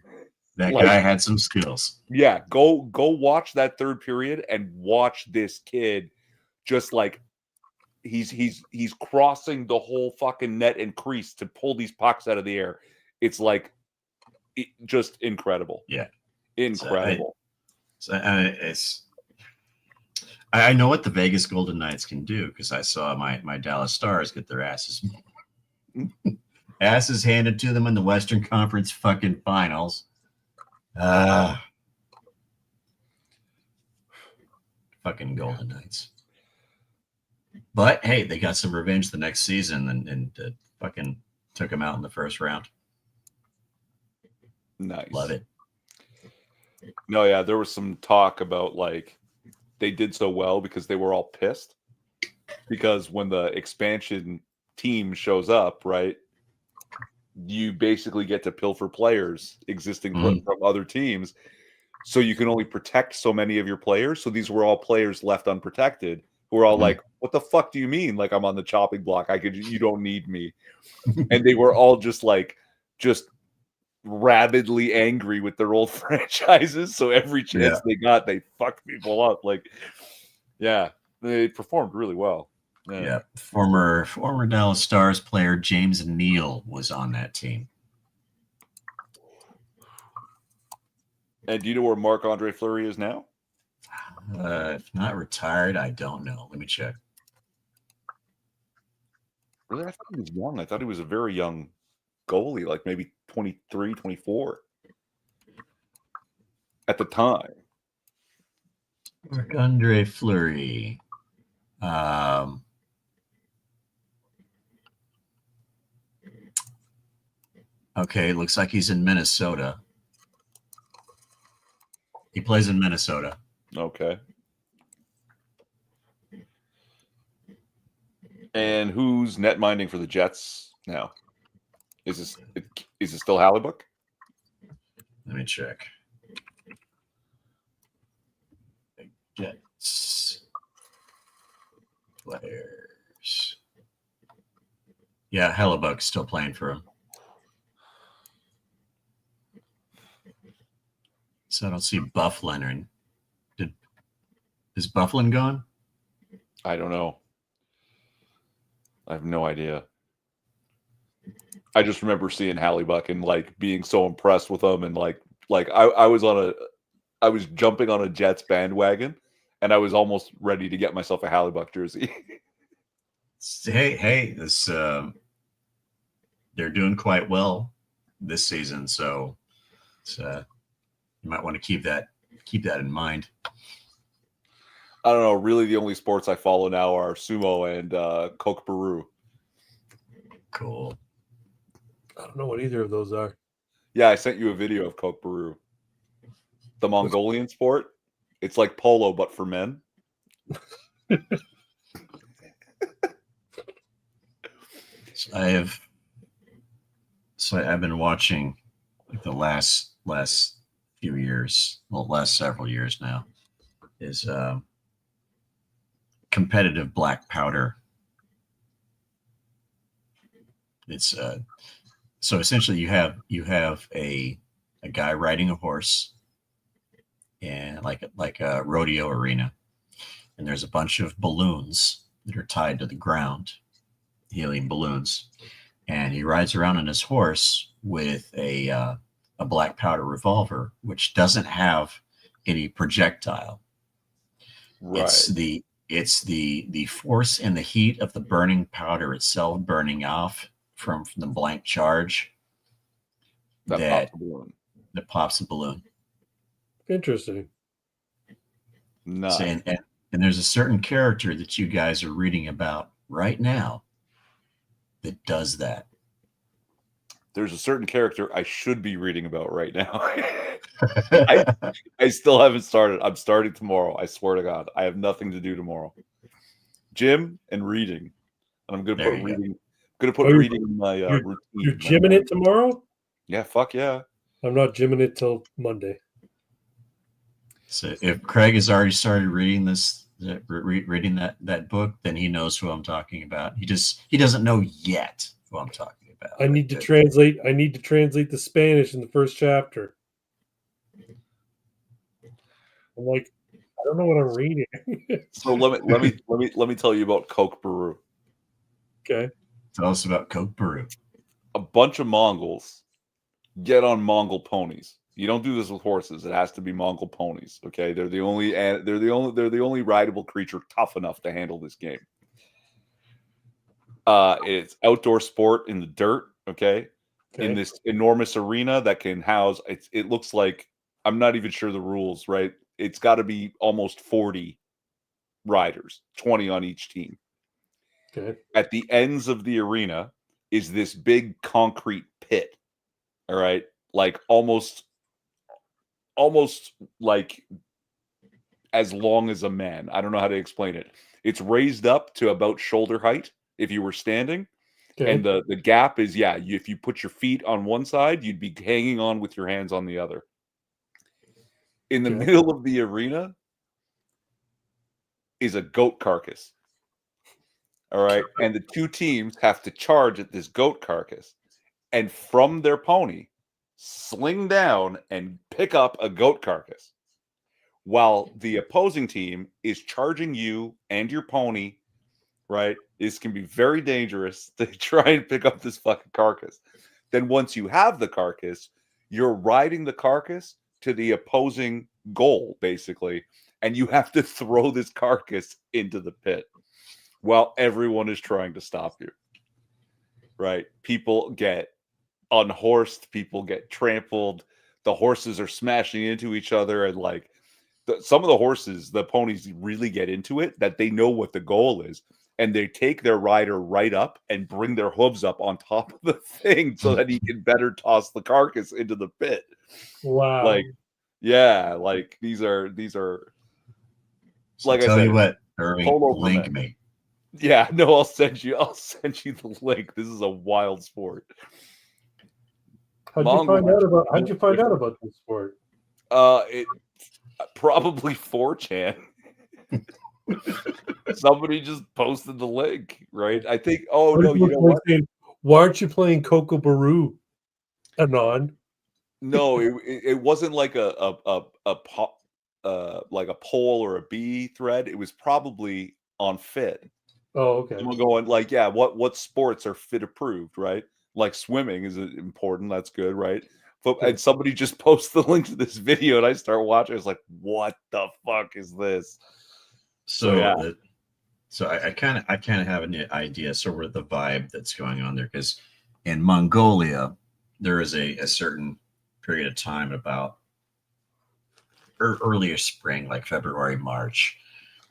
That guy had some skills. Yeah, go watch that third period and watch this kid just like he's crossing the whole fucking net and crease to pull these pucks out of the air. It's like just incredible. Yeah. Incredible. I know what the Vegas Golden Knights can do because I saw my Dallas Stars get their asses handed to them in the Western Conference fucking finals. Fucking Golden Knights. But hey, they got some revenge the next season and fucking took them out in the first round. Nice. Love it. No, yeah, there was some talk about like they did so well because they were all pissed. Because when the expansion team shows up, right, you basically get to pilfer players existing from other teams. So you can only protect so many of your players. So these were all players left unprotected who are all like, what the fuck do you mean? Like I'm on the chopping block. You don't need me. And they were all just rabidly angry with their old franchises. So every chance they got, they fucked people up. Like, yeah, they performed really well. Yeah. Former Dallas Stars player James Neal was on that team. And do you know where Marc-Andre Fleury is now? If not retired, I don't know. Let me check. Really? I thought he was young. I thought he was a very young goalie, like maybe 23, 24 at the time. Marc-Andre Fleury. Okay, looks like he's in Minnesota. He plays in Minnesota. Okay. And who's net minding for the Jets now? Is it still Hallebuck? Let me check. Jets players. Yeah, Hellebuck's still playing for him. So I don't see Bufflin. Is Bufflin gone? I don't know. I have no idea. I just remember seeing Hallebuck and like being so impressed with him, and like I was jumping on a Jets bandwagon, and I was almost ready to get myself a Hallebuck jersey. Hey, this they're doing quite well this season, so you might want to keep that in mind. I don't know. Really, the only sports I follow now are sumo and Coke Peru. Cool. I don't know what either of those are. Yeah, I sent you a video of Coke Peru. The Mongolian sport. It's like polo, but for men. I've been watching like the last few years, well, last several years now, is competitive black powder. It's So essentially, you have a guy riding a horse, and like a rodeo arena, and there's a bunch of balloons that are tied to the ground, helium balloons, and he rides around on his horse with a black powder revolver, which doesn't have any projectile. Right. It's the force and the heat of the burning powder itself burning off from the blank charge that pops a balloon. Interesting. Nice. So, and there's a certain character that you guys are reading about right now that does that. There's a certain character I should be reading about right now. I still haven't started. I'm starting tomorrow. I swear to God, I have nothing to do tomorrow. Gym and reading, and I'm going to put reading. Going to put reading in my routine. You're gymming it tomorrow? Yeah, fuck yeah. I'm not gymming it till Monday. So if Craig has already started reading reading that book, then he knows who I'm talking about. He doesn't know yet who I'm talking about. I need to translate the Spanish in the first chapter. I'm like, I don't know what I'm reading. So let me tell you about Coke Baru. Okay. Tell us about Coke Baru. A bunch of Mongols get on Mongol ponies. You don't do this with horses. It has to be Mongol ponies. Okay, they're the only rideable creature tough enough to handle this game. It's outdoor sport in the dirt. Okay, in this enormous arena that can house. It looks like, I'm not even sure the rules. Right, it's got to be almost 40 riders, 20 on each team. Okay. At the ends of the arena is this big concrete pit. All right, like almost like as long as a man. I don't know how to explain it. It's raised up to about shoulder height if you were standing. Okay. And the gap is, if you put your feet on one side, you'd be hanging on with your hands on the other. In the middle of the arena is a goat carcass. All right. And the two teams have to charge at this goat carcass. And from their pony, sling down and pick up a goat carcass, while the opposing team is charging you and your pony. Right, this can be very dangerous to try and pick up this fucking carcass. Then once you have the carcass, you're riding the carcass to the opposing goal, basically, and you have to throw this carcass into the pit while everyone is trying to stop you. Right, people get unhorsed, people get trampled, the horses are smashing into each other, and like some of the horses, the ponies really get into it, that they know what the goal is, and they take their rider right up and bring their hooves up on top of the thing so that he can better toss the carcass into the pit. Wow. Like, yeah, like these are so like I said, you what, Irving, link me. Yeah, no, I'll send you the link. This is a wild sport. How'd you find out about this sport? It probably 4chan. Somebody just posted the link, right? I think. Oh no, you know what? Why aren't you playing Coco Baru, Anon? No, it wasn't like a poll or a bee thread. It was probably on Fit. Oh, okay. We're going like, what sports are Fit approved, right? Like swimming is important. That's good, right? And somebody just posts the link to this video, and I start watching. I was like, "What the fuck is this?" So I kind of have an idea, sort of the vibe that's going on there, because in Mongolia there is a certain period of time about earlier spring, like February, March,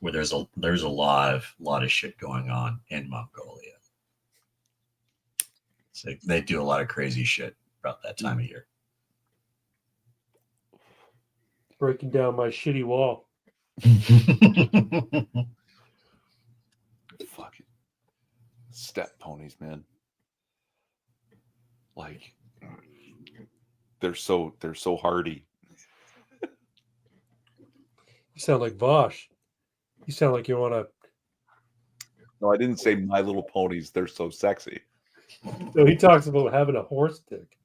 where there's a lot of shit going on in Mongolia. So they do a lot of crazy shit about that time of year. Breaking down my shitty wall. Fucking step ponies, man. Like they're so hardy. You sound like Vosh. You sound like you want to. No, I didn't say My Little Ponies. They're so sexy. So he talks about having a horse dick.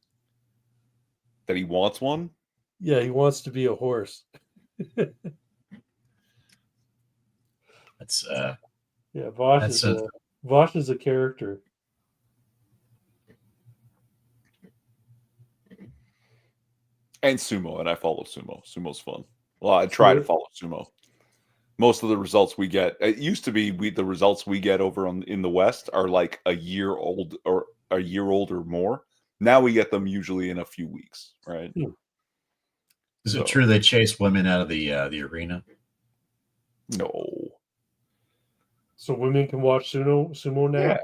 That he wants one? Yeah, he wants to be a horse. That's Yeah, Vosh is a character. And sumo, and I follow sumo. Sumo's fun. Well, I try to follow sumo. Most of the results we get, it used to be the results we get over in the West are like a year old or more. Now we get them usually in a few weeks, right? Is it true they chase women out of the arena? No. So women can watch sumo now?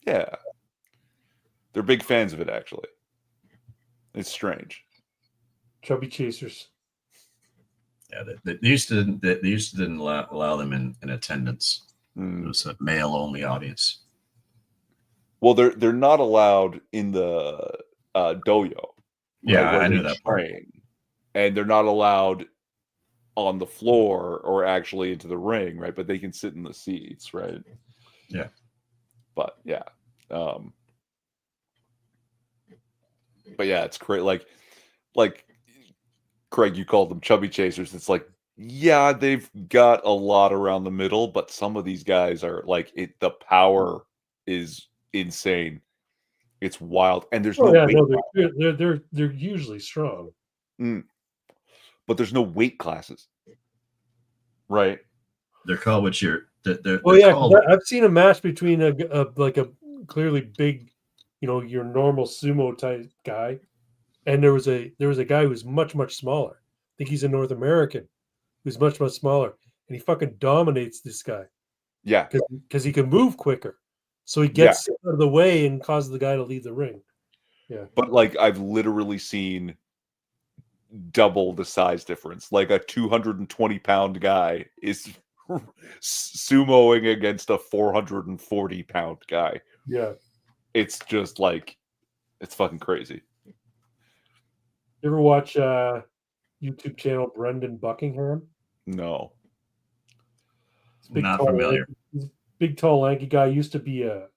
Yeah. They're big fans of it, actually. It's strange. Chubby chasers. Yeah, they used to didn't allow them in attendance. It was a male only audience. Well, they're not allowed in the dojo. Yeah, right, I knew that part. And they're not allowed on the floor or actually into the ring, right? But they can sit in the seats, right? Yeah. But yeah. But yeah, it's great. Like Craig, you called them chubby chasers. It's like, yeah, they've got a lot around the middle, but some of these guys are like the power is insane. It's wild, and there's they're usually strong. But there's no weight classes, right? They're called what you're. I've seen a match between a clearly big, your normal sumo type guy, and there was a guy who was much smaller. I think he's a North American who's much smaller, and he fucking dominates this guy. Yeah, because he can move quicker, so he gets out of the way and causes the guy to leave the ring. Yeah, but like I've literally seen double the size difference. Like a 220-pound guy is sumoing against a 440-pound guy. Yeah, it's just like it's fucking crazy. You ever watch YouTube channel Brendan Buckingham? No, not familiar. Big tall lanky guy used to be a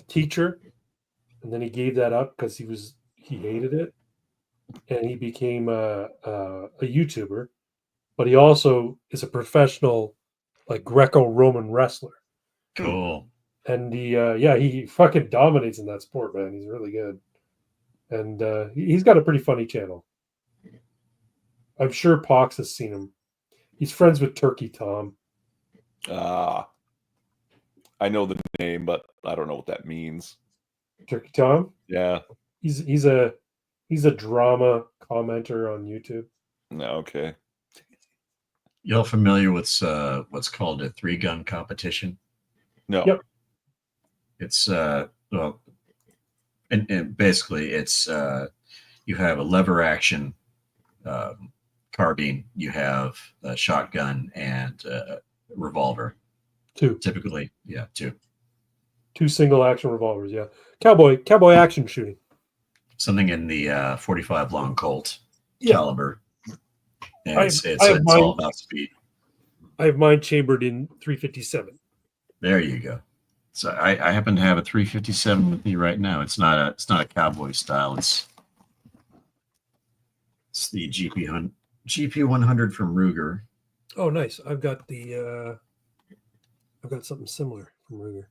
teacher, and then he gave that up because he hated it, and he became a YouTuber. But he also is a professional, like Greco-Roman wrestler. Cool. And he fucking dominates in that sport, man. He's really good, and he's got a pretty funny channel. I'm sure Pox has seen him. He's friends with Turkey Tom. I know the name, but I don't know what that means. Turkey Tom? Yeah. He's a drama commenter on YouTube. No, okay. Y'all familiar with what's called a 3-gun competition? No. Yep. It's well, and basically it's you have a lever action carbine, you have a shotgun and a revolver. 2. Typically, yeah, 2. 2 single action revolvers, yeah. Cowboy action shooting. Something in the 45 long Colt caliber. And it's all about speed. I have mine chambered in 357. There you go. So I happen to have a 357 with me right now. It's not a cowboy style. It's the GP100 from Ruger. Oh, nice. I've got something similar from Ruger.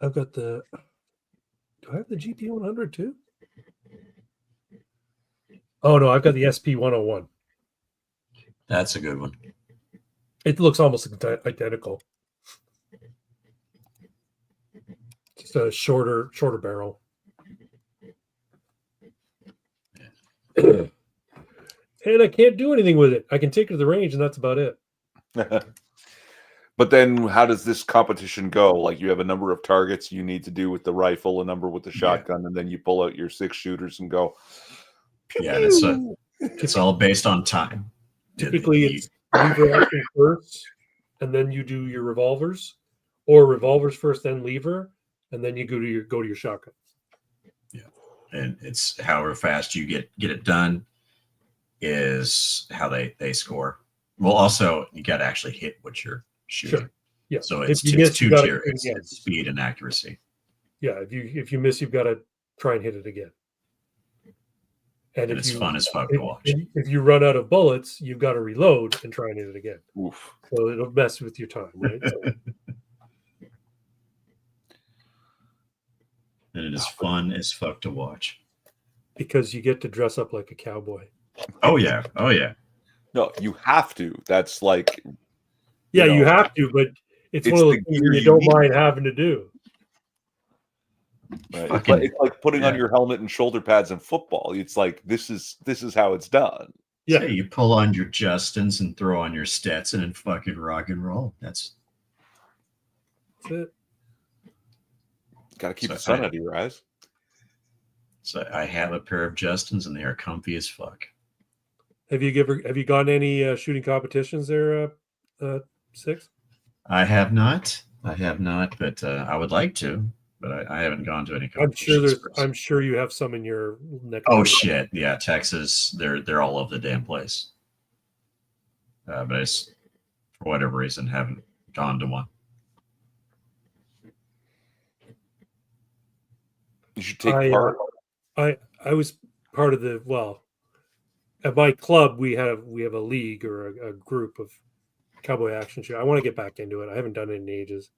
I've got do I have the GP100 too? Oh no, I've got the SP101. That's a good one. It looks almost identical. Just a shorter barrel. And I can't do anything with it. I can take it to the range, and that's about it. But then how does this competition go? Like you have a number of targets you need to do with the rifle, a number with the shotgun, and then you pull out your 6 shooters and go. Yeah, it's all based on time. Typically, it's lever action first, and then you do your revolvers, or revolvers first, then lever, and then you go to your shotgun. Yeah, and it's however fast you get it done is how they score. Well, also you got to actually hit what you're shooting. Sure. Yeah. So If it's you miss, you gotta two-tier. shoot again. It's speed and accuracy. Yeah. If you miss, you've got to try and hit it again. And it's fun as fuck to watch. If you run out of bullets, you've got to reload and try and hit it again. Oof. So it'll mess with your time, right? So, And it is fun as fuck to watch. because you get to dress up like a cowboy. Oh yeah. Oh yeah. No, you have to. That's like, Yeah, know, you have to, but it's one of those the things gear you you don't need. mind having to do. right? Fucking- It's like putting on yeah. your helmet and shoulder pads in football. It's like this is how it's done. Yeah. So you pull on your Justins and throw on your Stetson and fucking rock and roll. That's That's it. Got to keep So the sun I- out of your eyes. so I have a pair of Justins and they are comfy as fuck. Have you gone any shooting competitions there, Six? I have not, but I would like to, but I haven't gone to any I'm sure competitions. I'm sure you have some in your neck. Oh shit, yeah, Texas, they're all over the damn place. But I just, for whatever reason, haven't gone to one. You should take part. I was part of at my club we have a league or a group of cowboy action show. I want to get back into it. I haven't done it in ages.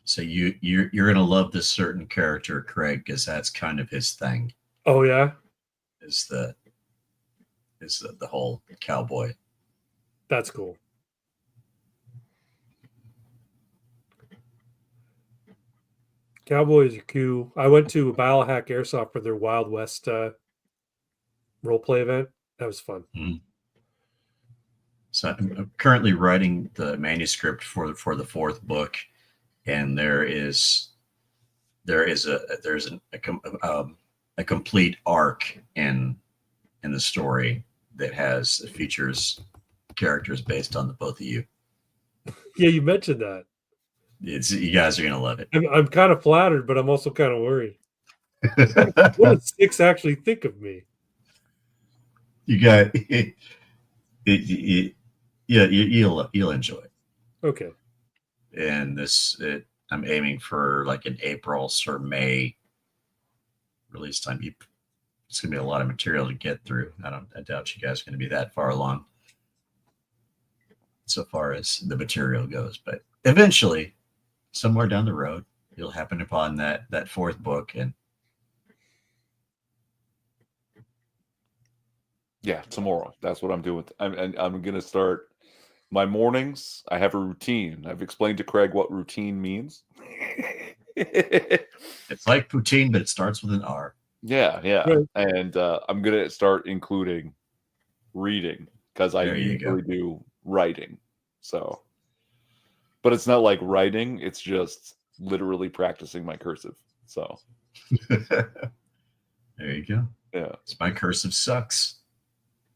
So you're gonna love this certain character, Craig, because that's kind of his thing. Oh yeah, Is the whole cowboy. that's cool. Cowboys are cool. I went to Biohack Airsoft for their Wild West role play event. That was fun. So I'm currently writing the manuscript for the fourth book, and there's a complete arc in the story that features characters based on the both of you. Yeah, you mentioned that. You guys are gonna love it. I'm kind of flattered, but I'm also kind of worried. What does Six actually think of me? You got you'll enjoy it. Okay. And I'm aiming for like an April or May release time. It's gonna be a lot of material to get through. I doubt you guys are gonna be that far along so far as the material goes, but eventually, somewhere down the road, you'll happen upon that fourth book. And Yeah, tomorrow. That's what I'm doing. I'm gonna start my mornings. I have a routine. I've explained to Craig what routine means. it's like poutine, but it starts with an R. Yeah. Right. And I'm gonna start including reading because I There you go. usually do writing. So, but it's not like writing. It's just literally practicing my cursive. So, There you go. yeah. My cursive sucks.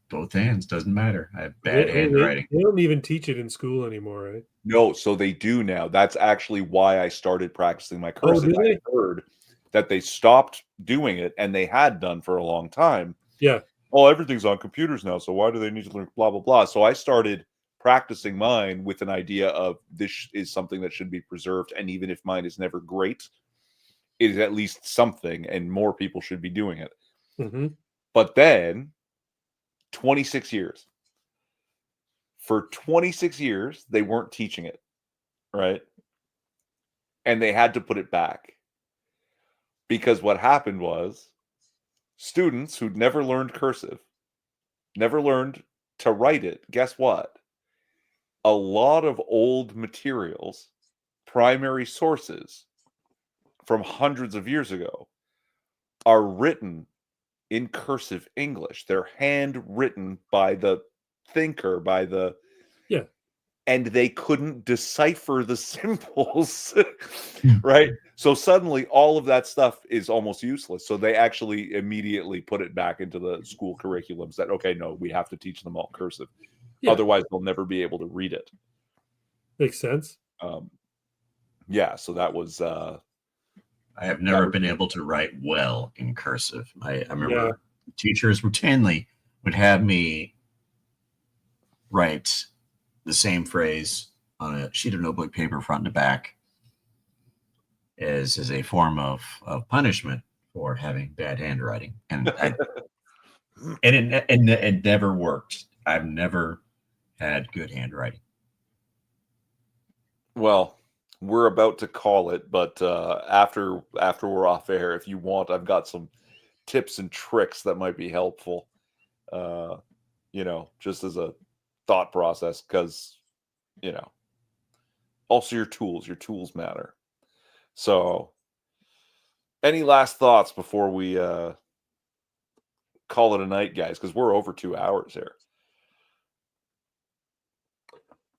Both hands, doesn't matter. I have bad handwriting. They don't even teach it in school anymore, right? No, so they do now. That's actually why I started practicing my cursive. do they? I heard that they stopped doing it, and they had done for a long time. Yeah. Oh, everything's on computers now, so why do they need to learn blah, blah, blah? So I started practicing mine with an idea of this is something that should be preserved, and even if mine is never great, it is at least something, and more people should be doing it. Mm-hmm. But then 26 years. For 26 years, they weren't teaching it, right? And they had to put it back. Because what happened was students who'd never learned cursive, never learned to write it, guess what? A lot of old materials, primary sources from hundreds of years ago, are written in cursive English. They're handwritten by the thinker, and they couldn't decipher the symbols, right? So suddenly all of that stuff is almost useless. So they actually immediately put it back into the school curriculums that, okay, no, we have to teach them all cursive. Yeah. Otherwise, they'll never be able to read it. Makes sense. Yeah, so that was. I have never been able to write well in cursive. I remember teachers routinely would have me write the same phrase on a sheet of notebook paper, front and back, as a form of punishment for having bad handwriting, and it never worked. I've never had good handwriting. Well, we're about to call it, but after we're off air, if you want, I've got some tips and tricks that might be helpful. Just as a thought process, because also your tools matter. So, any last thoughts before we call it a night, guys? Because we're over 2 hours here.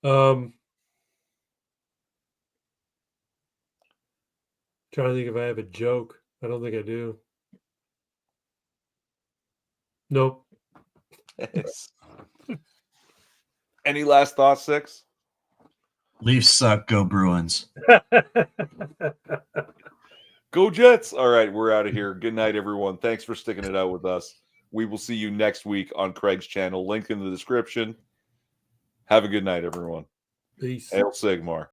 Trying to think if I have a joke. I don't think I do. Nope. Any last thoughts, Six? Leafs suck. Go Bruins. Go Jets. All right, we're out of here. Good night, everyone. Thanks for sticking it out with us. We will see you next week on Craig's channel. Link in the description. Have a good night, everyone. Peace. Hail Sigmar.